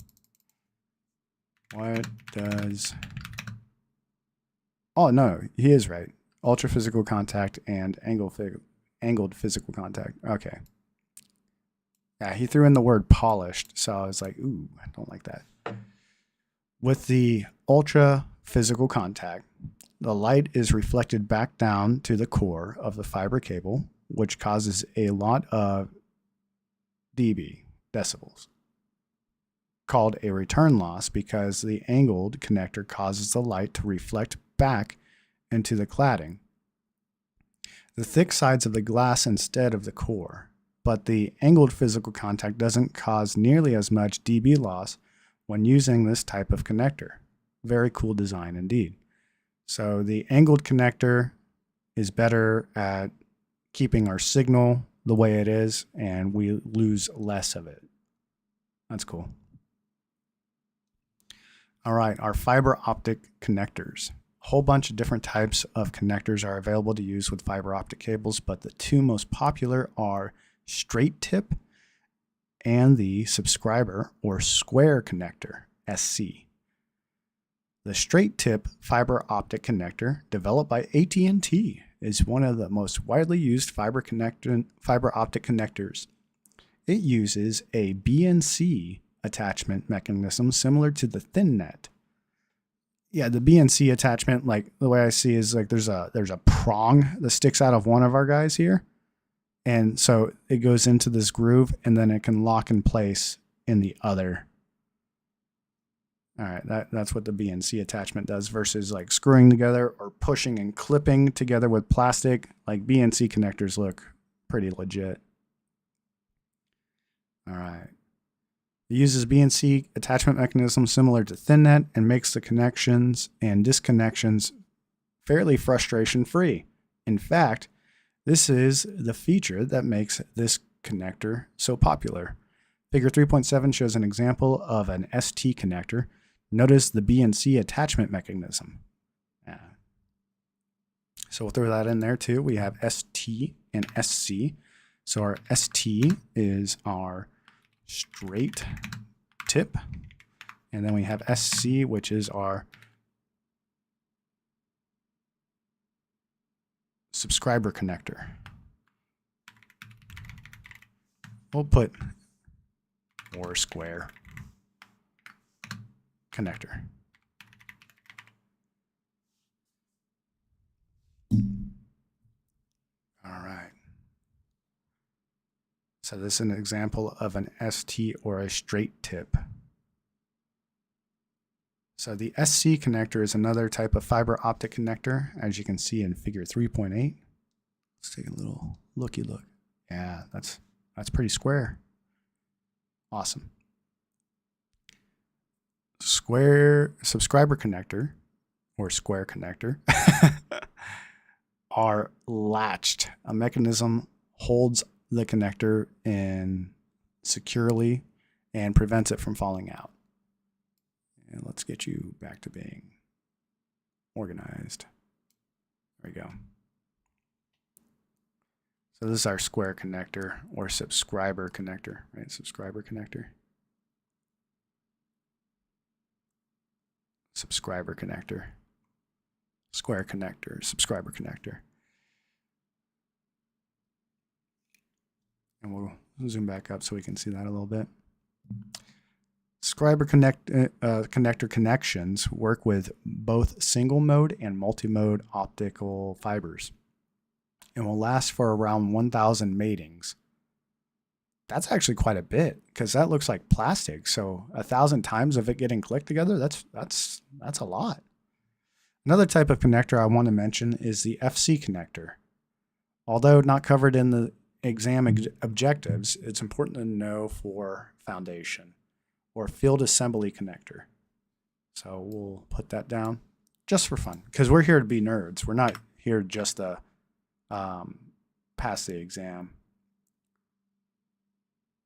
What does... Oh, no, he is right. Ultra physical contact and angled physical contact. Okay. Yeah, he threw in the word polished, so I was like, ooh, I don't like that. With the ultra physical contact, the light is reflected back down to the core of the fiber cable, which causes a lot of decibels, called a return loss, because the angled connector causes the light to reflect back into the cladding, the thick sides of the glass instead of the core. But the angled physical contact doesn't cause nearly as much dB loss when using this type of connector. Very cool design indeed. So the angled connector is better at keeping our signal the way it is, and we lose less of it. That's cool. All right, our fiber optic connectors. A whole bunch of different types of connectors are available to use with fiber optic cables, but the two most popular are straight tip and the subscriber or square connector, SC. The straight tip fiber optic connector, developed by AT&T, is one of the most widely used fiber optic connectors. It uses a BNC attachment mechanism similar to the thin net. Yeah, the BNC attachment, like the way I see is like there's a prong that sticks out of one of our guys here. And so it goes into this groove, and then it can lock in place in the other. All right, that's what the BNC attachment does versus like screwing together or pushing and clipping together with plastic. Like BNC connectors look pretty legit. All right. It uses BNC attachment mechanism similar to thin net and makes the connections and disconnections fairly frustration-free. In fact, this is the feature that makes this connector so popular. Figure 3.7 shows an example of an ST connector. Notice the BNC attachment mechanism. Yeah. So we'll throw that in there too. We have ST and SC. So our ST is our straight tip. And then we have SC, which is our subscriber connector. We'll put or square connector. All right. So this is an example of an ST or a straight tip. So the SC connector is another type of fiber optic connector, as you can see in figure 3.8. Let's take a little looky look. Yeah, that's pretty square. Awesome. Square subscriber connector or square connector are latched. A mechanism holds the connector in securely and prevents it from falling out. And let's get you back to being organized. There we go. So this is our square connector or subscriber connector, right? Subscriber connector. Subscriber connector. Square connector, subscriber connector. And we'll zoom back up so we can see that a little bit. Subscriber connector connections work with both single mode and multi-mode optical fibers and will last for around 1,000 matings. That's actually quite a bit because that looks like plastic. So 1,000 times of it getting clicked together, that's a lot. Another type of connector I want to mention is the FC connector. Although not covered in the exam objectives, it's important to know for foundation or field assembly connector. So we'll put that down just for fun because we're here to be nerds. We're not here just to pass the exam.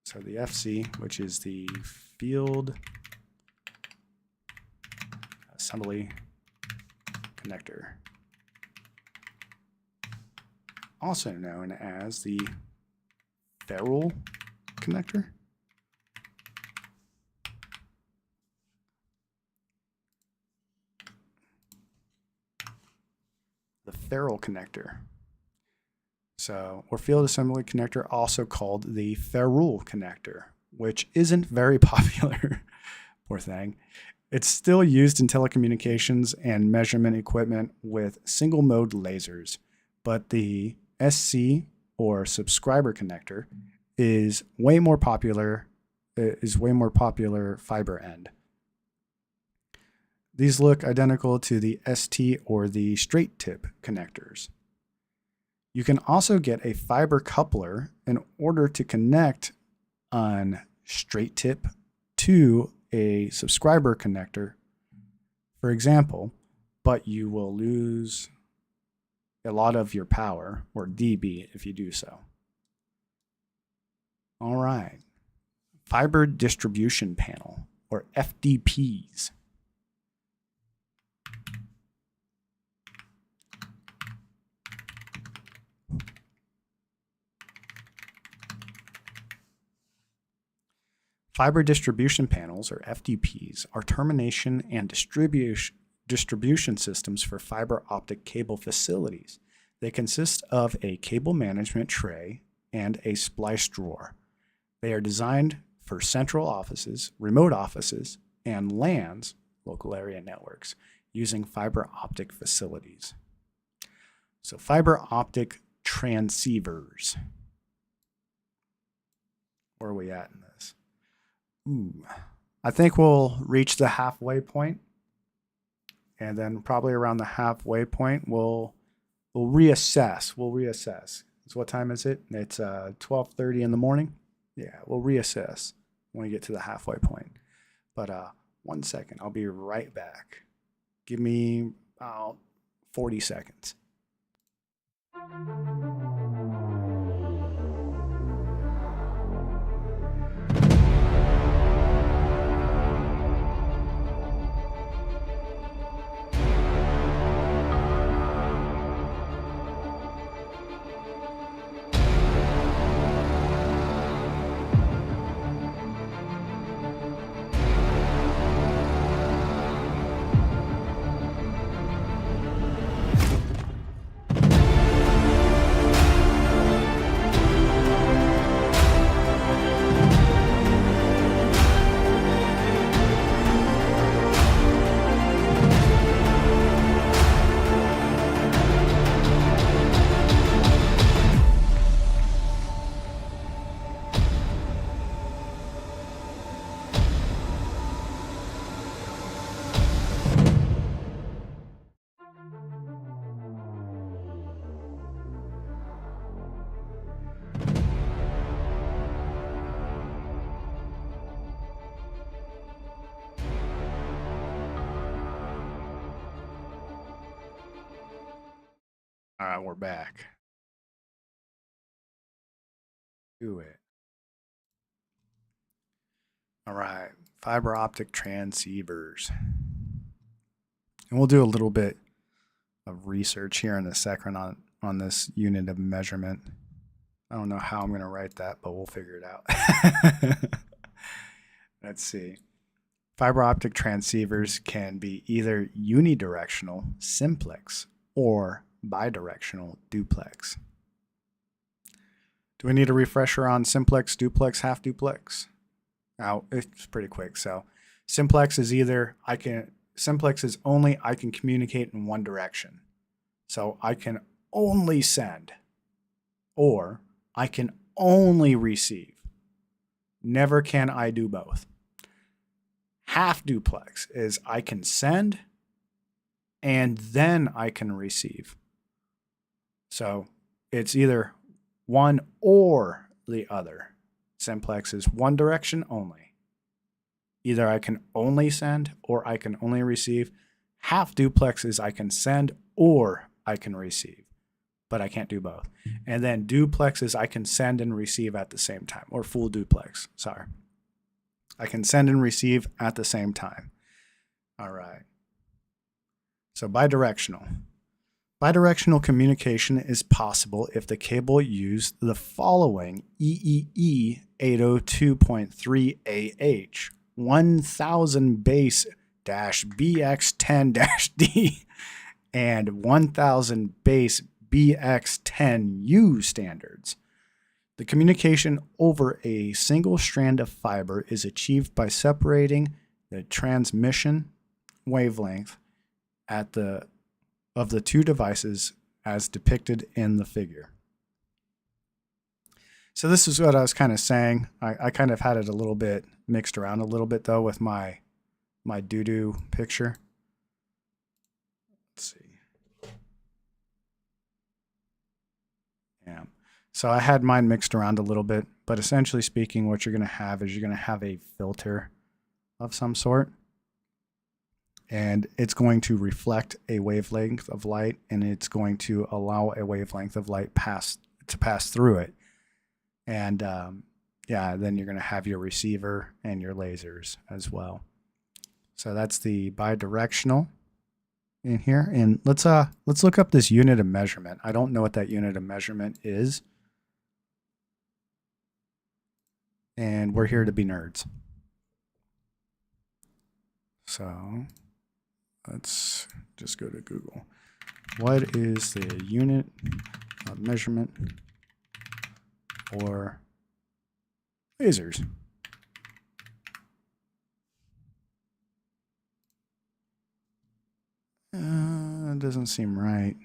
So the FC, which is the field assembly connector, also known as the ferrule connector. The ferrule connector. So, or field assembly connector, also called the ferrule connector, which isn't very popular. Poor thing. It's still used in telecommunications and measurement equipment with single mode lasers, but the SC or subscriber connector is way more popular fiber end. These look identical to the ST or the straight tip connectors. You can also get a fiber coupler in order to connect on straight tip to a subscriber connector, for example, but you will lose a lot of your power, or dB, if you do so. All right. Fiber distribution panel, or FDPs. Fiber distribution panels, or FDPs, are termination and distribution systems for fiber optic cable facilities. They consist of a cable management tray and a splice drawer. They are designed for central offices, remote offices, and LANs, local area networks, using fiber optic facilities. So fiber optic transceivers. Where are we at in this? I think we'll reach the halfway point, and then probably around the halfway point we'll reassess. So what time is it? It's 12:30 in the morning. Yeah, we'll reassess when we get to the halfway point. But 1 second, I'll be right back. Give me about 40 seconds. All right, we're back. Do it. All right, fiber optic transceivers. And we'll do a little bit of research here in a second on this unit of measurement. I don't know how I'm going to write that, but we'll figure it out. Let's see. Fiber optic transceivers can be either unidirectional, simplex, or bidirectional, duplex. Do we need a refresher on simplex, duplex, half duplex? Oh, it's pretty quick. So simplex is simplex is only I can communicate in one direction. So I can only send, or I can only receive. Never can I do both. Half duplex is I can send and then I can receive. So it's either one or the other. Simplex is one direction only. Either I can only send or I can only receive. Half duplex is I can send or I can receive, but I can't do both. And then duplex is I can send and receive at the same time, or full duplex, sorry. I can send and receive at the same time. All right. So bidirectional. Bidirectional communication is possible if the cable used the following EEE 802.3AH 1000 base BX10-D and 1000 base BX10U standards. The communication over a single strand of fiber is achieved by separating the transmission wavelength of the two devices as depicted in the figure. So this is what I was kind of saying. I kind of had it a little bit mixed around a little bit though with my doo-doo picture. Let's see. Yeah. So I had mine mixed around a little bit, but essentially speaking, what you're going to have is you're going to have a filter of some sort, and it's going to reflect a wavelength of light, and it's going to allow a wavelength of light to pass through it. And yeah, then you're going to have your receiver and your lasers as well. So that's the bidirectional in here. And let's look up this unit of measurement. I don't know what that unit of measurement is. And we're here to be nerds. So let's just go to Google. What is the unit of measurement for lasers? It doesn't seem right.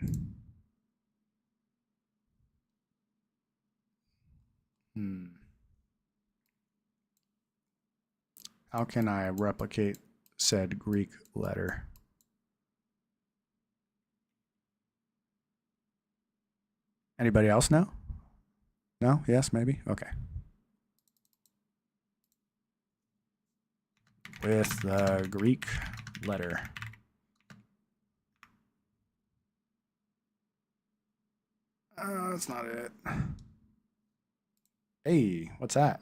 How can I replicate said Greek letter? Anybody else know? No? Yes? Maybe? Okay. With the Greek letter. That's not it. Hey, what's that?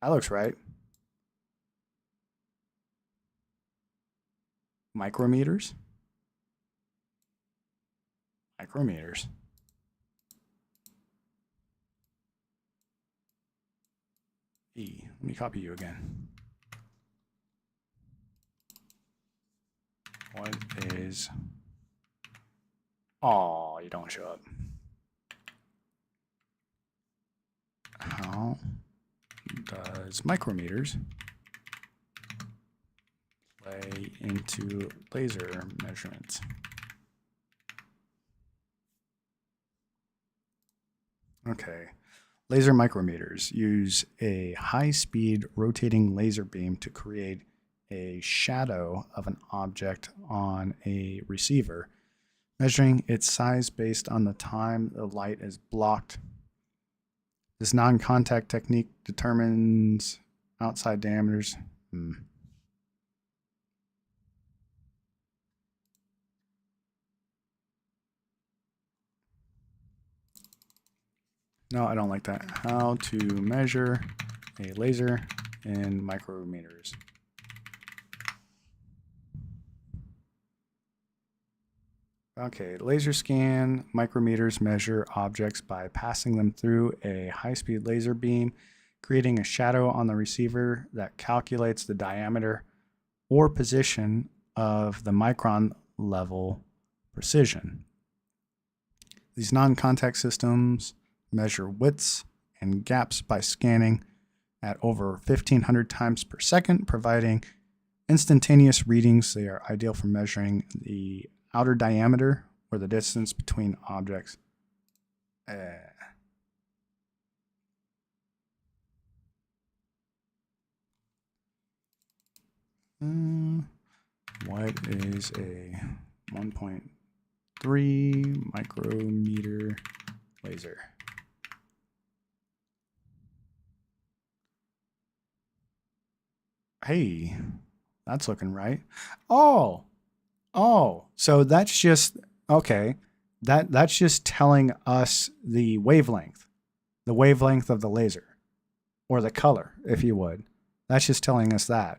That looks right. Micrometers? Micrometers. E. Let me copy you again. What is... Oh, you don't show up. How does micrometers play into laser measurements? Okay. Laser micrometers use a high-speed rotating laser beam to create a shadow of an object on a receiver, measuring its size based on the time the light is blocked. This non-contact technique determines outside diameters. No, I don't like that. How to measure a laser in micrometers. Okay, laser scan micrometers measure objects by passing them through a high-speed laser beam, creating a shadow on the receiver that calculates the diameter or position of the micron level precision. These non-contact systems measure widths and gaps by scanning at over 1,500 times per second, providing instantaneous readings. They are ideal for measuring the outer diameter or the distance between objects. What is a 1.3 micrometer laser? Hey, that's looking right. Oh, so that's just okay. That's just telling us the wavelength of the laser, or the color, if you would. That's just telling us that.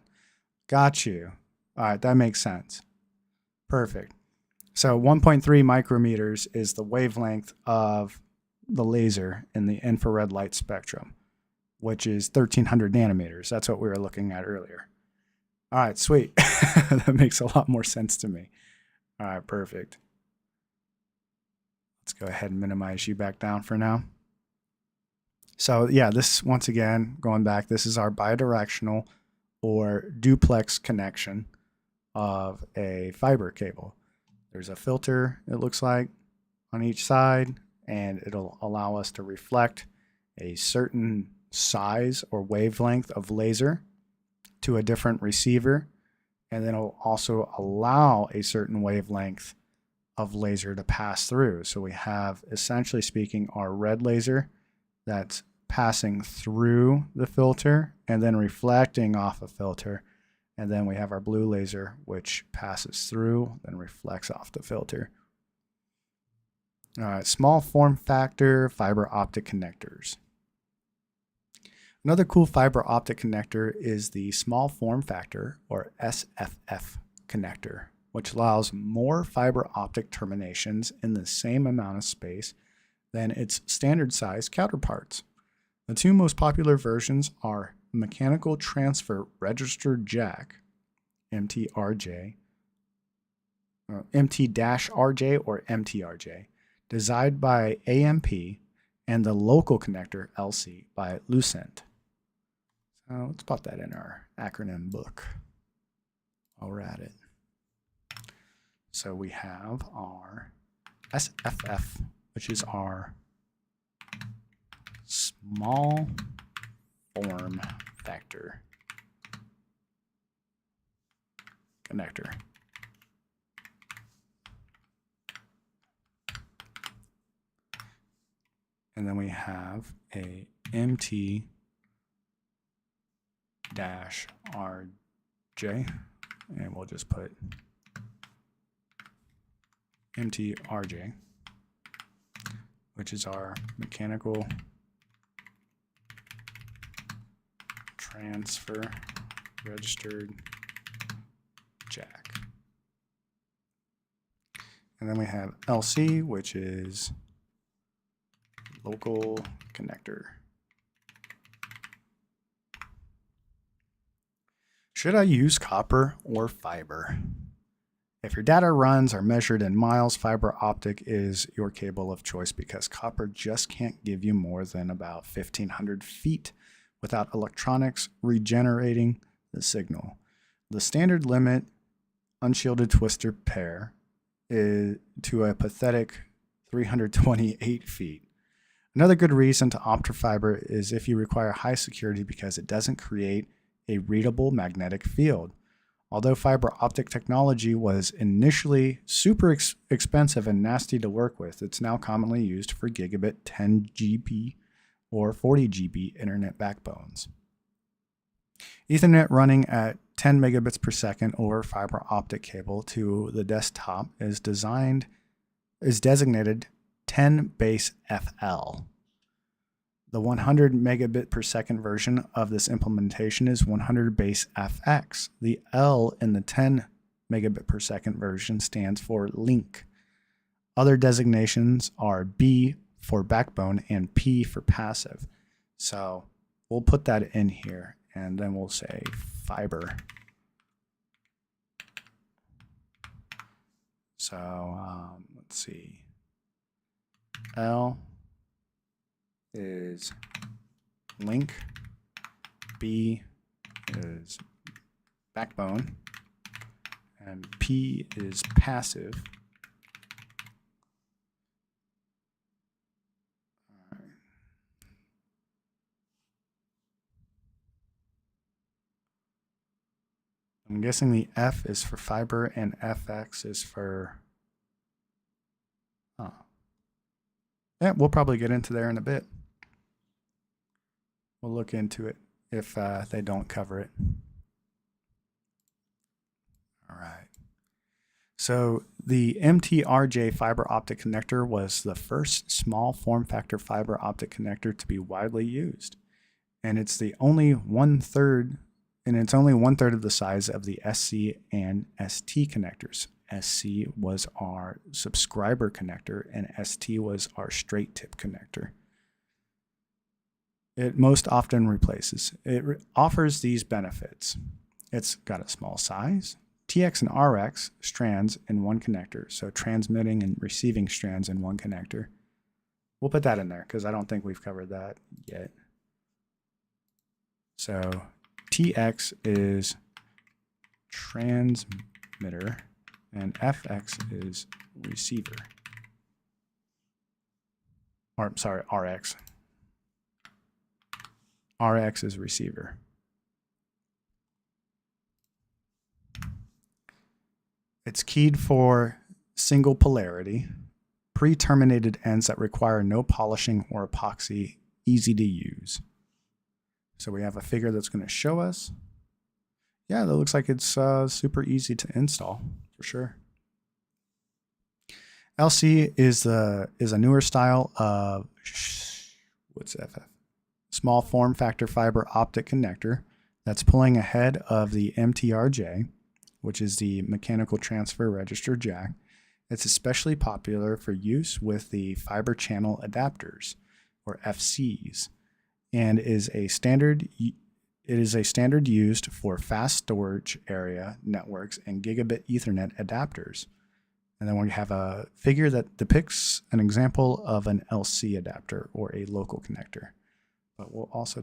Got you. All right, that makes sense. Perfect. So 1.3 micrometers is the wavelength of the laser in the infrared light spectrum, which is 1300 nanometers. That's what we were looking at earlier. All right, sweet. That makes a lot more sense to me. All right, perfect. Let's go ahead and minimize you back down for now. So yeah, this, once again, going back, this is our bidirectional or duplex connection of a fiber cable. There's a filter, it looks like, on each side, and it'll allow us to reflect a certain size or wavelength of laser to a different receiver, and then it'll also allow a certain wavelength of laser to pass through. So we have, essentially speaking, our red laser that's passing through the filter and then reflecting off a filter. And then we have our blue laser, which passes through, then reflects off the filter. All right, small form factor fiber optic connectors. Another cool fiber optic connector is the small form factor, or SFF connector, which allows more fiber optic terminations in the same amount of space than its standard size counterparts. The two most popular versions are mechanical transfer registered jack, MTRJ, MT-RJ or MTRJ, designed by AMP, and the local connector LC by Lucent. So let's put that in our acronym book while we're at it. So we have our SFF, which is our small form factor connector. And then we have a MT-RJ, and we'll just put MT-RJ, which is our mechanical transfer registered jack. And then we have LC, which is local connector. Should I use copper or fiber? If your data runs are measured in miles, fiber optic is your cable of choice because copper just can't give you more than about 1,500 feet without electronics regenerating the signal. The standard limit unshielded twistor pair is to a pathetic 328 feet. Another good reason to opt for fiber is if you require high security because it doesn't create a readable magnetic field. Although fiber optic technology was initially super expensive and nasty to work with, it's now commonly used for gigabit 10 GB or 40 GB internet backbones. Ethernet running at 10 megabits per second over fiber optic cable to the desktop is designated 10 base FL. The 100 megabit per second version of this implementation is 100 base FX. The L in the 10 megabit per second version stands for link. Other designations are B for backbone and P for passive. So we'll put that in here and then we'll say fiber. So let's see. L is link, B is backbone, and P is passive. All right. I'm guessing the F is for fiber and FX is for... Yeah, we'll probably get into there in a bit. We'll look into it if they don't cover it. All right. So the MTRJ fiber optic connector was the first small form factor fiber optic connector to be widely used. And it's only one third of the size of the SC and ST connectors. SC was our subscriber connector and ST was our straight tip connector. It most often replaces. It offers these benefits. It's got a small size, TX and RX strands in one connector, so transmitting and receiving strands in one connector. We'll put that in there because I don't think we've covered that yet. So TX is transmitter and FX is receiver. Or sorry, RX. RX is receiver. It's keyed for single polarity, pre-terminated ends that require no polishing or epoxy, easy to use. So we have a figure that's going to show us. Yeah, that looks like it's super easy to install for sure. LC is a newer style of what's FF? Small form factor fiber optic connector that's pulling ahead of the MTRJ, which is the mechanical transfer register jack. It's especially popular for use with the fiber channel adapters, or FCs, and is a standard. It is a standard used for fast storage area networks and gigabit Ethernet adapters. And then we have a figure that depicts an example of an LC adapter or a local connector. But we'll also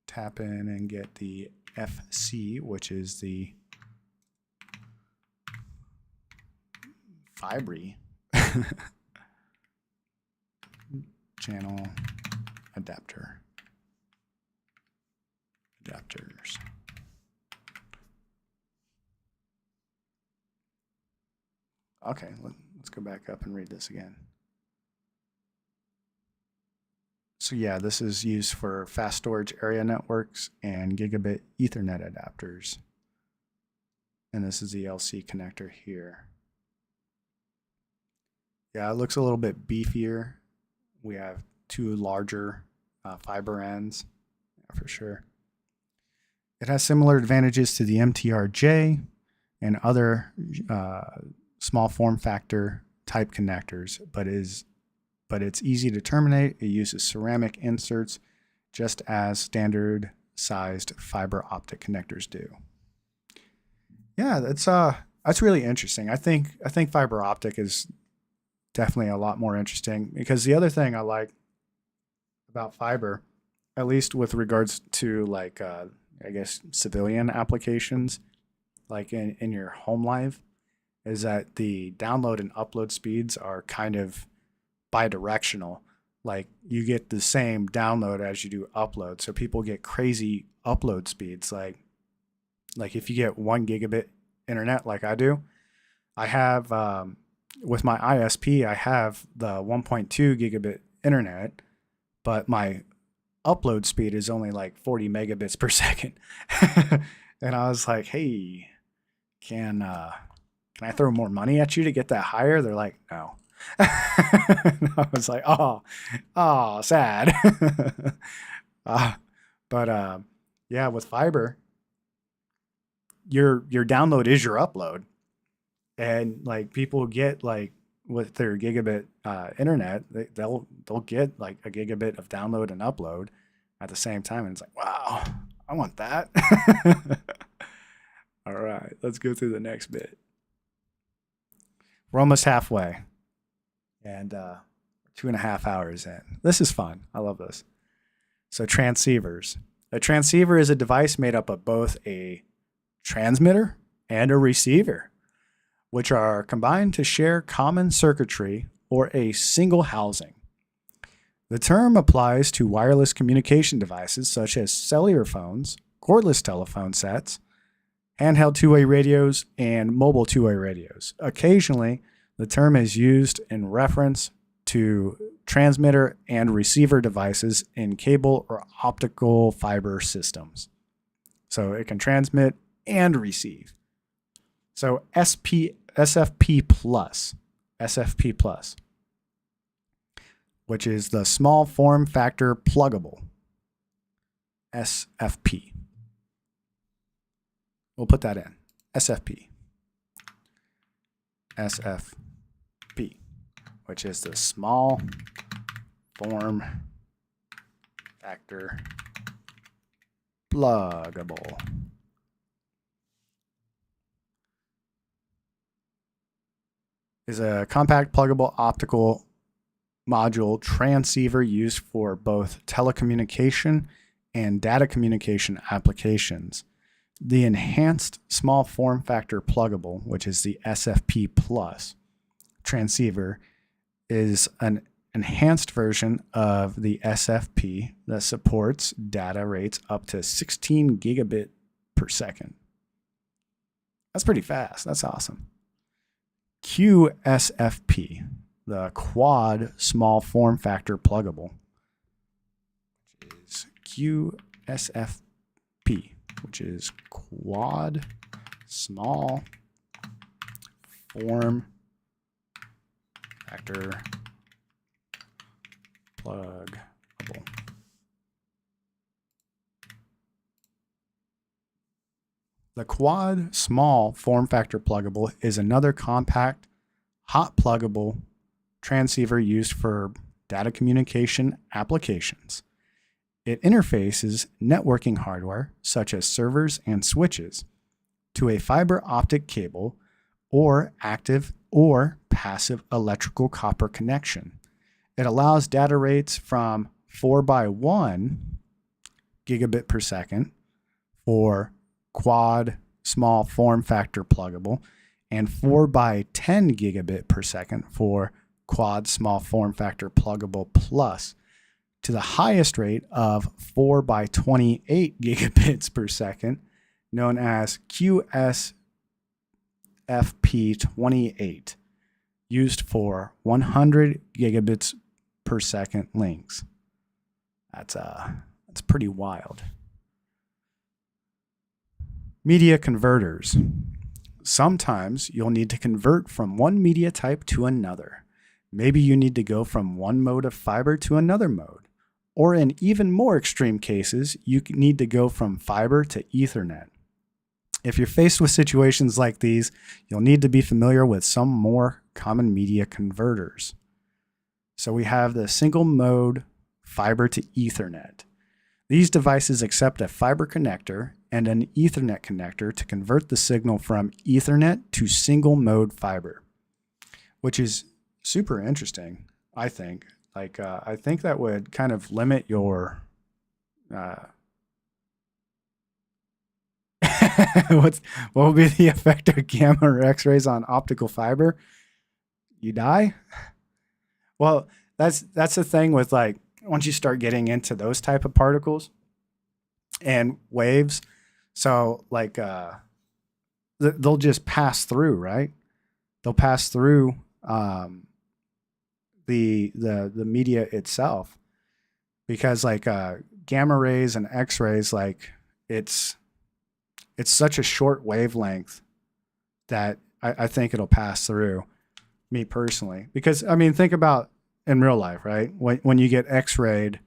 tap in and get the FC, which is the Fibry channel adapters. Okay, let's go back up and read this again. So yeah, this is used for fast storage area networks and gigabit Ethernet adapters. And this is the LC connector here. Yeah, it looks a little bit beefier. We have two larger fiber ends, for sure. It has similar advantages to the MTRJ and other small form factor type connectors, but it's easy to terminate. It uses ceramic inserts just as standard sized fiber optic connectors do. Yeah, that's really interesting. I think fiber optic is definitely a lot more interesting because the other thing I like about fiber, at least with regards to like I guess civilian applications, like in your home life, is that the download and upload speeds are kind of bidirectional. Like you get the same download as you do upload. So people get crazy upload speeds. Like if you get 1 gigabit internet like I do, I have with my ISP, I have the 1.2 gigabit internet, but my upload speed is only like 40 megabits per second. And I was like, hey, can I throw more money at you to get that higher? They're like, no. And I was like, oh, sad. But yeah, with fiber, your download is your upload, and like people get like with their gigabit internet, they'll get like a gigabit of download and upload at the same time, and it's like, wow, I want that. All right, let's go through the next bit. We're almost halfway, and 2.5 hours in. This is fun. I love this. So transceivers. A transceiver is a device made up of both a transmitter and a receiver, which are combined to share common circuitry or a single housing. The term applies to wireless communication devices such as cellular phones, cordless telephone sets, handheld two-way radios, and mobile two-way radios. Occasionally, the term is used in reference to transmitter and receiver devices in cable or optical fiber systems. So it can transmit and receive. So SFP plus, which is the small form factor pluggable, SFP. We'll put that in, SFP, which is the small form factor pluggable. Is a compact pluggable optical module transceiver used for both telecommunication and data communication applications. The enhanced small form factor pluggable, which is the SFP plus transceiver, is an enhanced version of the SFP that supports data rates up to 16 gigabit per second. That's pretty fast. That's awesome. QSFP, the quad small form factor pluggable, which is QSFP, which is quad small form factor pluggable. The quad small form factor pluggable is another compact, hot pluggable transceiver used for data communication applications. It interfaces networking hardware, such as servers and switches, to a fiber optic cable or active or passive electrical copper connection. It allows data rates from 4x1 gigabit per second for quad small form factor pluggable and 4x10 gigabit per second for quad small form factor pluggable plus, to the highest rate of 4x28 gigabits per second, known as QSFP28, used for 100 gigabits per second links. That's pretty wild. Media converters. Sometimes you'll need to convert from one media type to another. Maybe you need to go from one mode of fiber to another mode. Or in even more extreme cases, you need to go from fiber to Ethernet. If you're faced with situations like these, you'll need to be familiar with some more common media converters. So we have the single mode fiber to Ethernet. These devices accept a fiber connector and an Ethernet connector to convert the signal from Ethernet to single mode fiber, which is super interesting, I think. I think that would kind of limit your what will be the effect of gamma or X-rays on optical fiber? You die? Well, that's the thing with, like, once you start getting into those type of particles and waves, so like they'll just pass through, right? They'll pass through the media itself, because like gamma rays and X-rays, like it's such a short wavelength that I think it'll pass through, me personally. Because I mean, think about in real life, right? When you get X-rayed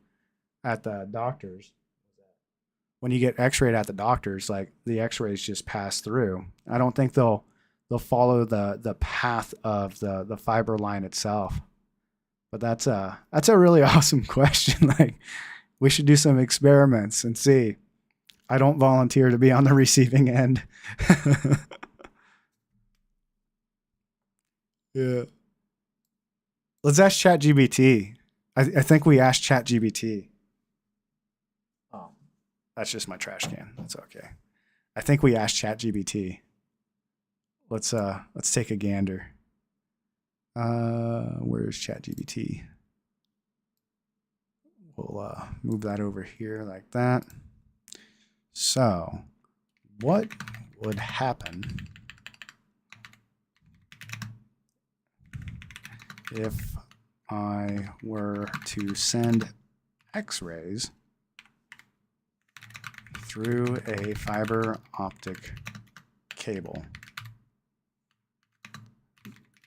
at the doctors, like the X-rays just pass through. I don't think they'll follow the path of the fiber line itself. But that's a really awesome question. Like, we should do some experiments and see. I don't volunteer to be on the receiving end. Yeah. Let's ask ChatGPT. I think we asked ChatGPT. Oh, that's just my trash can. That's okay. I think we asked ChatGPT. Let's take a gander. Where's ChatGPT? We'll move that over here like that. So, what would happen if I were to send X-rays through a fiber optic cable?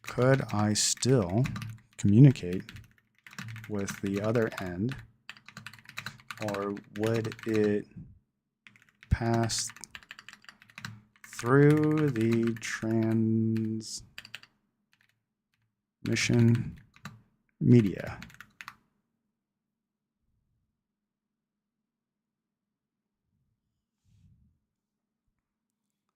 Could I still communicate with the other end, or would it pass through the transmission media?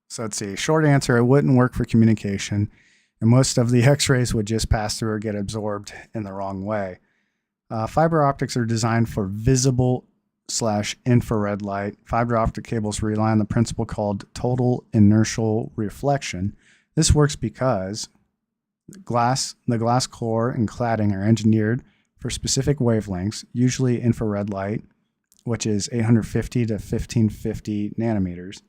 So let's see. Short answer, it wouldn't work for communication, and most of the X-rays would just pass through or get absorbed in the wrong way. Fiber optics are designed for visible/infrared light. Fiber optic cables rely on the principle called total inertial reflection. This works because the glass core and cladding are engineered for specific wavelengths, usually infrared light, which is 850 to 1550 nanometers.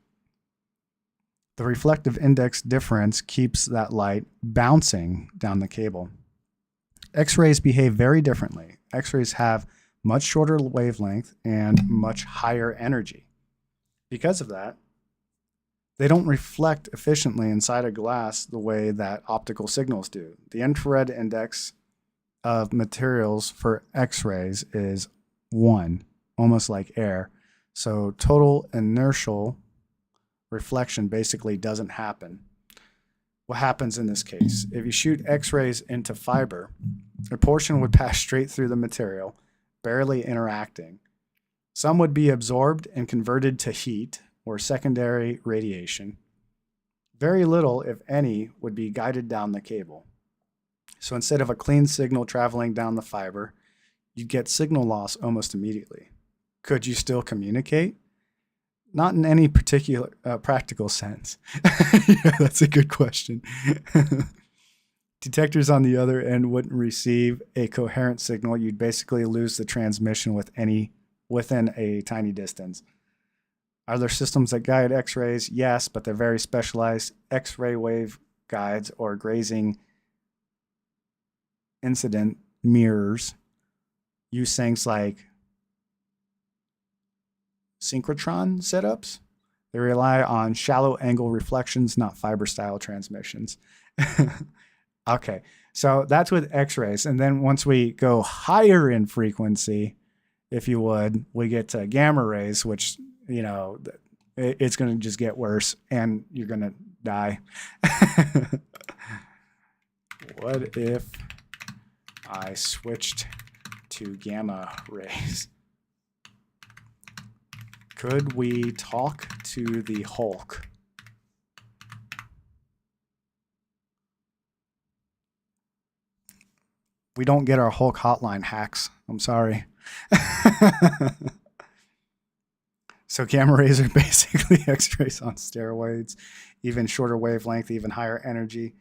The reflective index difference keeps that light bouncing down the cable. X-rays behave very differently. X-rays have much shorter wavelength and much higher energy. Because of that, they don't reflect efficiently inside a glass the way that optical signals do. The infrared index of materials for X-rays is 1, almost like air. So total inertial reflection basically doesn't happen. What happens in this case? If you shoot X-rays into fiber, a portion would pass straight through the material, barely interacting. Some would be absorbed and converted to heat or secondary radiation. Very little, if any, would be guided down the cable. So instead of a clean signal traveling down the fiber, you'd get signal loss almost immediately. Could you still communicate? Not in any particular practical sense. Yeah, that's a good question. Detectors on the other end wouldn't receive a coherent signal. You'd basically lose the transmission within a tiny distance. Are there systems that guide X-rays? Yes, but they're very specialized. X-ray wave guides or grazing incident mirrors use things like synchrotron setups. They rely on shallow angle reflections, not fiber style transmissions. Okay, so that's with X-rays. And then once we go higher in frequency, if you would, we get to gamma rays, which, you know, it's going to just get worse and you're going to die. What if I switched to gamma rays? Could we talk to the Hulk? We don't get our Hulk hotline hacks. I'm sorry. So gamma rays are basically X-rays on steroids, even shorter wavelength, even higher energy.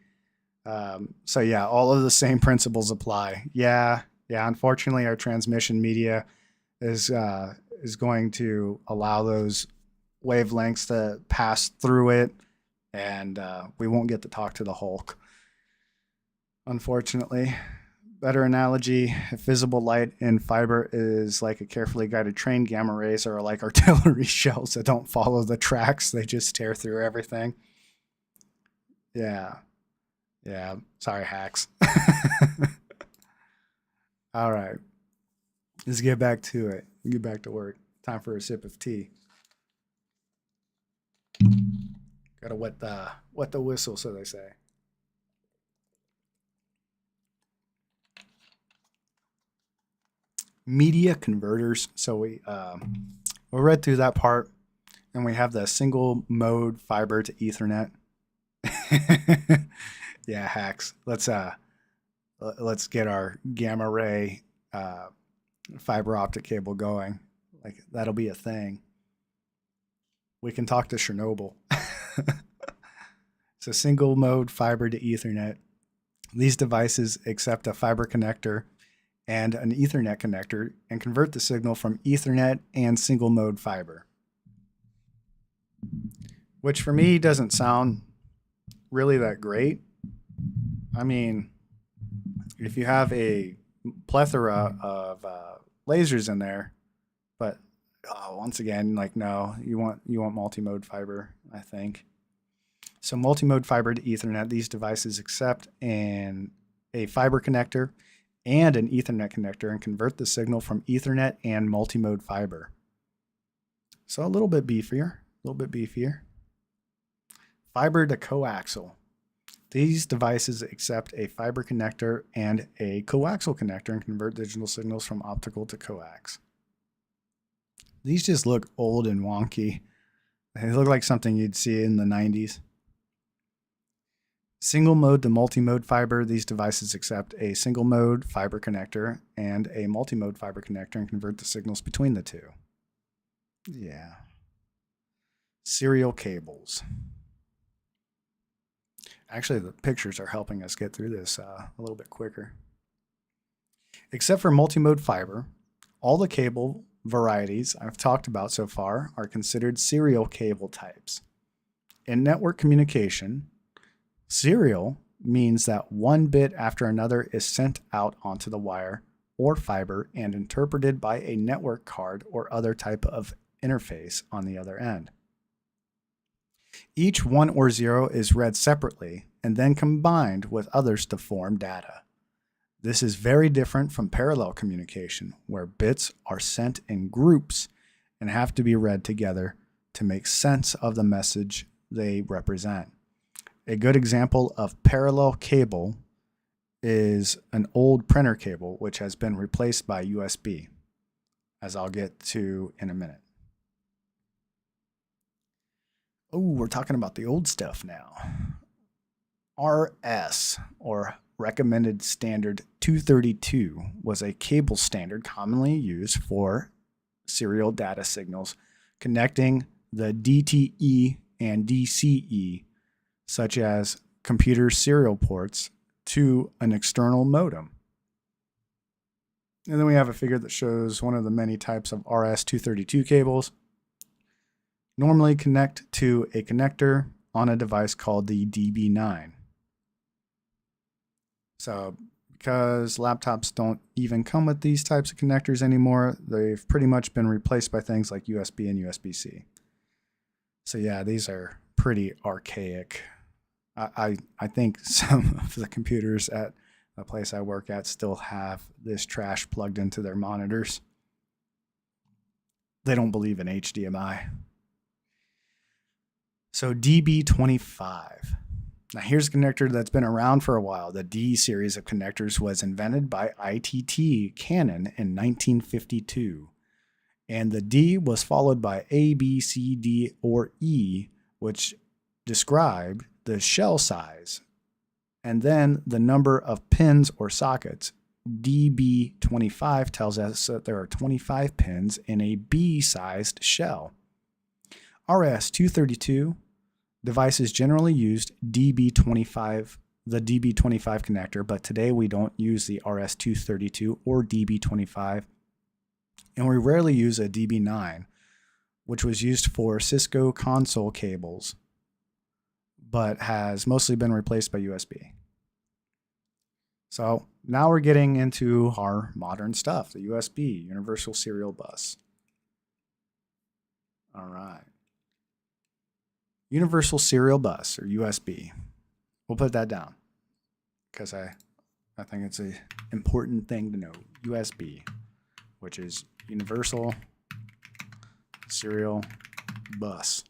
So yeah, all of the same principles apply. Yeah. Unfortunately, our transmission media is going to allow those wavelengths to pass through it, and we won't get to talk to the Hulk, unfortunately. Better analogy, if visible light in fiber is like a carefully guided train, gamma rays are like artillery shells that don't follow the tracks. They just tear through everything. Yeah. Sorry, hacks. All right. Let's get back to it. Get back to work. Time for a sip of tea. Gotta wet the whistle, so they say. Media converters. So we read through that part, and we have the single mode fiber to Ethernet. Yeah, hacks. Let's get our gamma ray fiber optic cable going. Like, that'll be a thing. We can talk to Chernobyl. So single mode fiber to Ethernet. These devices accept a fiber connector and an Ethernet connector and convert the signal from Ethernet and single mode fiber. which for me doesn't sound really that great. I mean, if you have a plethora of lasers in there, but once again, like no, you want multi-mode fiber, I think. So multi-mode fiber to Ethernet, these devices accept a fiber connector and an Ethernet connector and convert the signal from Ethernet and multi-mode fiber. So a little bit beefier, Fiber to coaxial. These devices accept a fiber connector and a coaxial connector and convert digital signals from optical to coax. These just look old and wonky. They look like something you'd see in the 90s. Single mode to multi-mode fiber. These devices accept a single mode fiber connector and a multi-mode fiber connector and convert the signals between the two. Yeah. Serial cables. Actually, the pictures are helping us get through this a little bit quicker. Except for multi-mode fiber, all the cable varieties I've talked about so far are considered serial cable types. In network communication, serial means that one bit after another is sent out onto the wire or fiber and interpreted by a network card or other type of interface on the other end. Each 1 or 0 is read separately and then combined with others to form data. This is very different from parallel communication, where bits are sent in groups and have to be read together to make sense of the message they represent. A good example of parallel cable is an old printer cable, which has been replaced by USB, as I'll get to in a minute. Oh, we're talking about the old stuff now. RS, or Recommended Standard 232, was a cable standard commonly used for serial data signals connecting the DTE and DCE, such as computer serial ports, to an external modem. And then we have a figure that shows one of the many types of RS-232 cables. Normally connect to a connector on a device called the DB9. So because laptops don't even come with these types of connectors anymore, they've pretty much been replaced by things like USB and USB-C. So yeah, these are pretty archaic. I think some of the computers at the place I work at still have this trash plugged into their monitors. They don't believe in HDMI. So DB25. Now here's a connector that's been around for a while. The D series of connectors was invented by ITT Canon in 1952. And the D was followed by A, B, C, D, or E, which described the shell size, and then the number of pins or sockets. DB25 tells us that there are 25 pins in a B-sized shell. RS-232 devices generally used the DB25 connector, but today we don't use the RS-232 or DB25, and we rarely use a DB9, which was used for Cisco console cables, but has mostly been replaced by USB. So now we're getting into our modern stuff, the USB, Universal Serial Bus. All right. Universal Serial Bus, or USB. We'll put that down because I think it's an important thing to know. USB, which is Universal Serial Bus,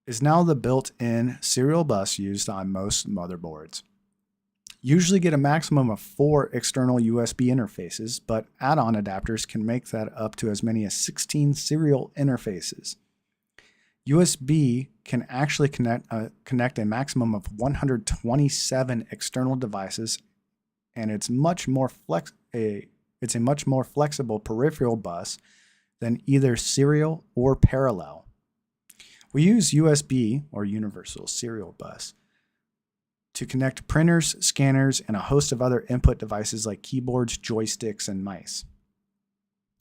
is now the built-in serial bus used on most motherboards. Usually get a maximum of 4 external USB interfaces, but add-on adapters can make that up to as many as 16 serial interfaces. USB can actually connect a maximum of 127 external devices, and it's a much more flexible peripheral bus than either serial or parallel. We use USB, or Universal Serial Bus, to connect printers, scanners, and a host of other input devices like keyboards, joysticks, and mice.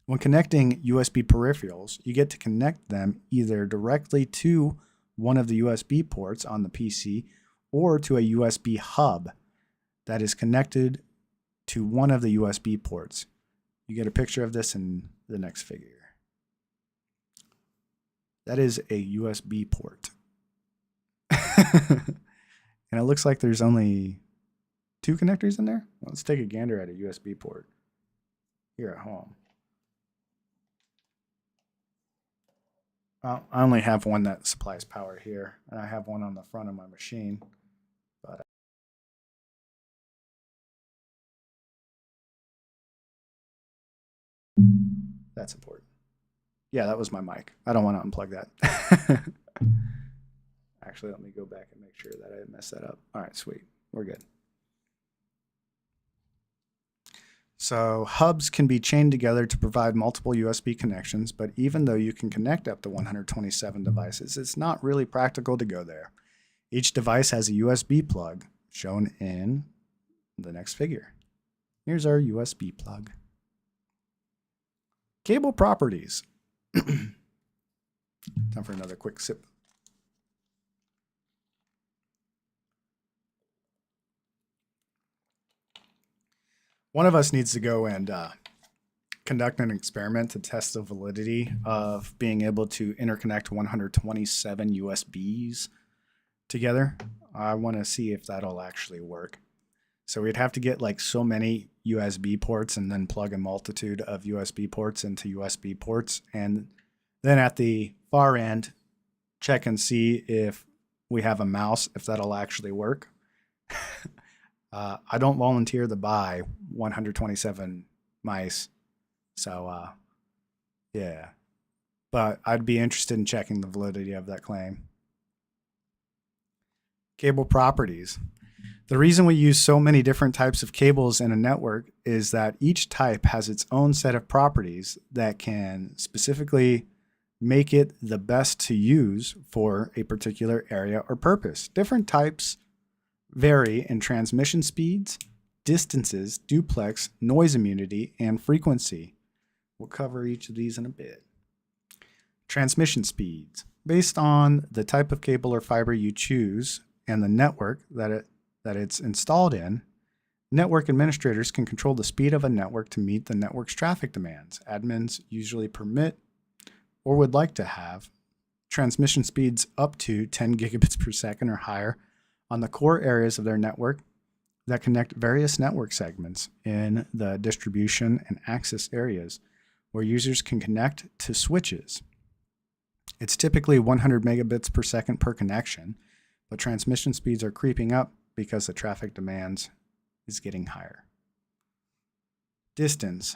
When connecting USB peripherals, you get to connect them either directly to one of the USB ports on the PC or to a USB hub that is connected to one of the USB ports. You get a picture of this in the next figure. That is a USB port. And it looks like there's only 2 connectors in there. Well, let's take a gander at a USB port here at home. I only have one that supplies power here, and I have one on the front of my machine. But that's important. Yeah, that was my mic. I don't want to unplug that. Actually, let me go back and make sure that I didn't mess that up. All right, sweet. We're good. So hubs can be chained together to provide multiple USB connections, but even though you can connect up to 127 devices, it's not really practical to go there. Each device has a USB plug, shown in the next figure. Here's our USB plug. Cable properties. Time for another quick sip. One of us needs to go and conduct an experiment to test the validity of being able to interconnect 127 USBs together. I want to see if that'll actually work. So we'd have to get like so many USB ports and then plug a multitude of USB ports into USB ports. And then at the far end, check and see if we have a mouse, if that'll actually work. I don't volunteer to buy 127 mice. So, yeah. But I'd be interested in checking the validity of that claim. Cable properties. The reason we use so many different types of cables in a network is that each type has its own set of properties that can specifically make it the best to use for a particular area or purpose. Different types vary in transmission speeds, distances, duplex, noise immunity, and frequency. We'll cover each of these in a bit. Transmission speeds. Based on the type of cable or fiber you choose and the network that it's installed in, network administrators can control the speed of a network to meet the network's traffic demands. Admins usually permit or would like to have transmission speeds up to 10 gigabits per second or higher on the core areas of their network that connect various network segments in the distribution and access areas where users can connect to switches. It's typically 100 megabits per second per connection, but transmission speeds are creeping up because the traffic demands is getting higher. Distance.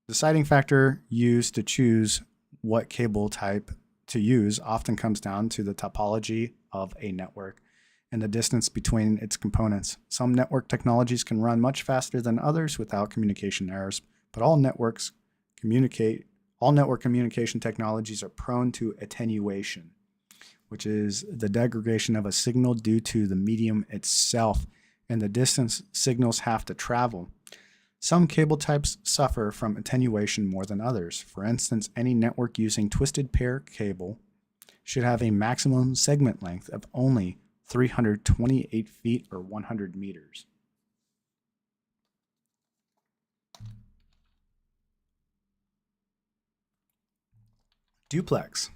The deciding factor used to choose what cable type to use often comes down to the topology of a network and the distance between its components. Some network technologies can run much faster than others without communication errors, but all network communication technologies are prone to attenuation, which is the degradation of a signal due to the medium itself and the distance signals have to travel. Some cable types suffer from attenuation more than others. For instance, any network using twisted pair cable should have a maximum segment length of only 328 feet or 100 meters. Duplex.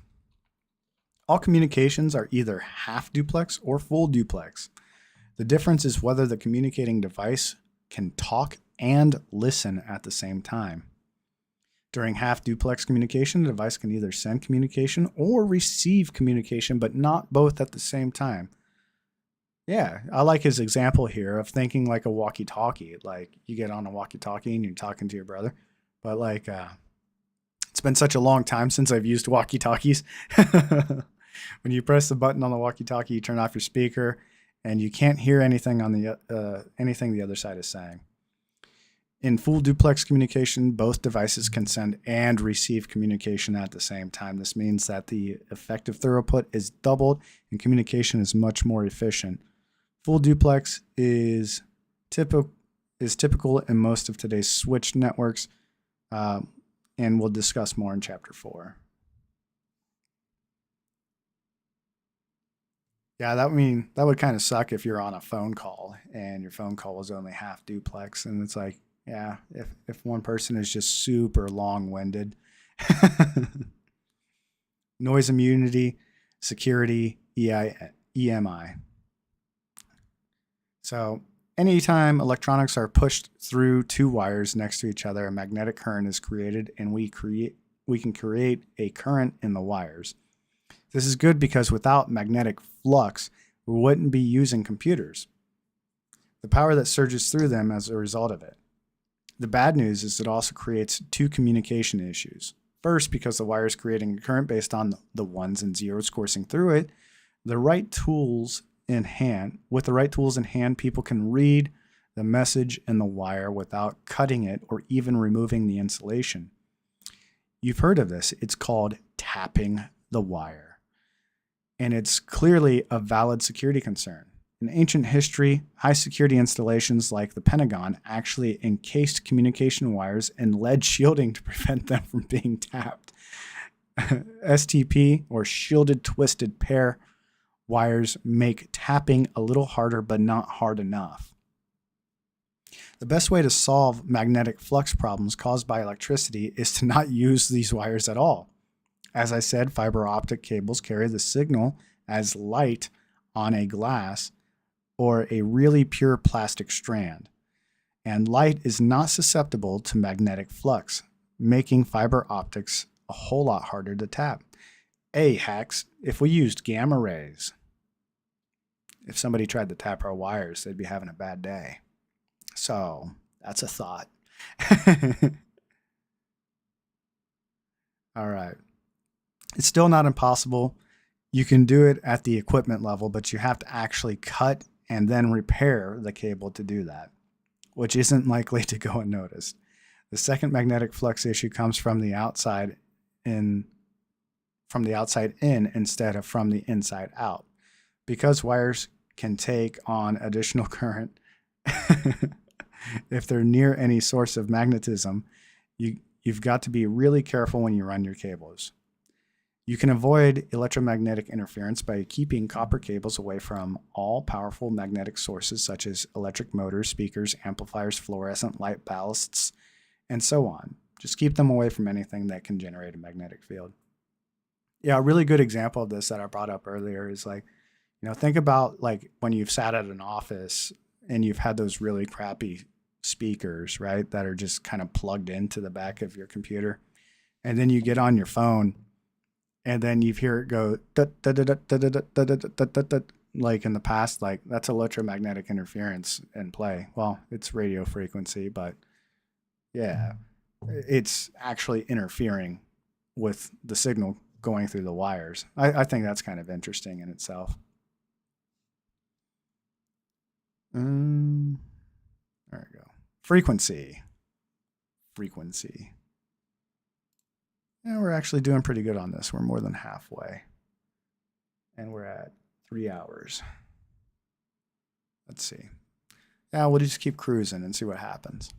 All communications are either half duplex or full duplex. The difference is whether the communicating device can talk and listen at the same time. During half duplex communication, the device can either send communication or receive communication, but not both at the same time. Yeah, I like his example here of thinking like a walkie-talkie. Like you get on a walkie-talkie and you're talking to your brother, but like it's been such a long time since I've used walkie-talkies. When you press the button on the walkie-talkie, you turn off your speaker, and you can't hear anything on the anything the other side is saying. In full duplex communication, both devices can send and receive communication at the same time. This means that the effective throughput is doubled and communication is much more efficient. Full duplex is typical in most of today's switched networks. and we'll discuss more in Chapter 4. Yeah, that would kind of suck if you're on a phone call and your phone call was only half duplex, and it's like, yeah, if one person is just super long-winded. Noise immunity, security, EMI. So anytime electronics are pushed through two wires next to each other, a magnetic current is created, and we can create a current in the wires. This is good because without magnetic flux, we wouldn't be using computers. The power that surges through them as a result of it. The bad news is it also creates two communication issues. First, because the wire is creating a current based on the ones and zeros coursing through it, with the right tools in hand, people can read the message in the wire without cutting it or even removing the insulation. You've heard of this. It's called tapping the wire. And it's clearly a valid security concern. In ancient history, high security installations like the Pentagon actually encased communication wires in lead shielding to prevent them from being tapped. STP, or shielded twisted pair wires, make tapping a little harder, but not hard enough. The best way to solve magnetic flux problems caused by electricity is to not use these wires at all. As I said, fiber optic cables carry the signal as light on a glass or a really pure plastic strand. And light is not susceptible to magnetic flux, making fiber optics a whole lot harder to tap. Hey, hacks, if we used gamma rays, if somebody tried to tap our wires, they'd be having a bad day. So that's a thought. All right. It's still not impossible. You can do it at the equipment level, but you have to actually cut and then repair the cable to do that, which isn't likely to go unnoticed. The second magnetic flux issue comes from the outside in instead of from the inside out. Because wires can take on additional current if they're near any source of magnetism, you've got to be really careful when you run your cables. You can avoid electromagnetic interference by keeping copper cables away from all powerful magnetic sources such as electric motors, speakers, amplifiers, fluorescent light ballasts, and so on. Just keep them away from anything that can generate a magnetic field. Yeah, a really good example of this that I brought up earlier is think about like when you've sat at an office and you've had those really crappy speakers, right, that are just kind of plugged into the back of your computer. And then you get on your phone and then you hear it go like in the past, like that's electromagnetic interference in play. Well, it's radio frequency, but yeah, it's actually interfering with the signal going through the wires. I think that's kind of interesting in itself. There we go. Frequency. Yeah, we're actually doing pretty good on this. We're more than halfway. And we're at 3 hours. Let's see. Yeah, we'll just keep cruising and see what happens.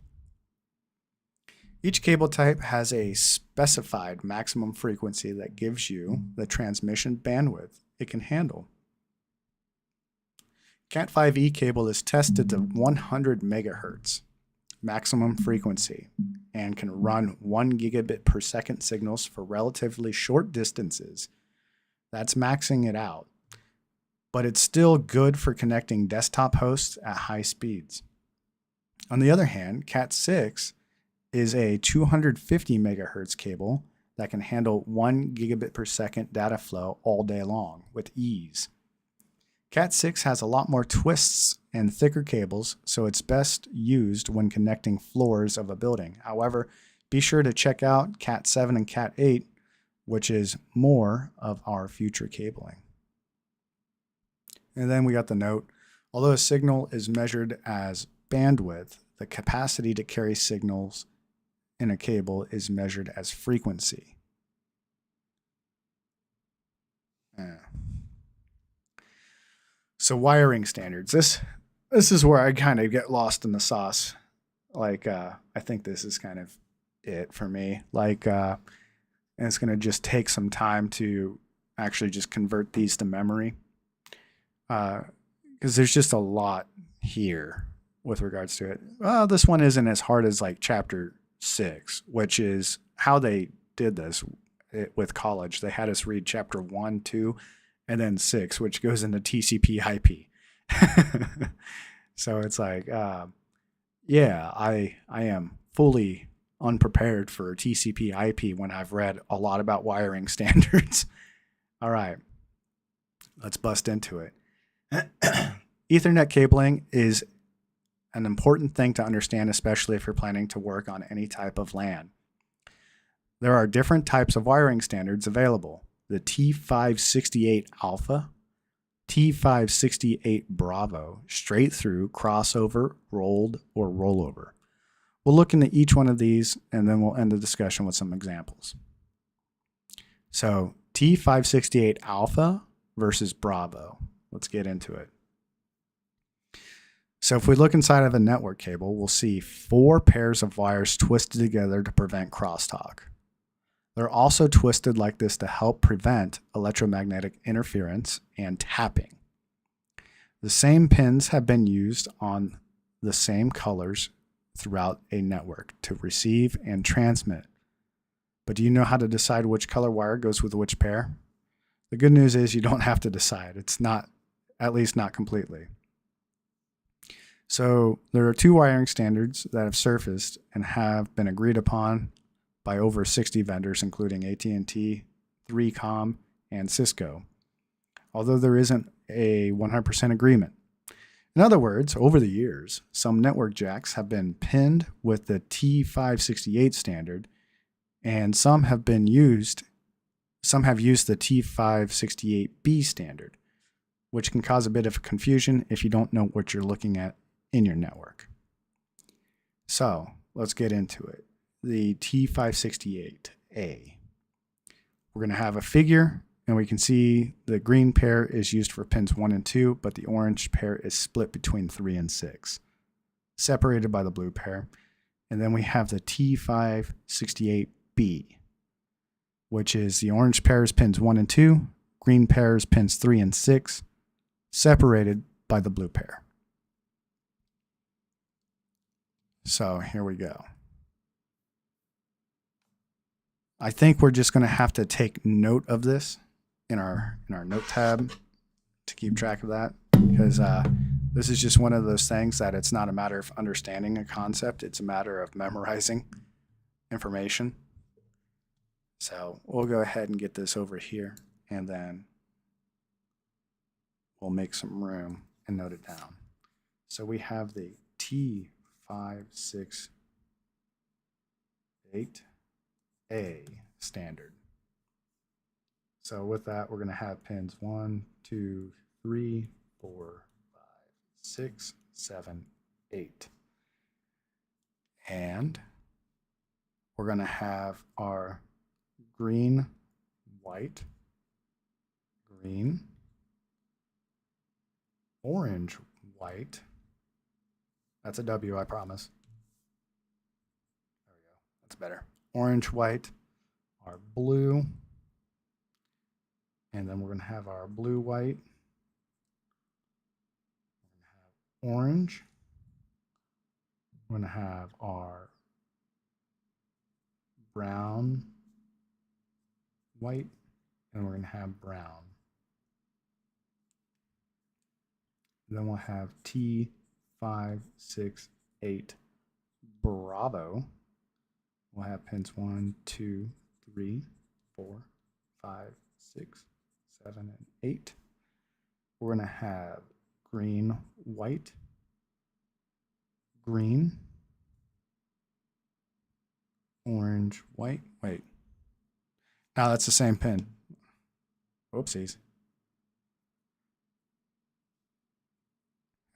Each cable type has a specified maximum frequency that gives you the transmission bandwidth it can handle. Cat5e cable is tested to 100 megahertz maximum frequency and can run 1 gigabit per second signals for relatively short distances. That's maxing it out. But it's still good for connecting desktop hosts at high speeds. On the other hand, Cat6 is a 250 megahertz cable that can handle 1 gigabit per second data flow all day long with ease. Cat6 has a lot more twists and thicker cables, so it's best used when connecting floors of a building. However, be sure to check out Cat7 and Cat8, which is more of our future cabling. And then we got the note, although a signal is measured as bandwidth, the capacity to carry signals in a cable is measured as frequency. So wiring standards. This is where I kind of get lost in the sauce. I think this is kind of it for me. Like, and it's going to just take some time to actually just convert these to memory. Because there's just a lot here with regards to it. Well, this one isn't as hard as like chapter 6, which is how they did this with college. They had us read chapter 1, 2, and then 6, which goes into TCP IP. So it's like, yeah, I am fully unprepared for TCP IP when I've read a lot about wiring standards. All right, let's bust into it. Ethernet cabling is an important thing to understand, especially if you're planning to work on any type of LAN. There are different types of wiring standards available. The T568 Alpha, T568 Bravo, straight through, crossover, rolled, or rollover. We'll look into each one of these and then we'll end the discussion with some examples. So T568 Alpha versus Bravo. Let's get into it. So if we look inside of a network cable, we'll see 4 pairs of wires twisted together to prevent crosstalk. They're also twisted like this to help prevent electromagnetic interference and tapping. The same pins have been used on the same colors throughout a network to receive and transmit. But do you know how to decide which color wire goes with which pair? The good news is you don't have to decide. It's not, at least not completely. So there are 2 wiring standards that have surfaced and have been agreed upon by over 60 vendors, including AT&T, 3Com, and Cisco, although there isn't a 100% agreement. In other words, over the years, some network jacks have been pinned with the T568 standard, and some have used the T568B standard, which can cause a bit of confusion if you don't know what you're looking at in your network. So let's get into it. The T568A. We're going to have a figure, and we can see the green pair is used for pins 1 and 2, but the orange pair is split between 3 and 6, separated by the blue pair. And then we have the T568B, which is the orange pair is pins 1 and 2, green pair is pins 3 and 6, separated by the blue pair. So here we go. I think we're just going to have to take note of this in our note tab to keep track of that, because this is just one of those things that it's not a matter of understanding a concept, it's a matter of memorizing information. So we'll go ahead and get this over here, and then we'll make some room and note it down. So we have the T568A standard. So with that, we're going to have pins 1, 2, 3, 4, 5, 6, 7, 8. And we're going to have our green, white, green, orange, white. That's a W, I promise. There we go. That's better. Orange, white, our blue, and then we're going to have our blue, white, we're going to have orange, we're going to have our brown, white, and we're going to have brown. And then we'll have T568 Bravo. We'll have pins 1, 2, 3, 4, 5, 6, 7, and 8. We're going to have green, white, green, orange, white. Wait. Now that's the same pin. Whoopsies.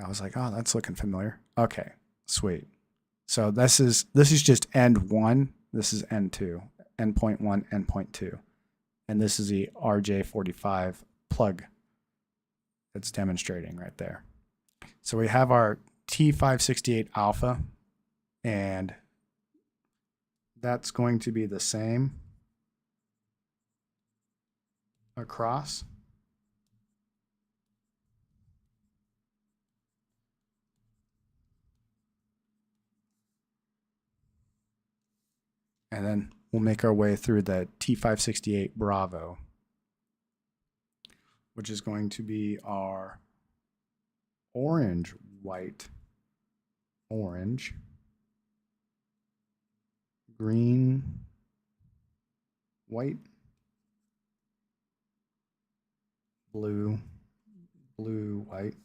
I was like, oh, that's looking familiar. Okay, sweet. So this is just end 1. This is end 2. Endpoint 1, endpoint 2. And this is the RJ45 plug that's demonstrating right there. So we have our T568 alpha, and that's going to be the same across. And then we'll make our way through the T568 Bravo, which is going to be our orange, white, orange, green, white, blue, blue, white,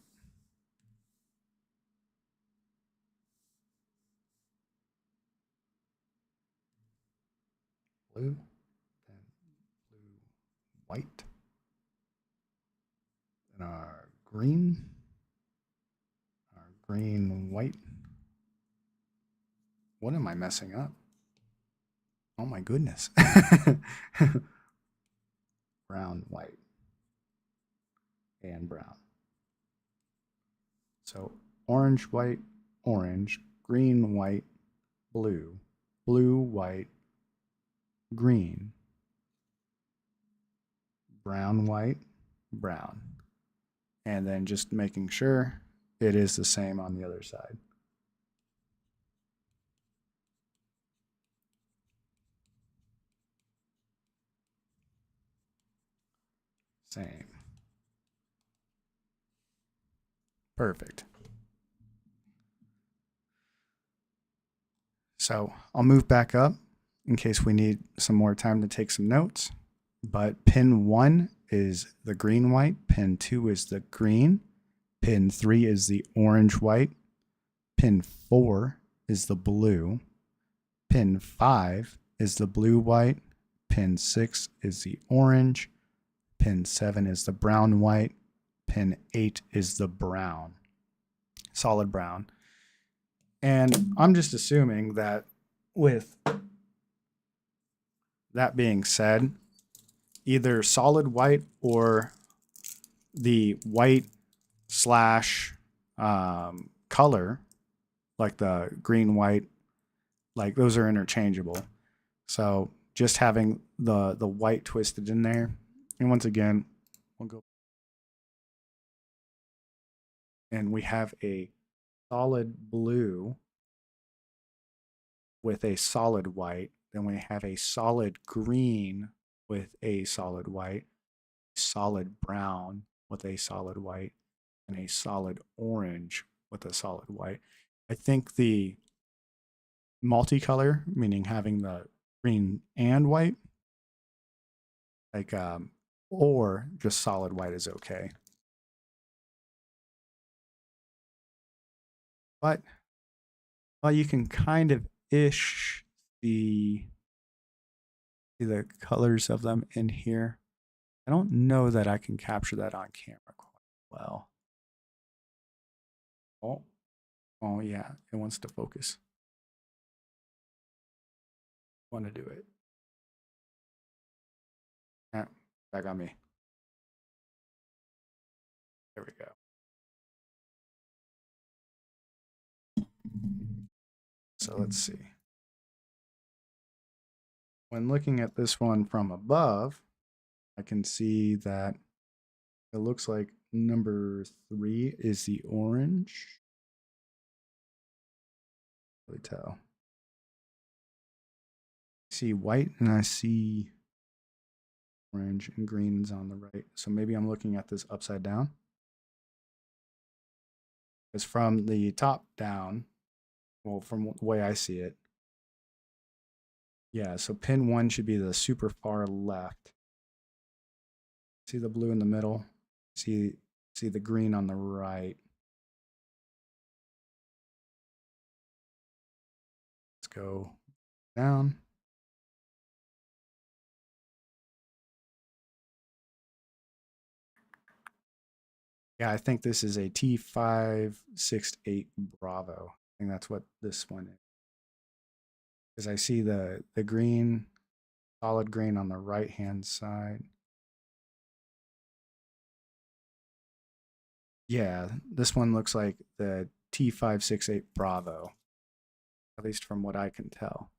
blue, then blue, white, then our green, white. What am I messing up? Oh my goodness. Brown, white, and brown. So orange, white, orange, green, white, blue, blue, white, green, brown, white, brown. And then just making sure it is the same on the other side. Same. Perfect. So I'll move back up in case we need some more time to take some notes. But pin 1 is the green white, pin 2 is the green, pin 3 is the orange white, pin 4 is the blue, pin 5 is the blue white, pin 6 is the orange, pin 7 is the brown white, pin 8 is the brown, solid brown. And I'm just assuming that with that being said, either solid white or the white slash color, like the green white, like those are interchangeable. So just having the white twisted in there. And once again, we'll go. And we have a solid blue with a solid white. Then we have a solid green with a solid white, solid brown with a solid white, and a solid orange with a solid white. I think the multicolor, meaning having the green and white, like or just solid white is okay. But you can kind of ish see the colors of them in here. I don't know that I can capture that on camera quite well. Oh yeah, it wants to focus. Want to do it. Yeah, back on me. There we go. So let's see. When looking at this one from above, I can see that it looks like number 3 is the orange. Really tell. I see white and I see orange and green's on the right. So maybe I'm looking at this upside down. Because from the top down, well, from the way I see it, yeah, so pin 1 should be the super far left. See the blue in the middle? See the green on the right. Let's go down. Yeah, I think this is a T568 Bravo. I think that's what this one is. Because I see the green, solid green on the right-hand side. Yeah, this one looks like the T568 Bravo, at least from what I can tell.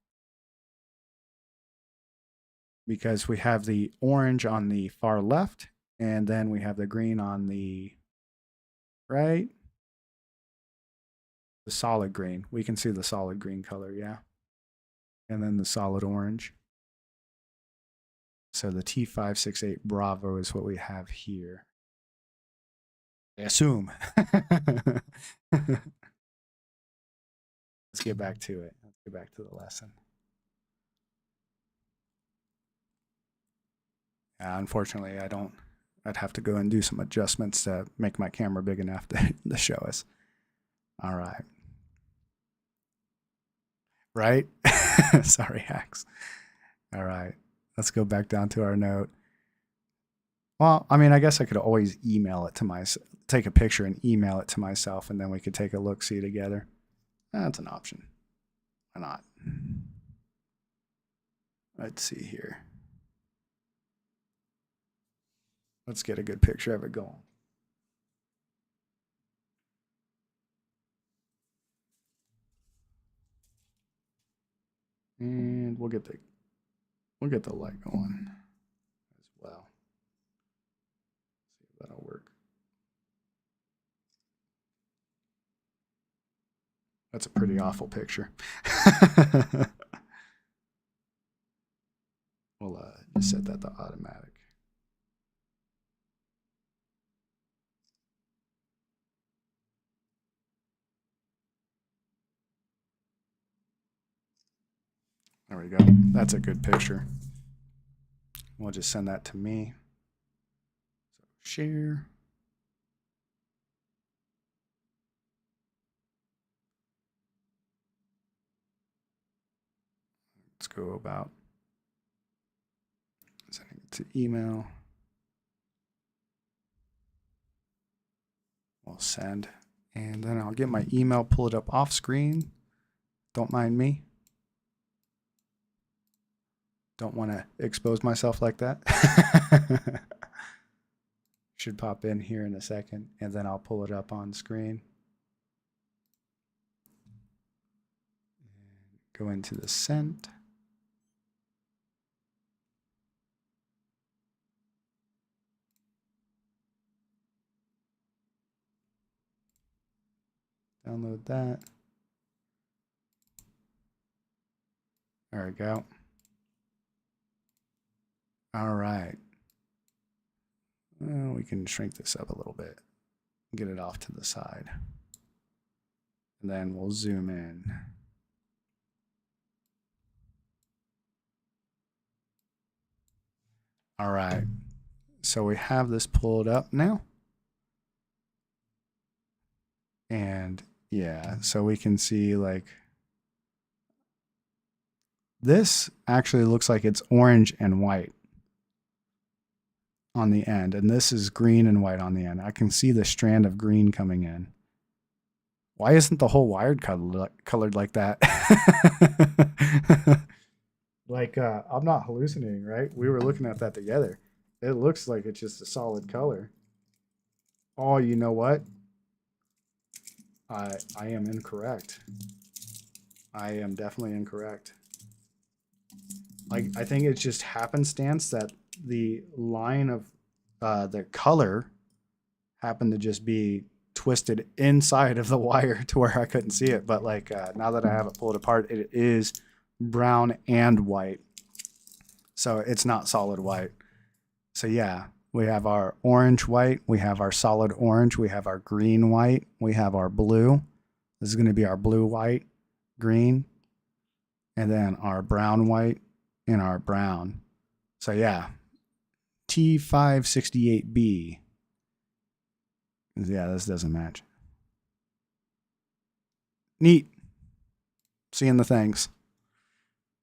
because we have the orange on the far left, and then we have the green on the right. The solid green. We can see the solid green color, yeah. And then the solid orange. So the T568 Bravo is what we have here. I assume. Let's get back to it. Let's get back to the lesson. Unfortunately, I'd have to go and do some adjustments to make my camera big enough to show us. All right. Right? Sorry, hacks. All right. Let's go back down to our note. Well, I mean, I guess I could always email it to myself, take a picture and email it to myself, and then we could take a look-see together. That's an option. Why not? Let's see here. Let's get a good picture of it going. And we'll get the light going as well. See if that'll work. That's a pretty awful picture. We'll just set that to automatic. There we go. That's a good picture. We'll just send that to me. So share. Let's go about sending it to email. We'll send. And then I'll get my email, pull it up off screen. Don't mind me. Don't want to expose myself like that. Should pop in here in a second, and then I'll pull it up on screen. Go into the sent. Download that. There we go. All right. Well, we can shrink this up a little bit. Get it off to the side. And then we'll zoom in. All right. So we have this pulled up now. And yeah, so we can see like this actually looks like it's orange and white on the end, and this is green and white on the end. I can see the strand of green coming in. Why isn't the whole wire colored like that? Like, I'm not hallucinating, right? We were looking at that together. It looks like it's just a solid color. Oh, you know what? I am incorrect. I am definitely incorrect. Like, I think it's just happenstance that the line of the color happened to just be twisted inside of the wire to where I couldn't see it. But like now that I have it pulled apart, it is brown and white. So it's not solid white. So yeah, we have our orange white, we have our solid orange, we have our green white, we have our blue. This is going to be our blue, white, green, and then our brown white and our brown. So yeah, T568B. Yeah, this doesn't match. Neat. Seeing the things.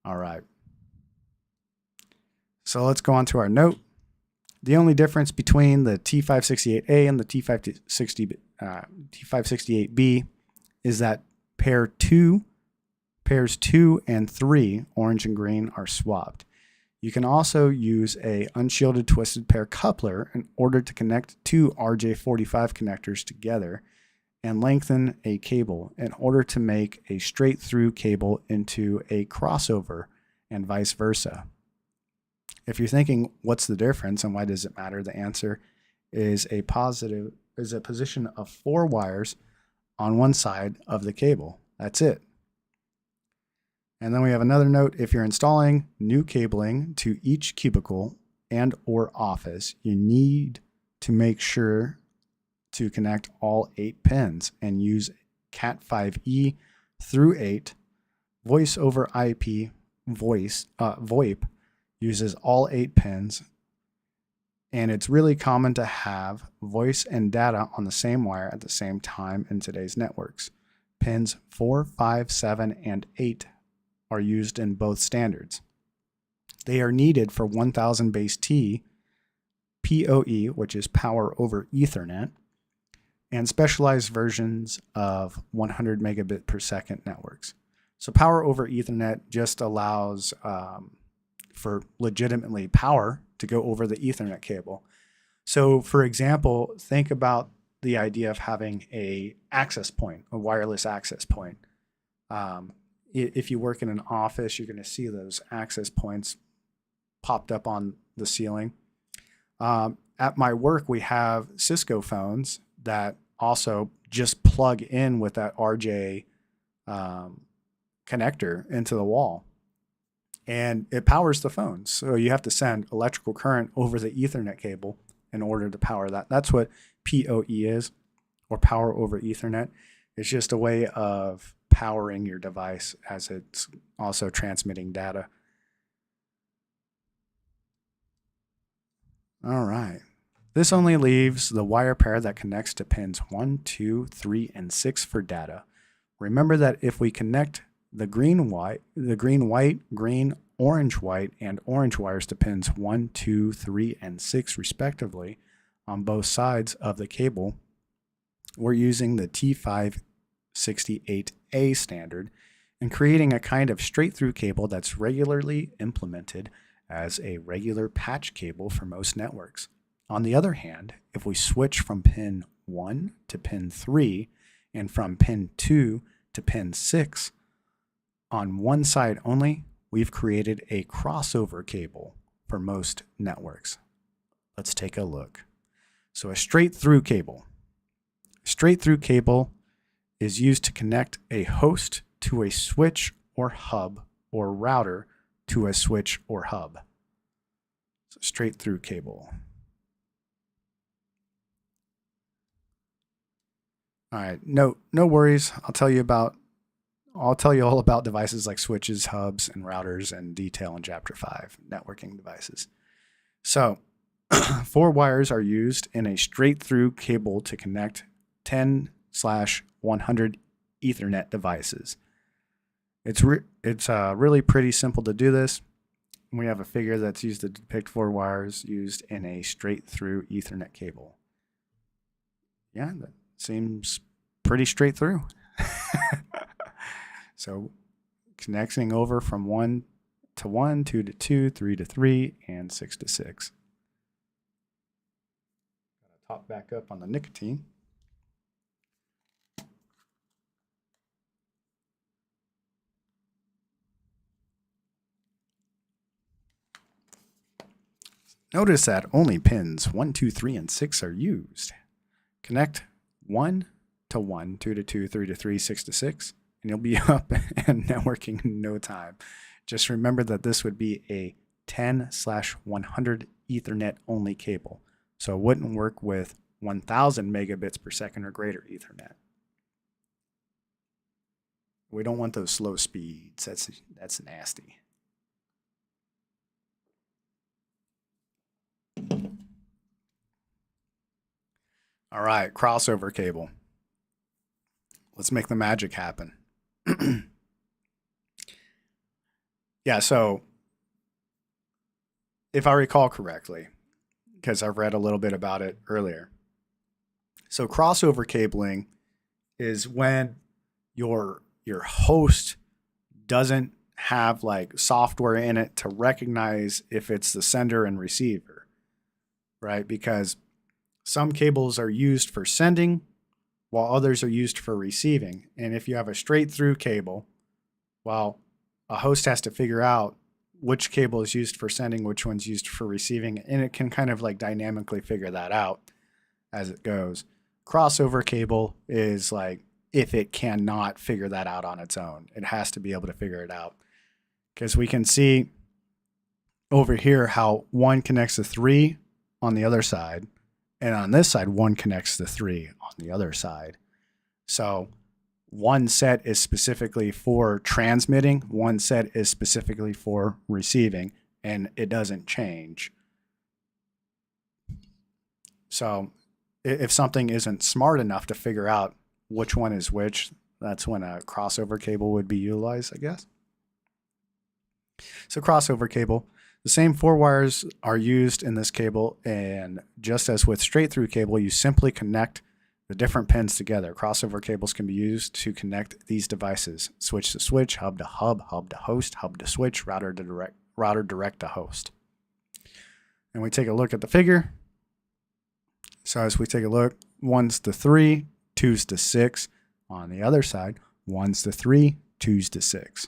All right. So let's go on to our note. The only difference between the T568A and the T568B is that pairs 2 and 3, orange and green, are swapped. You can also use a unshielded twisted pair coupler in order to connect two RJ45 connectors together and lengthen a cable in order to make a straight through cable into a crossover and vice versa. If you're thinking, what's the difference and why does it matter? The answer is a position of 4 wires on one side of the cable. That's it. And then we have another note. If you're installing new cabling to each cubicle and or office, you need to make sure to connect all 8 pins and use Cat5e through 8. Voice over IP VoIP uses all 8 pins, and it's really common to have voice and data on the same wire at the same time in today's networks. Pins 4, 5, 7, and 8 are used in both standards. They are needed for 1000 base T, PoE, which is power over Ethernet, and specialized versions of 100 megabit per second networks. So power over Ethernet just allows for legitimately power to go over the Ethernet cable. So for example, think about the idea of having a access point, a wireless access point. If you work in an office, you're going to see those access points popped up on the ceiling. At my work, we have Cisco phones that also just plug in with that RJ connector into the wall, and it powers the phone. So you have to send electrical current over the Ethernet cable in order to power that. That's what PoE is, or power over Ethernet. It's just a way of powering your device as it's also transmitting data. All right. This only leaves the wire pair that connects to pins 1, 2, 3, and 6 for data. Remember that if we connect the green, white, green, orange, white, and orange wires to pins 1, 2, 3, and 6 respectively on both sides of the cable, we're using the T568A standard and creating a kind of straight-through cable that's regularly implemented as a regular patch cable for most networks. On the other hand, if we switch from pin 1 to pin 3 and from pin 2 to pin 6 on one side only, we've created a crossover cable for most networks. Let's take a look. So a straight-through cable. Straight-through cable is used to connect a host to a switch or hub, or router to a switch or hub. So straight-through cable. All right, no worries. I'll tell you all about devices like switches, hubs, and routers in detail in Chapter 5, networking devices. So 4 wires are used in a straight-through cable to connect 10/100 Ethernet devices. It's really pretty simple to do this. We have a figure that's used to depict 4 wires used in a straight-through Ethernet cable. Yeah, that seems pretty straight through. So connecting over from 1 to 1, 2 to 2, 3 to 3, and 6 to 6. Top back up on the nicotine. Notice that only pins 1, 2, 3, and 6 are used. Connect 1 to 1, 2 to 2, 3 to 3, 6 to 6, and you'll be up and networking in no time. Just remember that this would be a 10/100 Ethernet only cable, so it wouldn't work with 1000 megabits per second or greater Ethernet. We don't want those slow speeds. That's nasty. All right, crossover cable. Let's make the magic happen. Yeah, so if I recall correctly, because I've read a little bit about it earlier. So crossover cabling is when your host doesn't have like software in it to recognize if it's the sender and receiver, right? Because some cables are used for sending while others are used for receiving. And if you have a straight through cable, well, a host has to figure out which cable is used for sending, which one's used for receiving, and it can kind of like dynamically figure that out as it goes. Crossover cable is like if it cannot figure that out on its own, it has to be able to figure it out. Because we can see over here how one connects to 3 on the other side, and on this side, one connects to 3 on the other side. So one set is specifically for transmitting, one set is specifically for receiving, and it doesn't change. So if something isn't smart enough to figure out which one is which, that's when a crossover cable would be utilized, I guess. So crossover cable, the same 4 wires are used in this cable, and just as with straight through cable, you simply connect the different pins together. Crossover cables can be used to connect these devices: switch to switch, hub to hub, hub to host, hub to switch, router direct to host. And we take a look at the figure. So as we take a look, 1's to 3, 2's to 6. On the other side, 1's to 3, 2's to 6.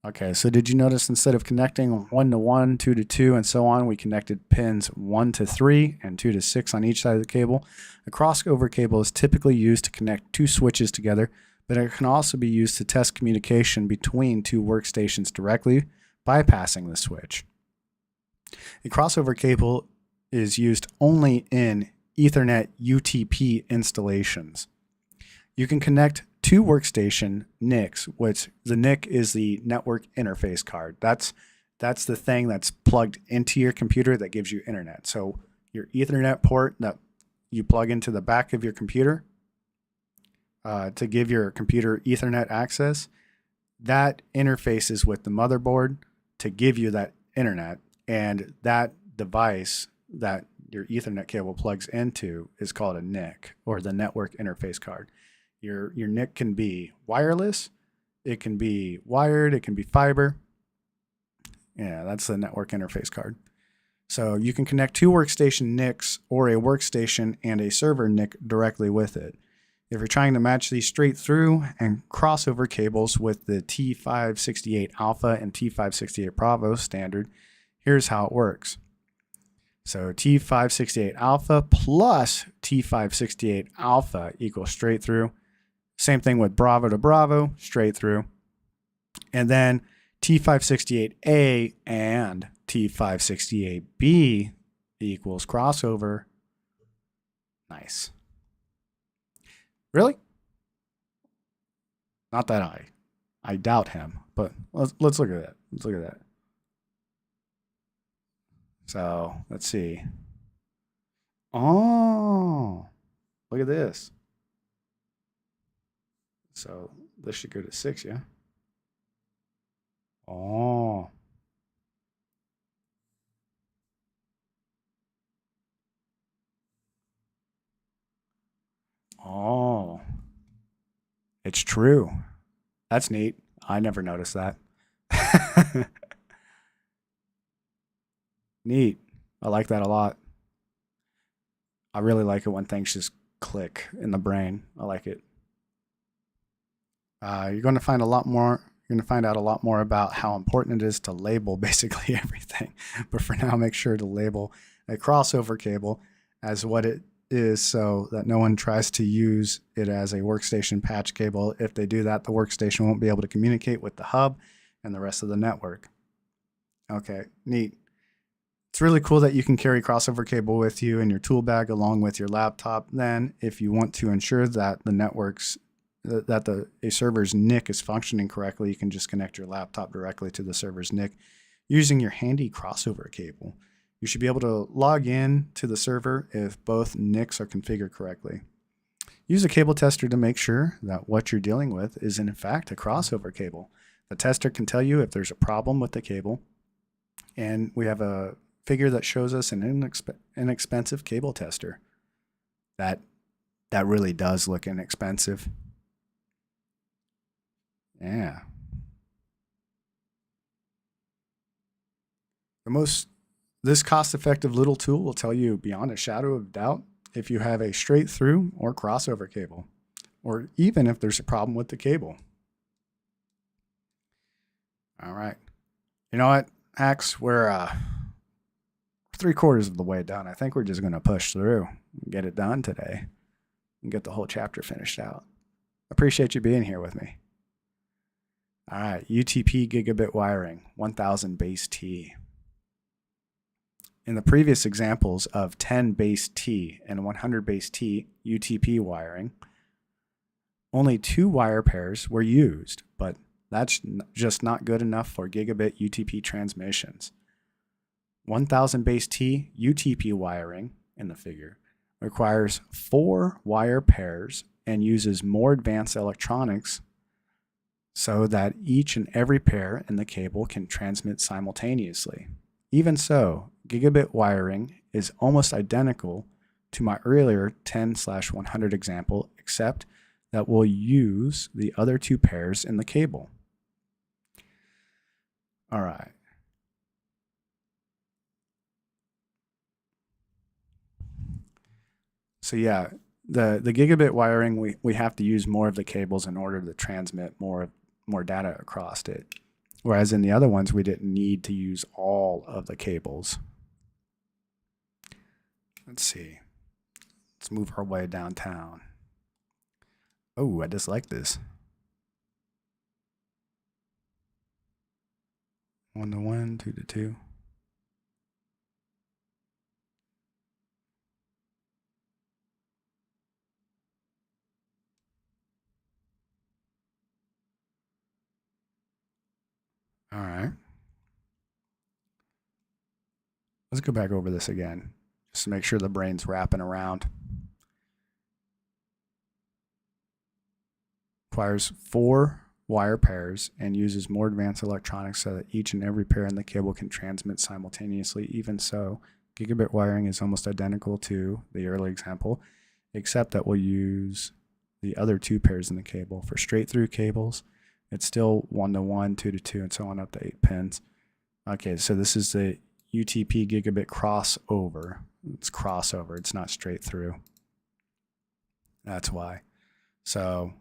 Okay, so did you notice instead of connecting 1 to 1, 2 to 2, and so on, we connected pins 1 to 3 and 2 to 6 on each side of the cable? A crossover cable is typically used to connect 2 switches together, but it can also be used to test communication between 2 workstations directly, bypassing the switch. A crossover cable is used only in Ethernet UTP installations. You can connect 2 workstation NICs, which the NIC is the network interface card. That's the thing that's plugged into your computer that gives you internet. So your Ethernet port that you plug into the back of your computer to give your computer Ethernet access, that interfaces with the motherboard to give you that internet, and that device that your Ethernet cable plugs into is called a NIC, or the network interface card. Your NIC can be wireless, it can be wired, it can be fiber. Yeah, that's the network interface card. So you can connect 2 workstation NICs or a workstation and a server NIC directly with it. If you're trying to match these straight through and crossover cables with the T568 Alpha and T568 Bravo standard, here's how it works. So T568 Alpha plus T568 Alpha equals straight through. Same thing with Bravo to Bravo, straight through. And then T568A and T568B equals crossover. Nice. Really? Not that I doubt him, but let's look at that. Let's look at that. So let's see. Oh, look at this. So this should go to 6, yeah? Oh. Oh. It's true. That's neat. I never noticed that. Neat. I like that a lot. I really like it when things just click in the brain. I like it. You're going to find a lot more. You're going to find out a lot more about how important it is to label basically everything. But for now, make sure to label a crossover cable as what it is, so that no one tries to use it as a workstation patch cable. If they do that, the workstation won't be able to communicate with the hub and the rest of the network. Okay, neat. It's really cool that you can carry crossover cable with you in your tool bag along with your laptop. Then, if you want to ensure that a server's NIC is functioning correctly, you can just connect your laptop directly to the server's NIC using your handy crossover cable. You should be able to log in to the server if both NICs are configured correctly. Use a cable tester to make sure that what you're dealing with is in fact a crossover cable. The tester can tell you if there's a problem with the cable, and we have a figure that shows us an inexpensive cable tester. That really does look inexpensive. Yeah. This cost-effective little tool will tell you beyond a shadow of doubt if you have a straight through or crossover cable, or even if there's a problem with the cable. All right. You know what, Axe? We're 3/4 of the way done. I think we're just going to push through and get it done today and get the whole chapter finished out. Appreciate you being here with me. All right, UTP gigabit wiring, 1000 base T. In the previous examples of 10 base T and 100 base T UTP wiring, only 2 wire pairs were used, but that's just not good enough for gigabit UTP transmissions. 1000 base T UTP wiring in the figure requires 4 wire pairs and uses more advanced electronics so that each and every pair in the cable can transmit simultaneously. Even so, gigabit wiring is almost identical to my earlier 10/100 example, except that we'll use the other 2 pairs in the cable. All right. So yeah, the gigabit wiring, we have to use more of the cables in order to transmit more data across it. Whereas in the other ones, we didn't need to use all of the cables. Let's see. Let's move our way downtown. Oh, I just like this. 1 to 1, 2 to 2. All right. Let's go back over this again, just to make sure the brain's wrapping around. Requires 4 wire pairs and uses more advanced electronics so that each and every pair in the cable can transmit simultaneously. Even so, gigabit wiring is almost identical to the early example, except that we'll use the other 2 pairs in the cable. For straight through cables, it's still 1 to 1, 2 to 2, and so on up to 8 pins. Okay, so this is the UTP gigabit crossover. It's crossover, it's not straight through. That's why. So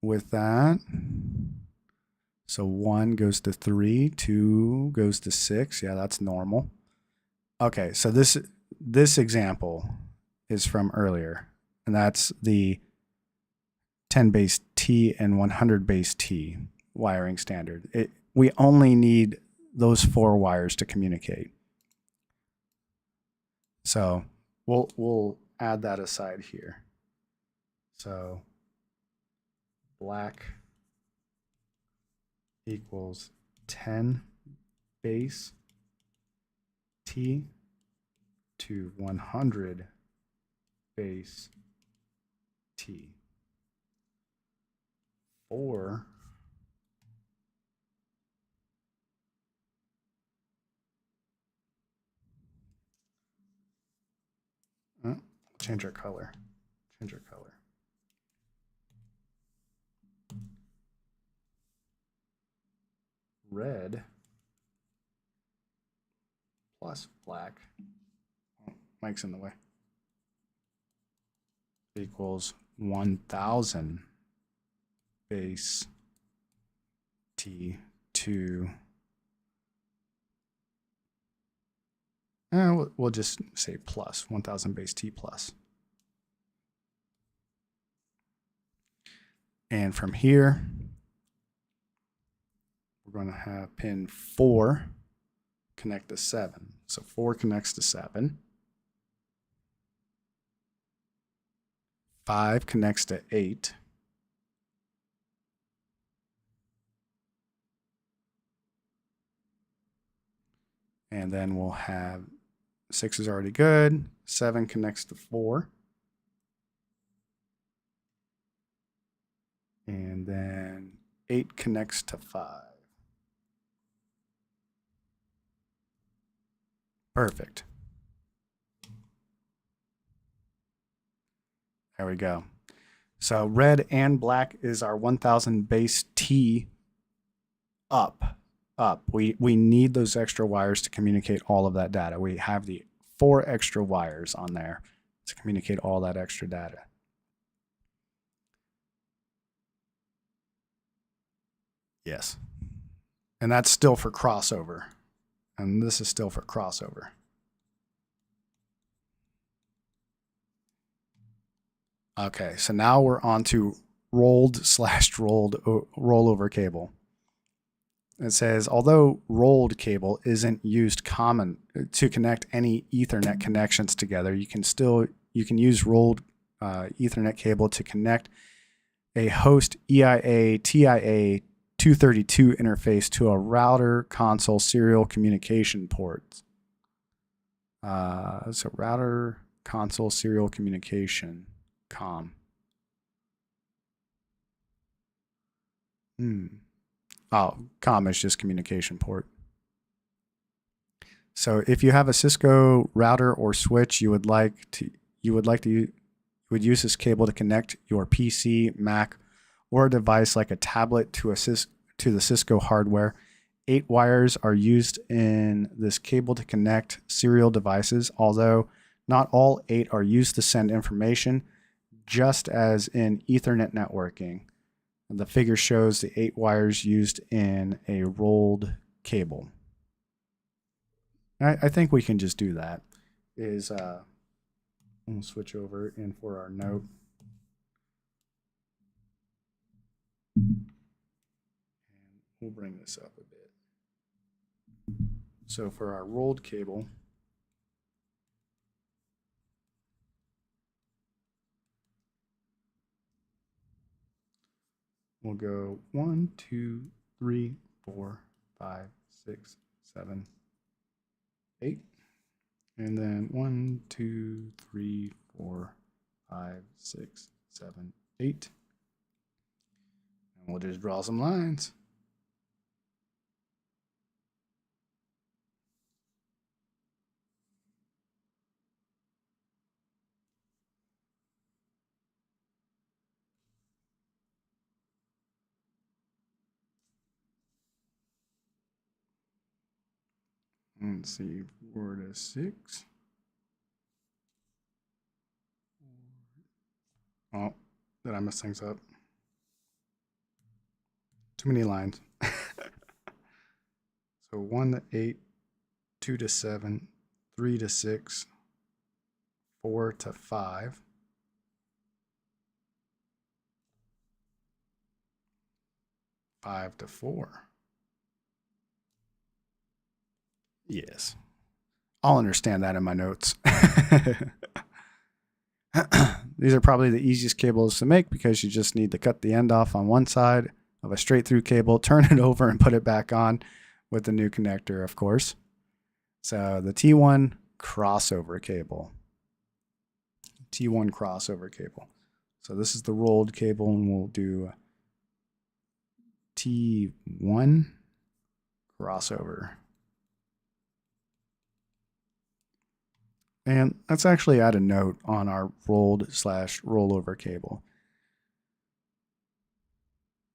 with that, so 1 goes to 3, 2 goes to 6. Yeah, that's normal. Okay, so this example is from earlier, and that's the 10 base T and 100 base T wiring standard. We only need those 4 wires to communicate. So we'll add that aside here. So black equals 10 base T to 100 base T. Or change our color. Red plus black, Mike's in the way, equals 1000 base T to, we'll just say plus, 1000 base T plus. And from here, we're going to have pin 4 connect to 7. So 4 connects to 7. 5 connects to 8. And then we'll have 6 is already good. 7 connects to 4. And then 8 connects to 5. Perfect. There we go. So red and black is our 1000 base T up. We need those extra wires to communicate all of that data. We have the 4 extra wires on there to communicate all that extra data. Yes. And that's still for crossover. And this is still for crossover. Okay, so now we're on to rollover cable. It says, although rolled cable isn't used common to connect any Ethernet connections together, you can use rolled Ethernet cable to connect a host EIA TIA 232 interface to a router console serial communication port. So router console serial communication, COM. Oh, COM is just communication port. So if you have a Cisco router or switch, you would use this cable to connect your PC, Mac, or a device like a tablet to the Cisco hardware. 8 wires are used in this cable to connect serial devices, although not all 8 are used to send information, just as in Ethernet networking. And the figure shows the 8 wires used in a rolled cable. I think we can just do that. We'll switch over in for our note. And we'll bring this up a bit. So for our rolled cable, we'll go 1, 2, 3, 4, 5, 6, 7, 8. And then 1, 2, 3, 4, 5, 6, 7, 8. And we'll just draw some lines. Let's see, 4 to 6. Oh, did I mess things up? Too many lines. So 1 to 8, 2 to 7, 3 to 6, 4 to 5. 5 to 4. Yes. I'll understand that in my notes. These are probably the easiest cables to make because you just need to cut the end off on one side of a straight through cable, turn it over and put it back on with the new connector, of course. So the T1 crossover cable. T1 crossover cable. So this is the rolled cable, and we'll do T1 crossover. And let's actually add a note on our rolled/rollover cable.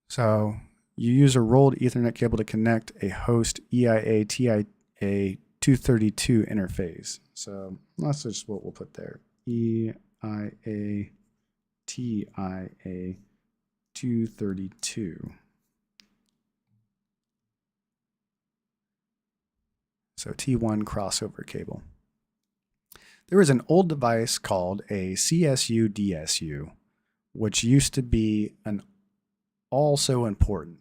So you use a rolled Ethernet cable to connect a host EIA TIA 232 interface. So that's just what we'll put there. EIA TIA 232. So T1 crossover cable. There was an old device called a CSU-DSU, which used to be also important.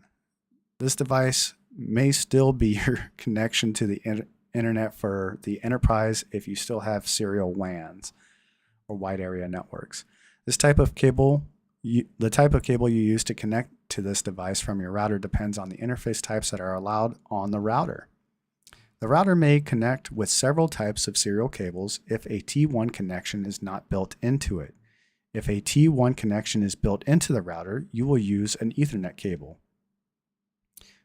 This device may still be your connection to the internet for the enterprise if you still have serial WANs or wide area networks. This type of cable, the type of cable you use to connect to this device from your router depends on the interface types that are allowed on the router. The router may connect with several types of serial cables if a T1 connection is not built into it. If a T1 connection is built into the router, you will use an Ethernet cable.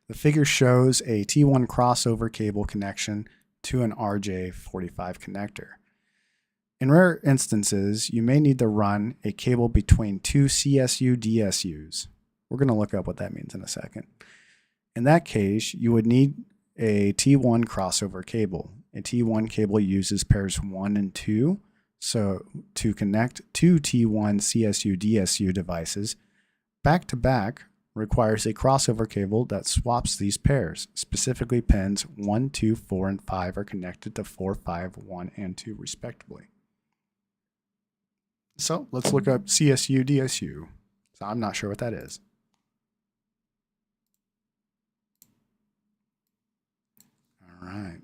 The figure shows a T1 crossover cable connection to an RJ45 connector. In rare instances, you may need to run a cable between two CSU-DSUs. We're going to look up what that means in a second. In that case, you would need a T1 crossover cable. A T1 cable uses pairs 1 and 2, so to connect two T1 CSU-DSU devices back to back requires a crossover cable that swaps these pairs. Specifically, pins 1, 2, 4, and 5 are connected to 4, 5, 1, and 2 respectively. So let's look up CSU DSU. So I'm not sure what that is. All right.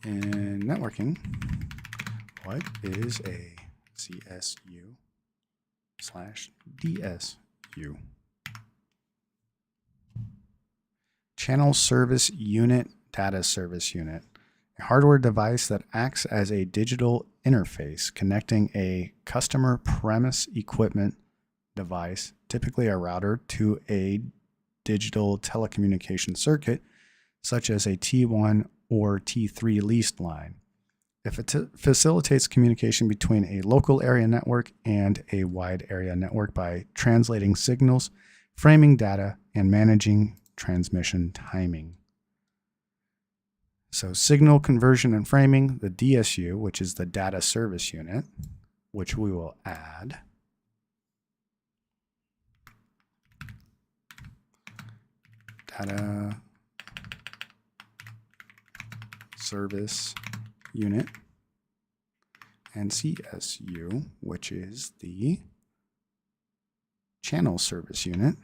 In networking, what is a CSU/DSU? Channel Service Unit, Data Service Unit, a hardware device that acts as a digital interface connecting a customer premise equipment device, typically a router, to a digital telecommunication circuit, such as a T1 or T3 leased line. It facilitates communication between a local area network and a wide area network by translating signals, framing data, and managing transmission timing. So signal conversion and framing, the DSU, which is the data service unit, which we will add. Data service unit, and CSU, which is the channel service unit.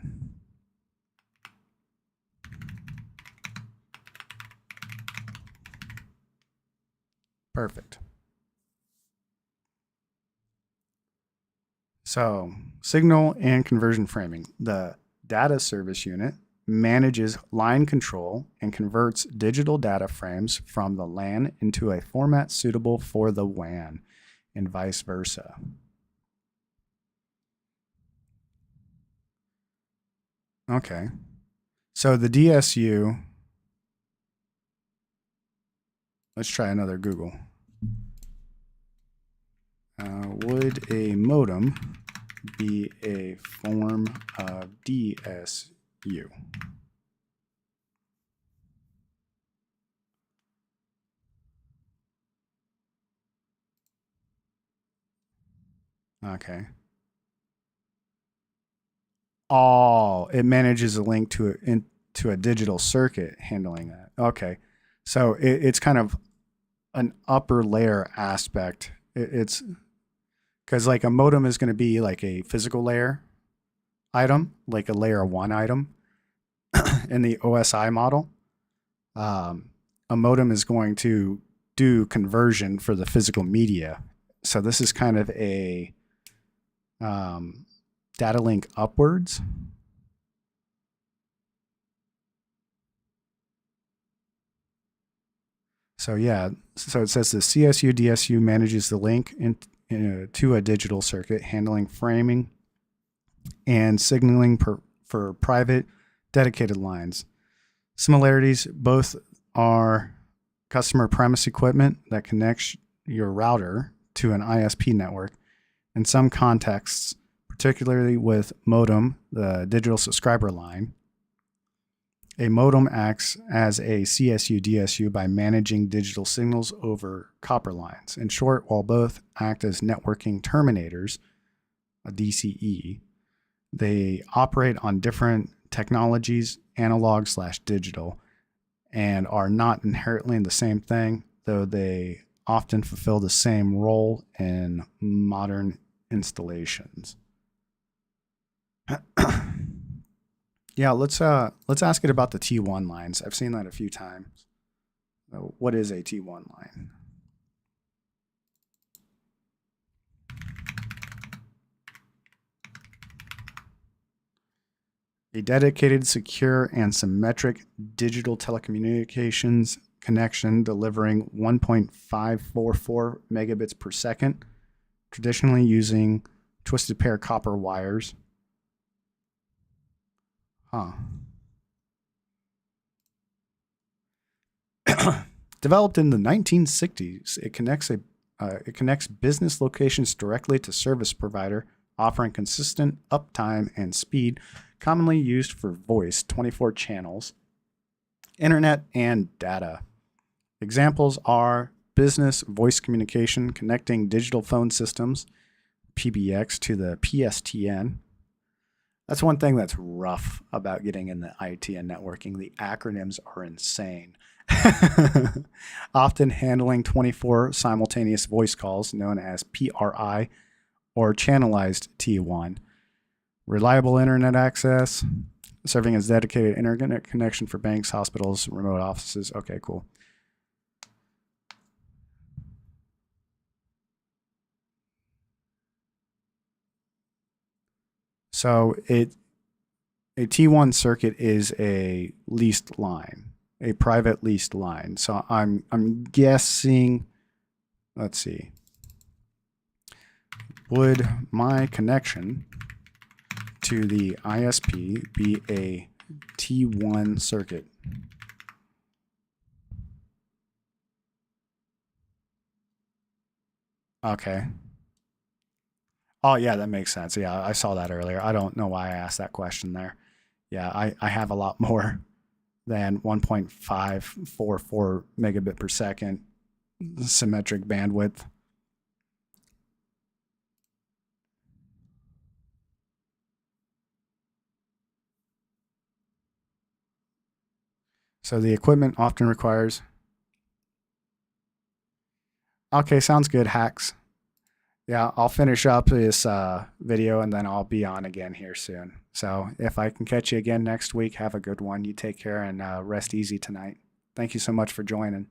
Perfect. So, signal and conversion framing. The data service unit manages line control and converts digital data frames from the LAN into a format suitable for the WAN, and vice versa. Okay. So the DSU, let's try another Google. Would a modem be a form of DSU? Okay. Oh, it manages a link to a digital circuit handling that. Okay. So it's kind of an upper layer aspect. It's because like a modem is going to be like a physical layer item, like a layer 1 item in the OSI model. A modem is going to do conversion for the physical media. So this is kind of a data link upwards. So yeah, so it says the CSU DSU manages the link to a digital circuit, handling framing and signaling for private dedicated lines. Similarities, both are customer premise equipment that connects your router to an ISP network. In some contexts, particularly with modem, the digital subscriber line, a modem acts as a CSU DSU by managing digital signals over copper lines. In short, while both act as networking terminators, a DCE, they operate on different technologies, analog/digital, and are not inherently the same thing, though they often fulfill the same role in modern installations. Yeah, let's ask it about the T1 lines. I've seen that a few times. What is a T1 line? A dedicated, secure, and symmetric digital telecommunications connection delivering 1.544 megabits per second, traditionally using twisted pair copper wires. Developed in the 1960s, it connects business locations directly to service provider, offering consistent uptime and speed, commonly used for voice, 24 channels, internet, and data. Examples are business voice communication, connecting digital phone systems, PBX, to the PSTN. That's one thing that's rough about getting in the IT and networking. The acronyms are insane. Often handling 24 simultaneous voice calls, known as PRI, or channelized T1. Reliable internet access, serving as dedicated internet connection for banks, hospitals, remote offices. Okay, cool. So a T1 circuit is a leased line, a private leased line. So I'm guessing, let's see. Would my connection to the ISP be a T1 circuit? Okay. Oh, yeah, that makes sense. Yeah, I saw that earlier. I don't know why I asked that question there. Yeah, I have a lot more than 1.544 megabit per second symmetric bandwidth. So the equipment often requires. Okay, sounds good, hacks. Yeah, I'll finish up this video and then I'll be on again here soon. So if I can catch you again next week, have a good one. You take care and rest easy tonight. Thank you so much for joining.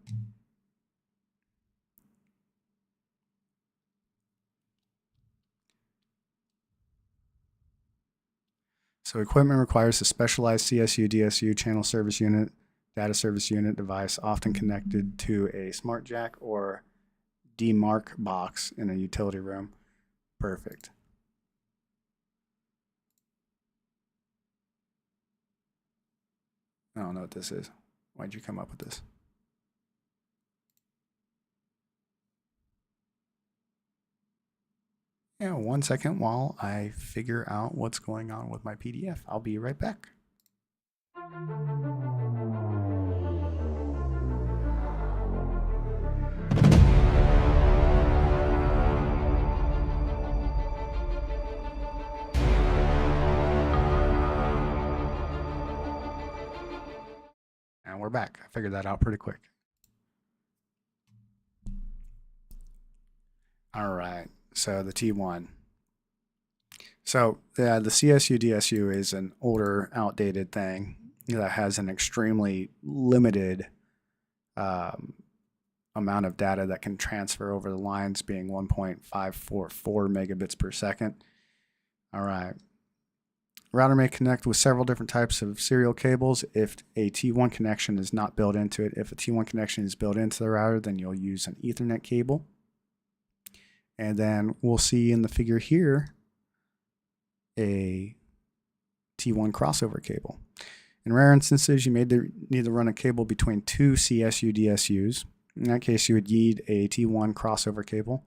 So equipment requires a specialized CSU, DSU, channel service unit, data service unit device, often connected to a smart jack or DMARC box in a utility room. Perfect. I don't know what this is. Why'd you come up with this? Yeah, 1 second while I figure out what's going on with my PDF. I'll be right back. And we're back. I figured that out pretty quick. All right, so the T1. So yeah, the CSU DSU is an older, outdated thing that has an extremely limited amount of data that can transfer over the lines, being 1.544 megabits per second. All right. Router may connect with several different types of serial cables if a T1 connection is not built into it. If a T1 connection is built into the router, then you'll use an Ethernet cable. And then we'll see in the figure here a T1 crossover cable. In rare instances, you may need to run a cable between two CSU DSUs. In that case, you would need a T1 crossover cable.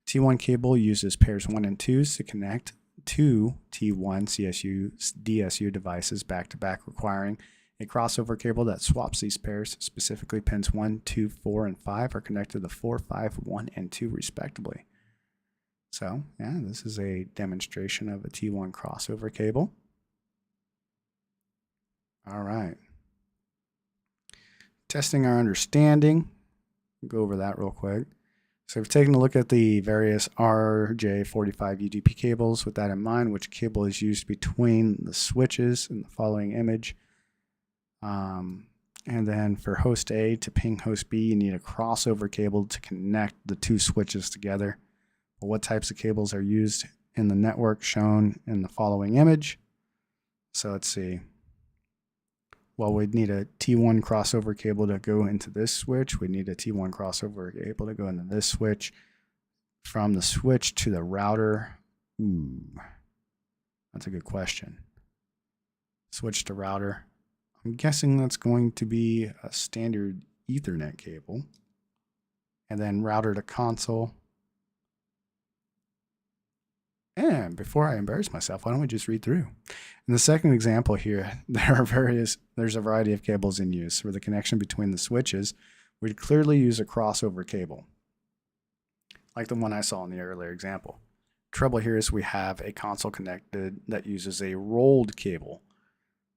T1 cable uses pairs 1 and 2s to connect two T1 CSU DSU devices back to back, requiring a crossover cable that swaps these pairs. Specifically, pins 1, 2, 4, and 5 are connected to 4, 5, 1, and 2 respectively. So, yeah, this is a demonstration of a T1 crossover cable. All right. Testing our understanding. Go over that real quick. So we've taken a look at the various RJ45 UDP cables. With that in mind, which cable is used between the switches in the following image. And then for host A to ping host B, you need a crossover cable to connect the two switches together. Well, what types of cables are used in the network shown in the following image? So let's see. Well, we'd need a T1 crossover cable to go into this switch. We'd need a T1 crossover cable to go into this switch. From the switch to the router. Ooh, that's a good question. Switch to router. I'm guessing that's going to be a standard Ethernet cable. And then router to console. And before I embarrass myself, why don't we just read through? In the second example here, there's a variety of cables in use. For the connection between the switches, we'd clearly use a crossover cable, like the one I saw in the earlier example. Trouble here is we have a console connected that uses a rolled cable.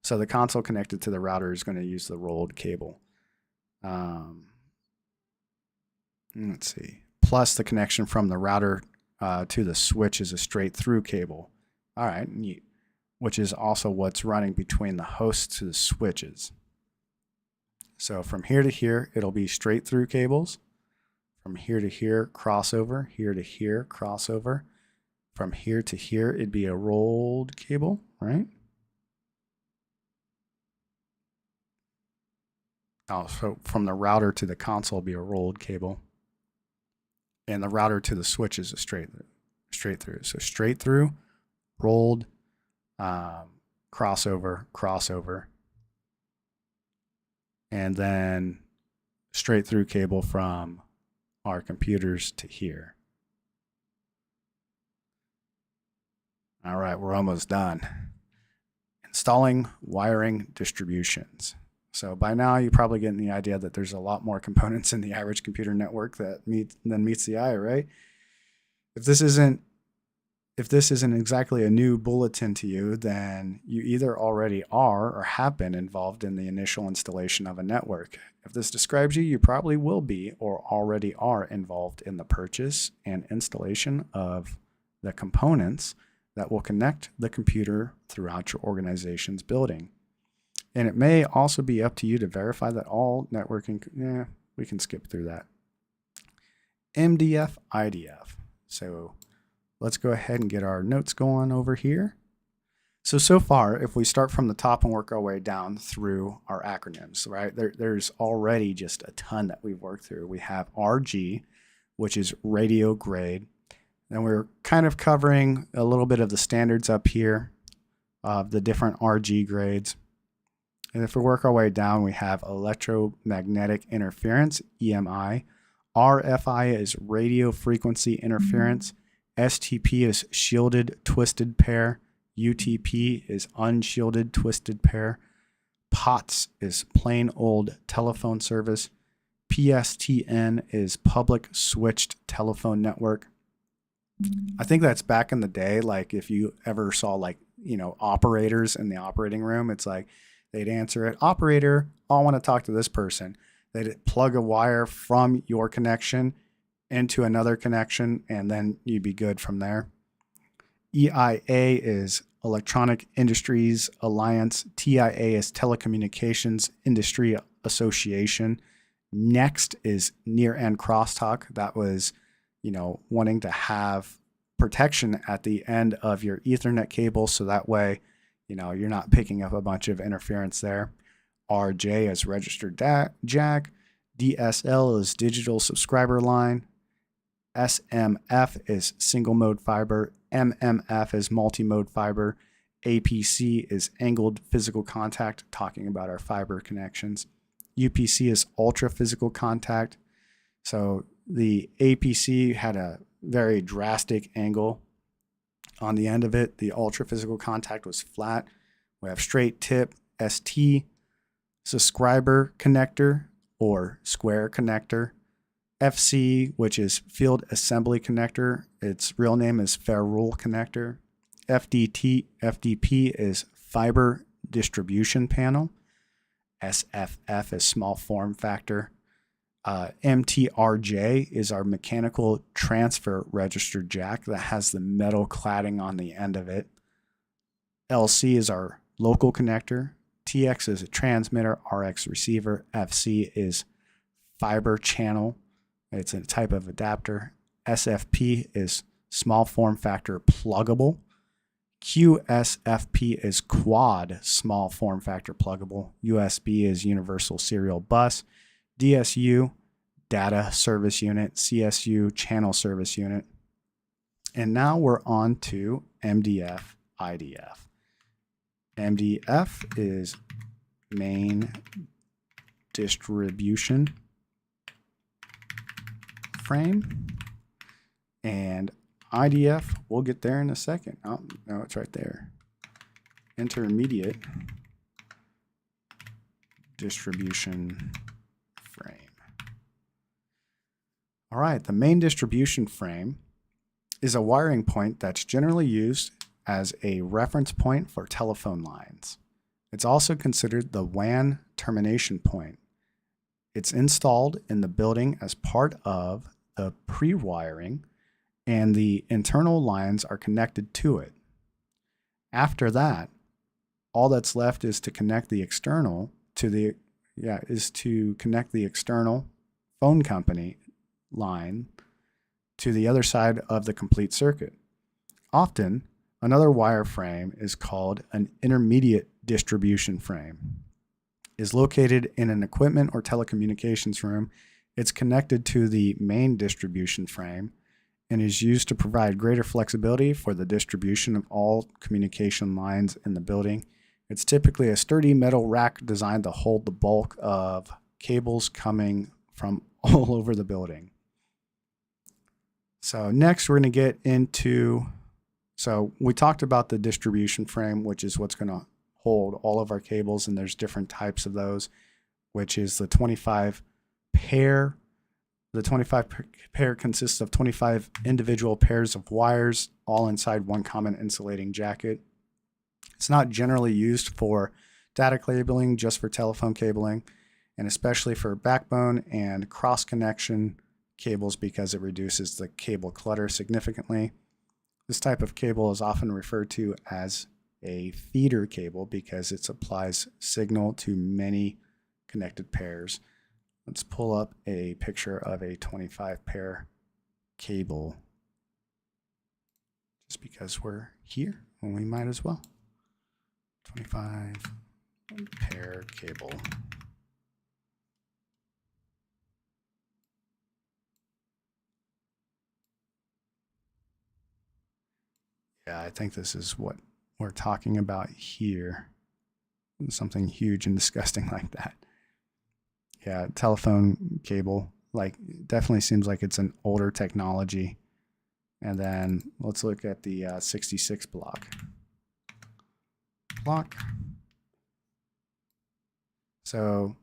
So the console connected to the router is going to use the rolled cable. Let's see. Plus the connection from the router to the switch is a straight through cable. All right, neat. Which is also what's running between the hosts to the switches. So from here to here, it'll be straight through cables. From here to here, crossover. Here to here, crossover. From here to here, it'd be a rolled cable, right? Oh, so from the router to the console will be a rolled cable. And the router to the switch is a straight through. So straight through, rolled, crossover, crossover. And then straight through cable from our computers to here. All right, we're almost done. Installing wiring distributions. So by now you're probably getting the idea that there's a lot more components in the average computer network than meets the eye, right? If this isn't exactly a new bulletin to you, then you either already are or have been involved in the initial installation of a network. If this describes you, you probably will be or already are involved in the purchase and installation of the components that will connect the computer throughout your organization's building. And it may also be up to you to verify that all networking, we can skip through that. MDF, IDF. So let's go ahead and get our notes going over here. So far, if we start from the top and work our way down through our acronyms, right, there's already just a ton that we've worked through. We have RG, which is radio grade. Then we're kind of covering a little bit of the standards up here of the different RG grades. And if we work our way down, we have electromagnetic interference, EMI. RFI is radio frequency interference. STP is shielded twisted pair. UTP is unshielded twisted pair. POTS is plain old telephone service. PSTN is public switched telephone network. I think that's back in the day, like if you ever saw operators in the operating room, it's like they'd answer it, operator, I want to talk to this person. They'd plug a wire from your connection into another connection, and then you'd be good from there. EIA is Electronic Industries Alliance. TIA is Telecommunications Industry Association. Next is near end crosstalk. That was, wanting to have protection at the end of your Ethernet cable, so that way, you're not picking up a bunch of interference there. RJ is registered jack. DSL is digital subscriber line. SMF is single mode fiber. MMF is multi-mode fiber. APC is angled physical contact, talking about our fiber connections. UPC is ultra physical contact. So the APC had a very drastic angle on the end of it. The ultra physical contact was flat. We have straight tip, ST, subscriber connector or square connector. FC, which is field assembly connector. Its real name is ferrule connector. FDP is fiber distribution panel. SFF is small form factor. MTRJ is our mechanical transfer register jack that has the metal cladding on the end of it. LC is our local connector. TX is a transmitter. RX receiver. FC is fiber channel. It's a type of adapter. SFP is small form factor pluggable. QSFP is quad small form factor pluggable. USB is universal serial bus. DSU, data service unit. CSU, channel service unit. And now we're on to MDF, IDF. MDF is main distribution frame, and IDF, we'll get there in a second. Oh, no, it's right there. Intermediate distribution frame. All right, the main distribution frame is a wiring point that's generally used as a reference point for telephone lines. It's also considered the WAN termination point. It's installed in the building as part of the pre-wiring, and the internal lines are connected to it. After that, all that's left is to connect the external to the external phone company line to the other side of the complete circuit. Often, another wire frame is called an intermediate distribution frame. Is located in an equipment or telecommunications room. It's connected to the main distribution frame and is used to provide greater flexibility for the distribution of all communication lines in the building. It's typically a sturdy metal rack designed to hold the bulk of cables coming from all over the building. So next we're going to get into, so we talked about the distribution frame, which is what's going to hold all of our cables, and there's different types of those, which is the 25 pair. The 25 pair consists of 25 individual pairs of wires, all inside one common insulating jacket. It's not generally used for data cabling, just for telephone cabling, and especially for backbone and cross connection cables because it reduces the cable clutter significantly. This type of cable is often referred to as a feeder cable because it supplies signal to many connected pairs. Let's pull up a picture of a 25 pair cable just because we're here and we might as well. 25 pair cable. Yeah, I think this is what we're talking about here. Something huge and disgusting like that. Yeah, telephone cable, like, definitely seems like it's an older technology. And then let's look at the 66 block. So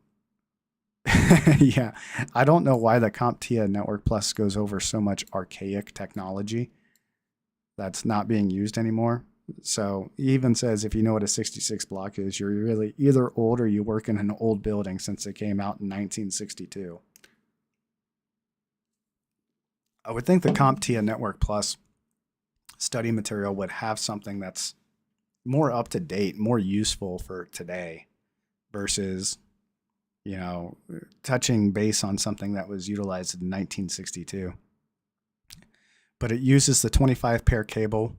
yeah, I don't know why the CompTIA Network Plus goes over so much archaic technology that's not being used anymore. So he even says if you know what a 66 block is, you're really either old or you work in an old building since it came out in 1962. I would think the CompTIA Network Plus study material would have something that's more up to date, more useful for today versus, you know, touching base on something that was utilized in 1962. But it uses the 25 pair cable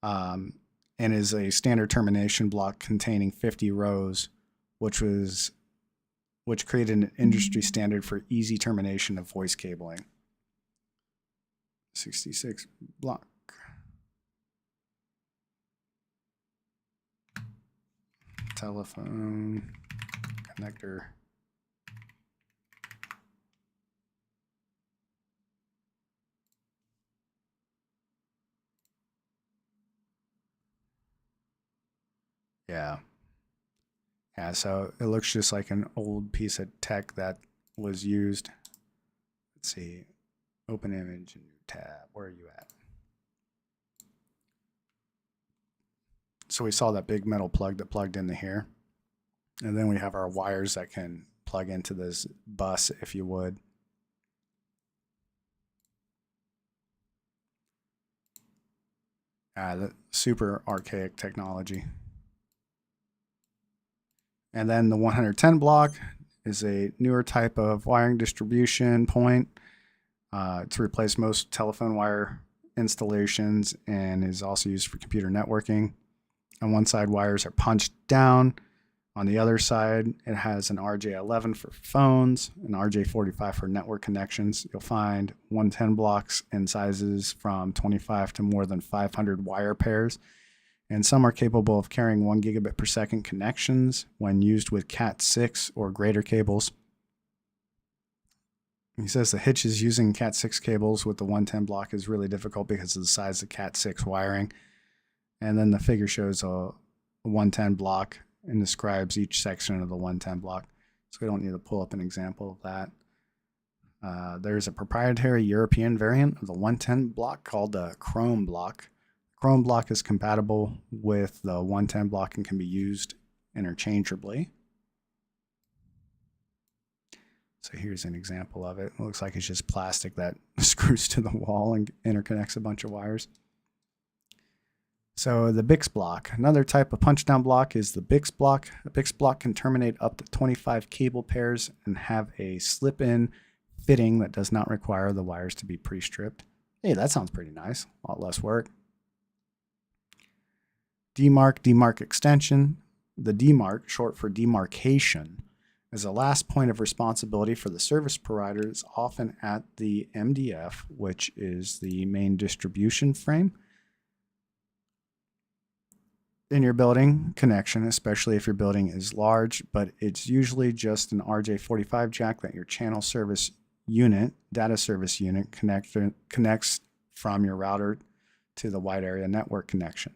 and is a standard termination block containing 50 rows, which created an industry standard for easy termination of voice cabling. 66 block. Telephone connector. Yeah. Yeah, so it looks just like an old piece of tech that was used. Let's see. Open image, new tab. Where are you at? So we saw that big metal plug that plugged into here. And then we have our wires that can plug into this bus, if you would. The super archaic technology. And then the 110 block is a newer type of wiring distribution point to replace most telephone wire installations and is also used for computer networking. On one side, wires are punched down. On the other side, it has an RJ11 for phones, an RJ45 for network connections. You'll find 110 blocks in sizes from 25 to more than 500 wire pairs, and some are capable of carrying 1 gigabit per second connections when used with Cat6 or greater cables. He says the hitches using Cat6 cables with the 110 block is really difficult because of the size of Cat6 wiring. And then the figure shows a 110 block and describes each section of the 110 block. So we don't need to pull up an example of that. There's a proprietary European variant of the 110 block called the Chrome block. Chrome block is compatible with the 110 block and can be used interchangeably. So here's an example of it. It looks like it's just plastic that screws to the wall and interconnects a bunch of wires. So the BIX block. Another type of punch-down block is the BIX block. A BIX block can terminate up to 25 cable pairs and have a slip-in fitting that does not require the wires to be pre-stripped. Hey, that sounds pretty nice. A lot less work. Demarc extension. The demarc, short for demarcation, is the last point of responsibility for the service providers, often at the MDF, which is the main distribution frame in your building connection, especially if your building is large, but it's usually just an RJ45 jack that your channel service unit, data service unit, connects from your router to the wide area network connection.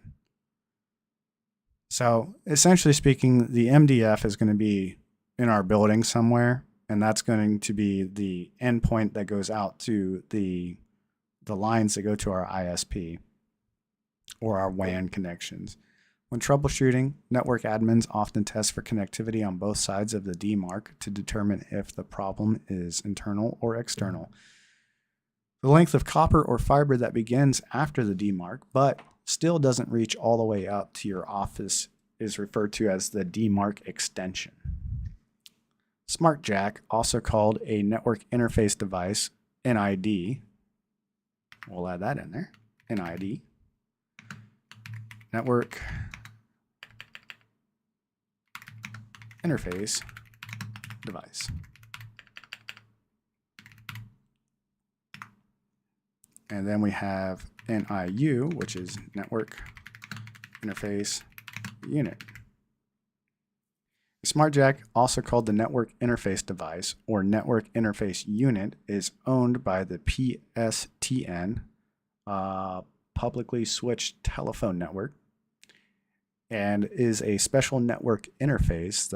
So essentially speaking, the MDF is going to be in our building somewhere, and that's going to be the endpoint that goes out to the lines that go to our ISP or our WAN connections. When troubleshooting, network admins often test for connectivity on both sides of the demarc to determine if the problem is internal or external. The length of copper or fiber that begins after the demarc but still doesn't reach all the way up to your office is referred to as the demarc extension. Smart jack, also called a network interface device, NID. We'll add that in there. NID. Network interface device. And then we have NIU, which is network interface unit. A smart jack, also called the network interface device or network interface unit, is owned by the PSTN, publicly switched telephone network, and is a special network interface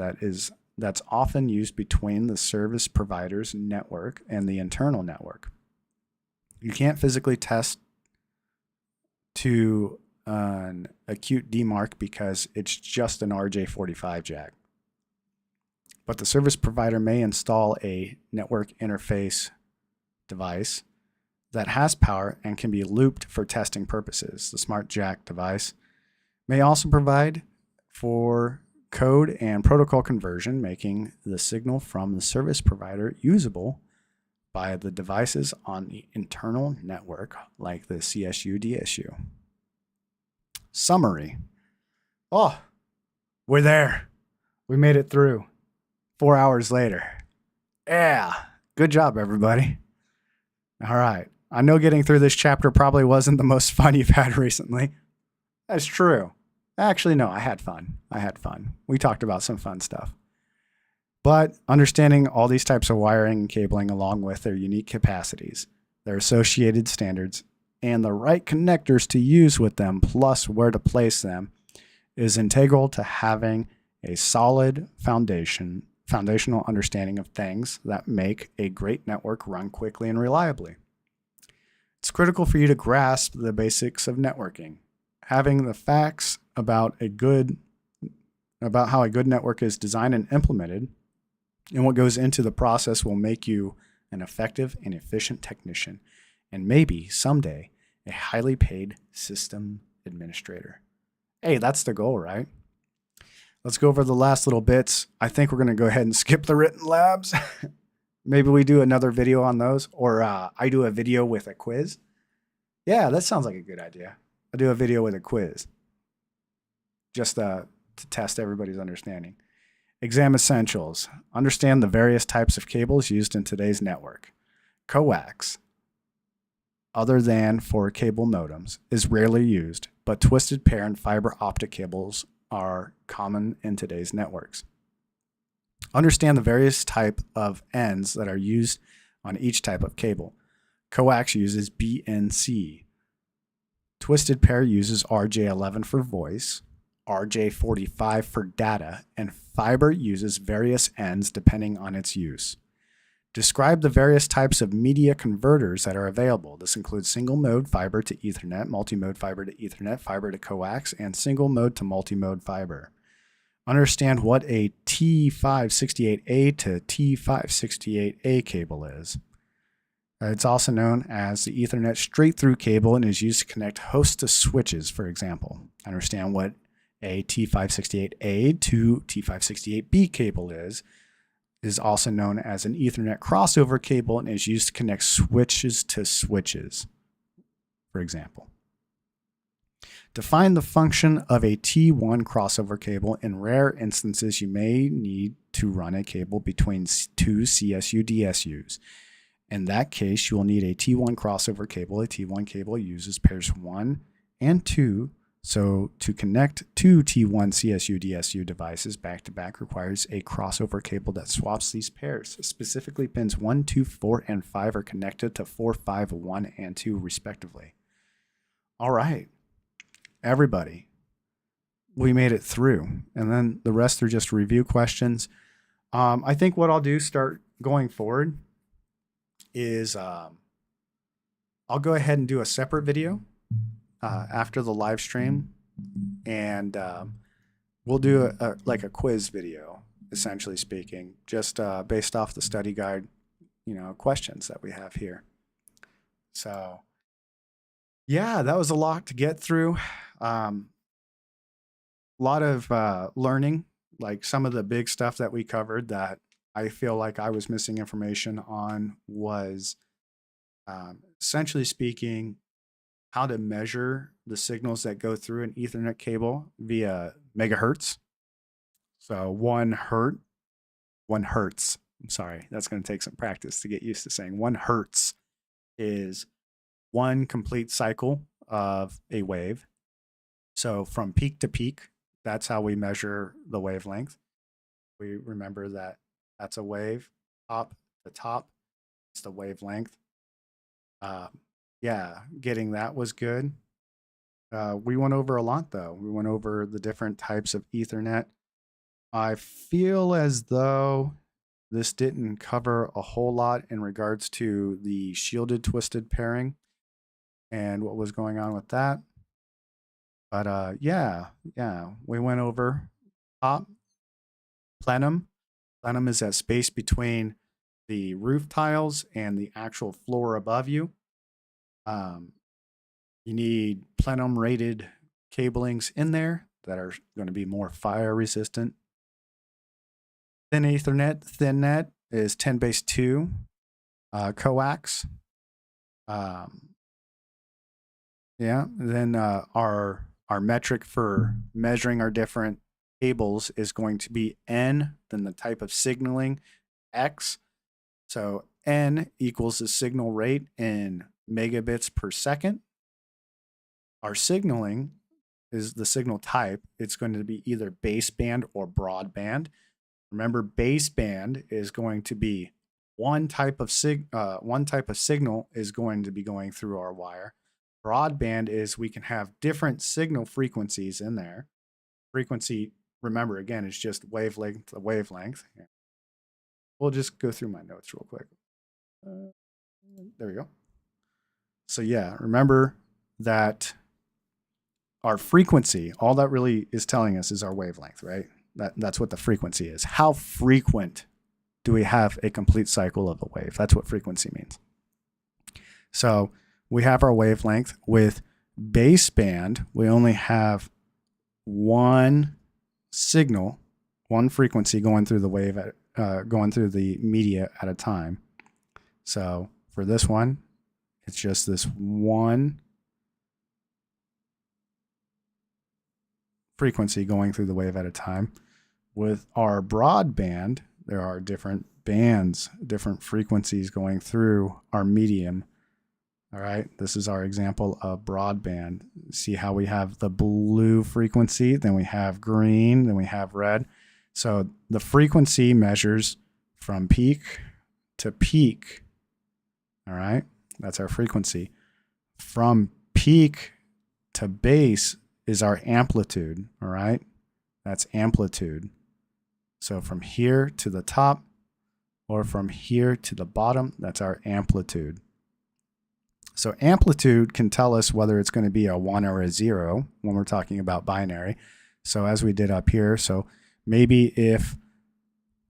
that's often used between the service provider's network and the internal network. You can't physically test to an acute demarc because it's just an RJ45 jack. But the service provider may install a network interface device that has power and can be looped for testing purposes. The smart jack device may also provide for code and protocol conversion, making the signal from the service provider usable by the devices on the internal network, like the CSU DSU. Summary. Oh, we're there. We made it through. 4 hours later. Yeah, good job, everybody. All right. I know getting through this chapter probably wasn't the most fun you've had recently. That's true. Actually, no, I had fun. We talked about some fun stuff. But understanding all these types of wiring and cabling along with their unique capacities, their associated standards, and the right connectors to use with them, plus where to place them, is integral to having a solid foundational understanding of things that make a great network run quickly and reliably. It's critical for you to grasp the basics of networking. Having the facts about how a good network is designed and implemented and what goes into the process will make you an effective and efficient technician, and maybe someday a highly paid system administrator. Hey, that's the goal, right? Let's go over the last little bits. I think we're going to go ahead and skip the written labs. Maybe we do another video on those, or I do a video with a quiz. Yeah, that sounds like a good idea. I'll do a video with a quiz just to test everybody's understanding. Exam essentials. Understand the various types of cables used in today's network. Coax, other than for cable modems, is rarely used, but twisted pair and fiber optic cables are common in today's networks. Understand the various type of ends that are used on each type of cable. Coax uses BNC. Twisted pair uses RJ11 for voice, RJ45 for data, and fiber uses various ends depending on its use. Describe the various types of media converters that are available. This includes single mode fiber to Ethernet, multi-mode fiber to Ethernet, fiber to coax, and single mode to multi-mode fiber. Understand what a T568A to T568A cable is. It's also known as the Ethernet straight-through cable and is used to connect hosts to switches, for example. Understand what a T568A to T568B cable is also known as an Ethernet crossover cable and is used to connect switches to switches, for example. Define the function of a T1 crossover cable. In rare instances, you may need to run a cable between two CSU DSUs. In that case, you will need a T1 crossover cable. A T1 cable uses pairs 1 and 2. So to connect two T1 CSU DSU devices back to back requires a crossover cable that swaps these pairs. Specifically, pins 1, 2, 4, and 5 are connected to 4, 5, 1, and 2 respectively. All right, everybody, we made it through. And then the rest are just review questions. I think what I'll do start going forward is I'll go ahead and do a separate video after the live stream, and we'll do like a quiz video, essentially speaking, just based off the study guide, questions that we have here. So yeah, that was a lot to get through. A lot of learning, like some of the big stuff that we covered that I feel like I was missing information on was essentially speaking, how to measure the signals that go through an Ethernet cable via megahertz. So 1 hertz. I'm sorry, that's going to take some practice to get used to saying 1 hertz is 1 complete cycle of a wave. So from peak to peak, that's how we measure the wavelength. We remember that that's a wave, top to top, it's the wavelength. Yeah, getting that was good. We went over a lot, though. We went over the different types of Ethernet. I feel as though this didn't cover a whole lot in regards to the shielded twisted pairing and what was going on with that. But yeah, we went over top plenum. Plenum is that space between the roof tiles and the actual floor above you. You need plenum rated cablings in there that are going to be more fire resistant. Thin Ethernet, thin net is 10^2 coax. Yeah, then our metric for measuring our different cables is going to be N, then the type of signaling, X. So N equals the signal rate in megabits per second. Our signaling is the signal type. It's going to be either baseband or broadband. Remember, baseband is going to be one type of signal is going to be going through our wire. Broadband is we can have different signal frequencies in there. Frequency, remember, again, is just wavelength to wavelength. We'll just go through my notes real quick. There we go. So yeah, remember that our frequency, all that really is telling us is our wavelength, right? That's what the frequency is. How frequent do we have a complete cycle of a wave? That's what frequency means. So we have our wavelength. With baseband, we only have one signal, one frequency going through the wave, going through the media at a time. So for this one, it's just this one frequency going through the wave at a time. With our broadband, there are different bands, different frequencies going through our medium. All right, this is our example of broadband. See how we have the blue frequency, then we have green, then we have red. So the frequency measures from peak to peak. All right, that's our frequency. From peak to base is our amplitude. All right, that's amplitude. So from here to the top, or from here to the bottom, that's our amplitude. So amplitude can tell us whether it's going to be a 1 or a 0 when we're talking about binary. So as we did up here, so maybe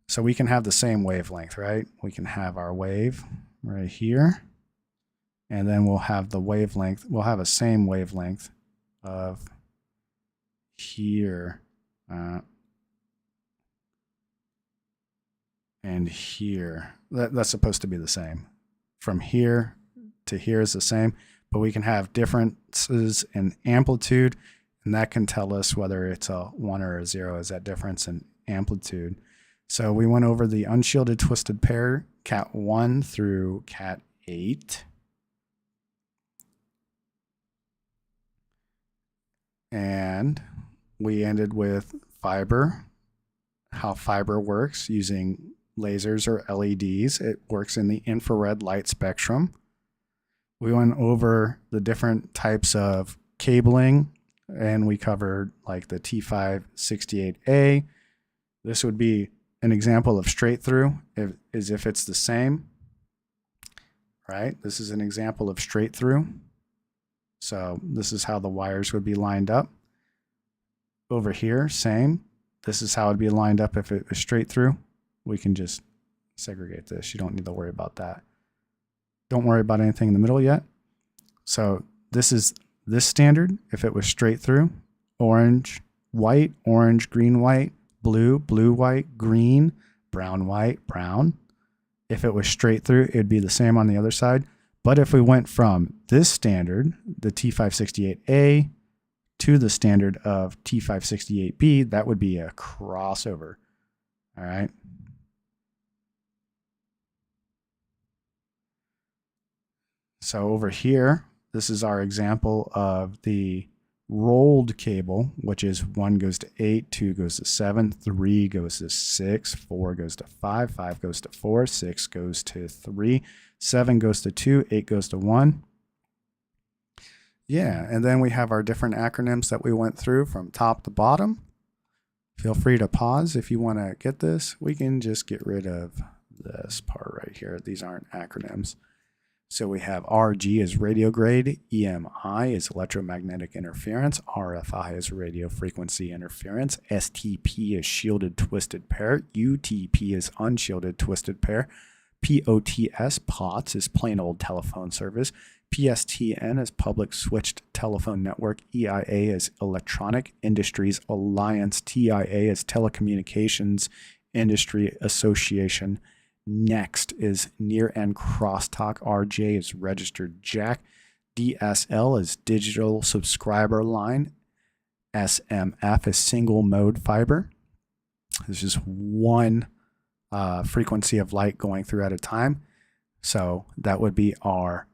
so we can have the same wavelength, right? We can have our wave right here, and then we'll have the wavelength, we'll have a same wavelength of here and here. That's supposed to be the same. From here to here is the same, but we can have differences in amplitude, and that can tell us whether it's a 1 or a 0 is that difference in amplitude. So we went over the unshielded twisted pair, Cat 1 through Cat 8. And we ended with fiber, how fiber works using lasers or LEDs. It works in the infrared light spectrum. We went over the different types of cabling, and we covered like the T568A. This would be an example of straight through, is if it's the same, right? This is an example of straight through. So this is how the wires would be lined up. Over here, same. This is how it'd be lined up if it was straight through. We can just segregate this. You don't need to worry about that. Don't worry about anything in the middle yet. So this is this standard if it was straight through. Orange, white, orange, green, white, blue, blue, white, green, brown, white, brown. If it was straight through, it'd be the same on the other side. But if we went from this standard, the T568A, to the standard of T568B, that would be a crossover. All right. So over here, this is our example of the rolled cable, which is 1 goes to 8, 2 goes to 7, 3 goes to 6, 4 goes to 5, 5 goes to 4, 6 goes to 3, 7 goes to 2, 8 goes to 1. Yeah, and then we have our different acronyms that we went through from top to bottom. Feel free to pause if you want to get this. We can just get rid of this part right here. These aren't acronyms. So we have RG is radio grade, EMI is electromagnetic interference, RFI is radio frequency interference, STP is shielded twisted pair, UTP is unshielded twisted pair, POTS, POTS is plain old telephone service, PSTN is public switched telephone network, EIA is Electronic Industries Alliance, TIA is Telecommunications Industry Association, Next is near end crosstalk, RJ is registered jack, DSL is digital subscriber line, SMF is single mode fiber. This is one frequency of light going through at a time. So that would be our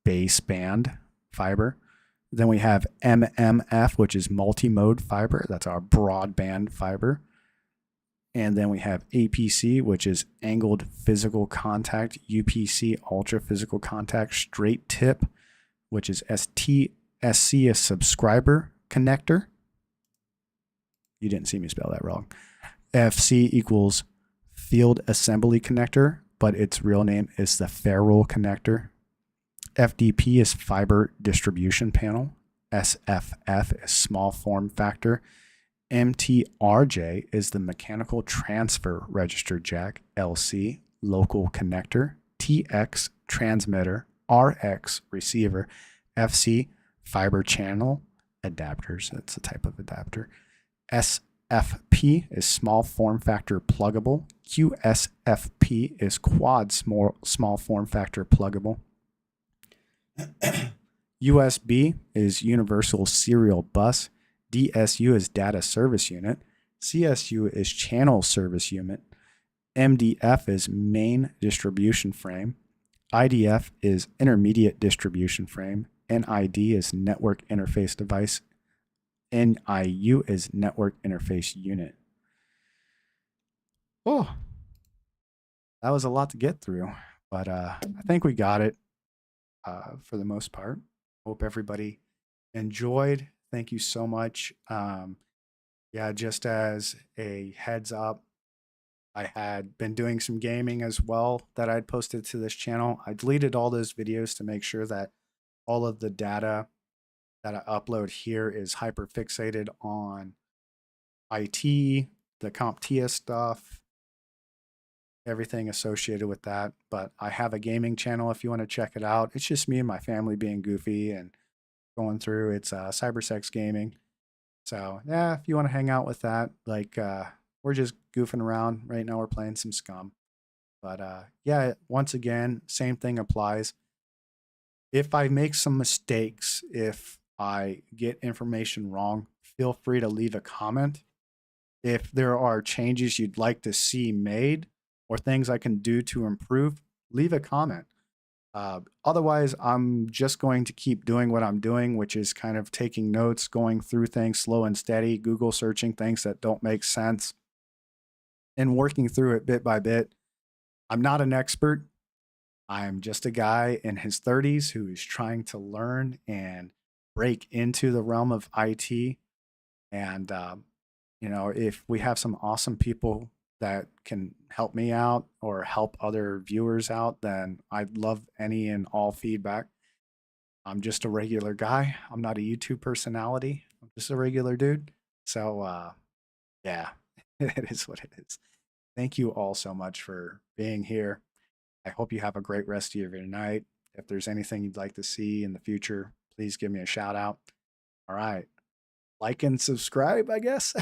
baseband fiber. Then we have MMF, which is multi-mode fiber. That's our broadband fiber. And then we have APC, which is angled physical contact, UPC, ultra physical contact, straight tip, which is STSC, a subscriber connector. You didn't see me spell that wrong. FC equals field assembly connector, but its real name is the ferrule connector. FDP is fiber distribution panel. SFF is small form factor. MTRJ is the mechanical transfer register jack, LC, local connector. TX, transmitter. RX, receiver. FC, fiber channel adapters. That's a type of adapter. SFP is small form factor pluggable. QSFP is quad small form factor pluggable. USB is universal serial bus. DSU is data service unit. CSU is channel service unit. MDF is main distribution frame. IDF is intermediate distribution frame. NID is network interface device. NIU is network interface unit. Oh, that was a lot to get through, but I think we got it for the most part. Hope everybody enjoyed. Thank you so much. Yeah, just as a heads up, I had been doing some gaming as well that I'd posted to this channel. I deleted all those videos to make sure that all of the data that I upload here is hyper fixated on IT, the CompTIA stuff, everything associated with that. But I have a gaming channel if you want to check it out. It's just me and my family being goofy and going through. It's cybersex gaming. So yeah, if you want to hang out with that, like we're just goofing around right now. We're playing some Scum. But yeah, once again, same thing applies. If I make some mistakes, if I get information wrong, feel free to leave a comment. If there are changes you'd like to see made or things I can do to improve, leave a comment. Otherwise, I'm just going to keep doing what I'm doing, which is kind of taking notes, going through things slow and steady, Google searching things that don't make sense, and working through it bit by bit. I'm not an expert. I'm just a guy in his 30s who is trying to learn and break into the realm of IT. And, if we have some awesome people that can help me out or help other viewers out, then I'd love any and all feedback. I'm just a regular guy. I'm not a YouTube personality. I'm just a regular dude. So, yeah, it is what it is. Thank you all so much for being here. I hope you have a great rest of your night. If there's anything you'd like to see in the future, please give me a shout out. All right. Like and subscribe, I guess.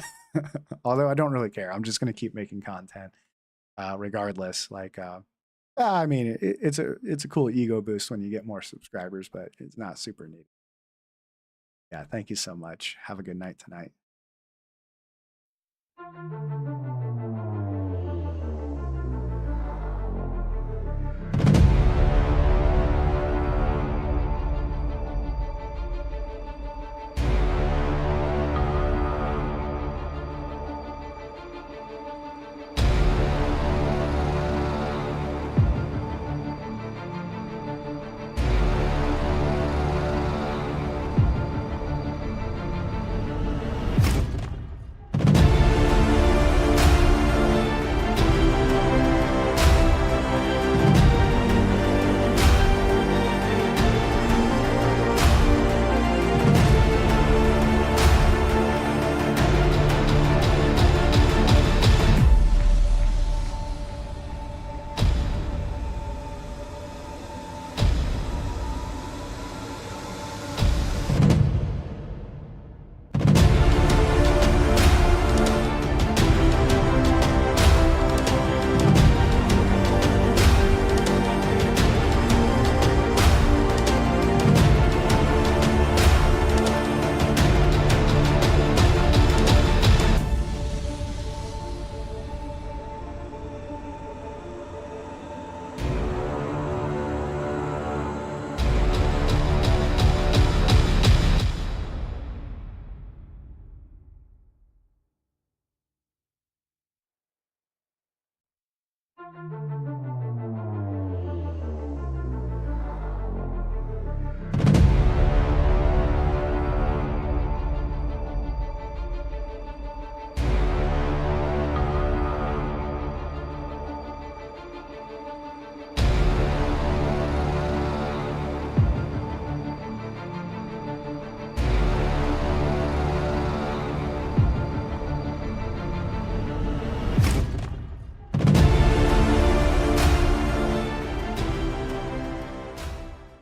Although I don't really care. I'm just going to keep making content regardless. I mean, it's a cool ego boost when you get more subscribers, but it's not super neat. Yeah, thank you so much. Have a good night tonight.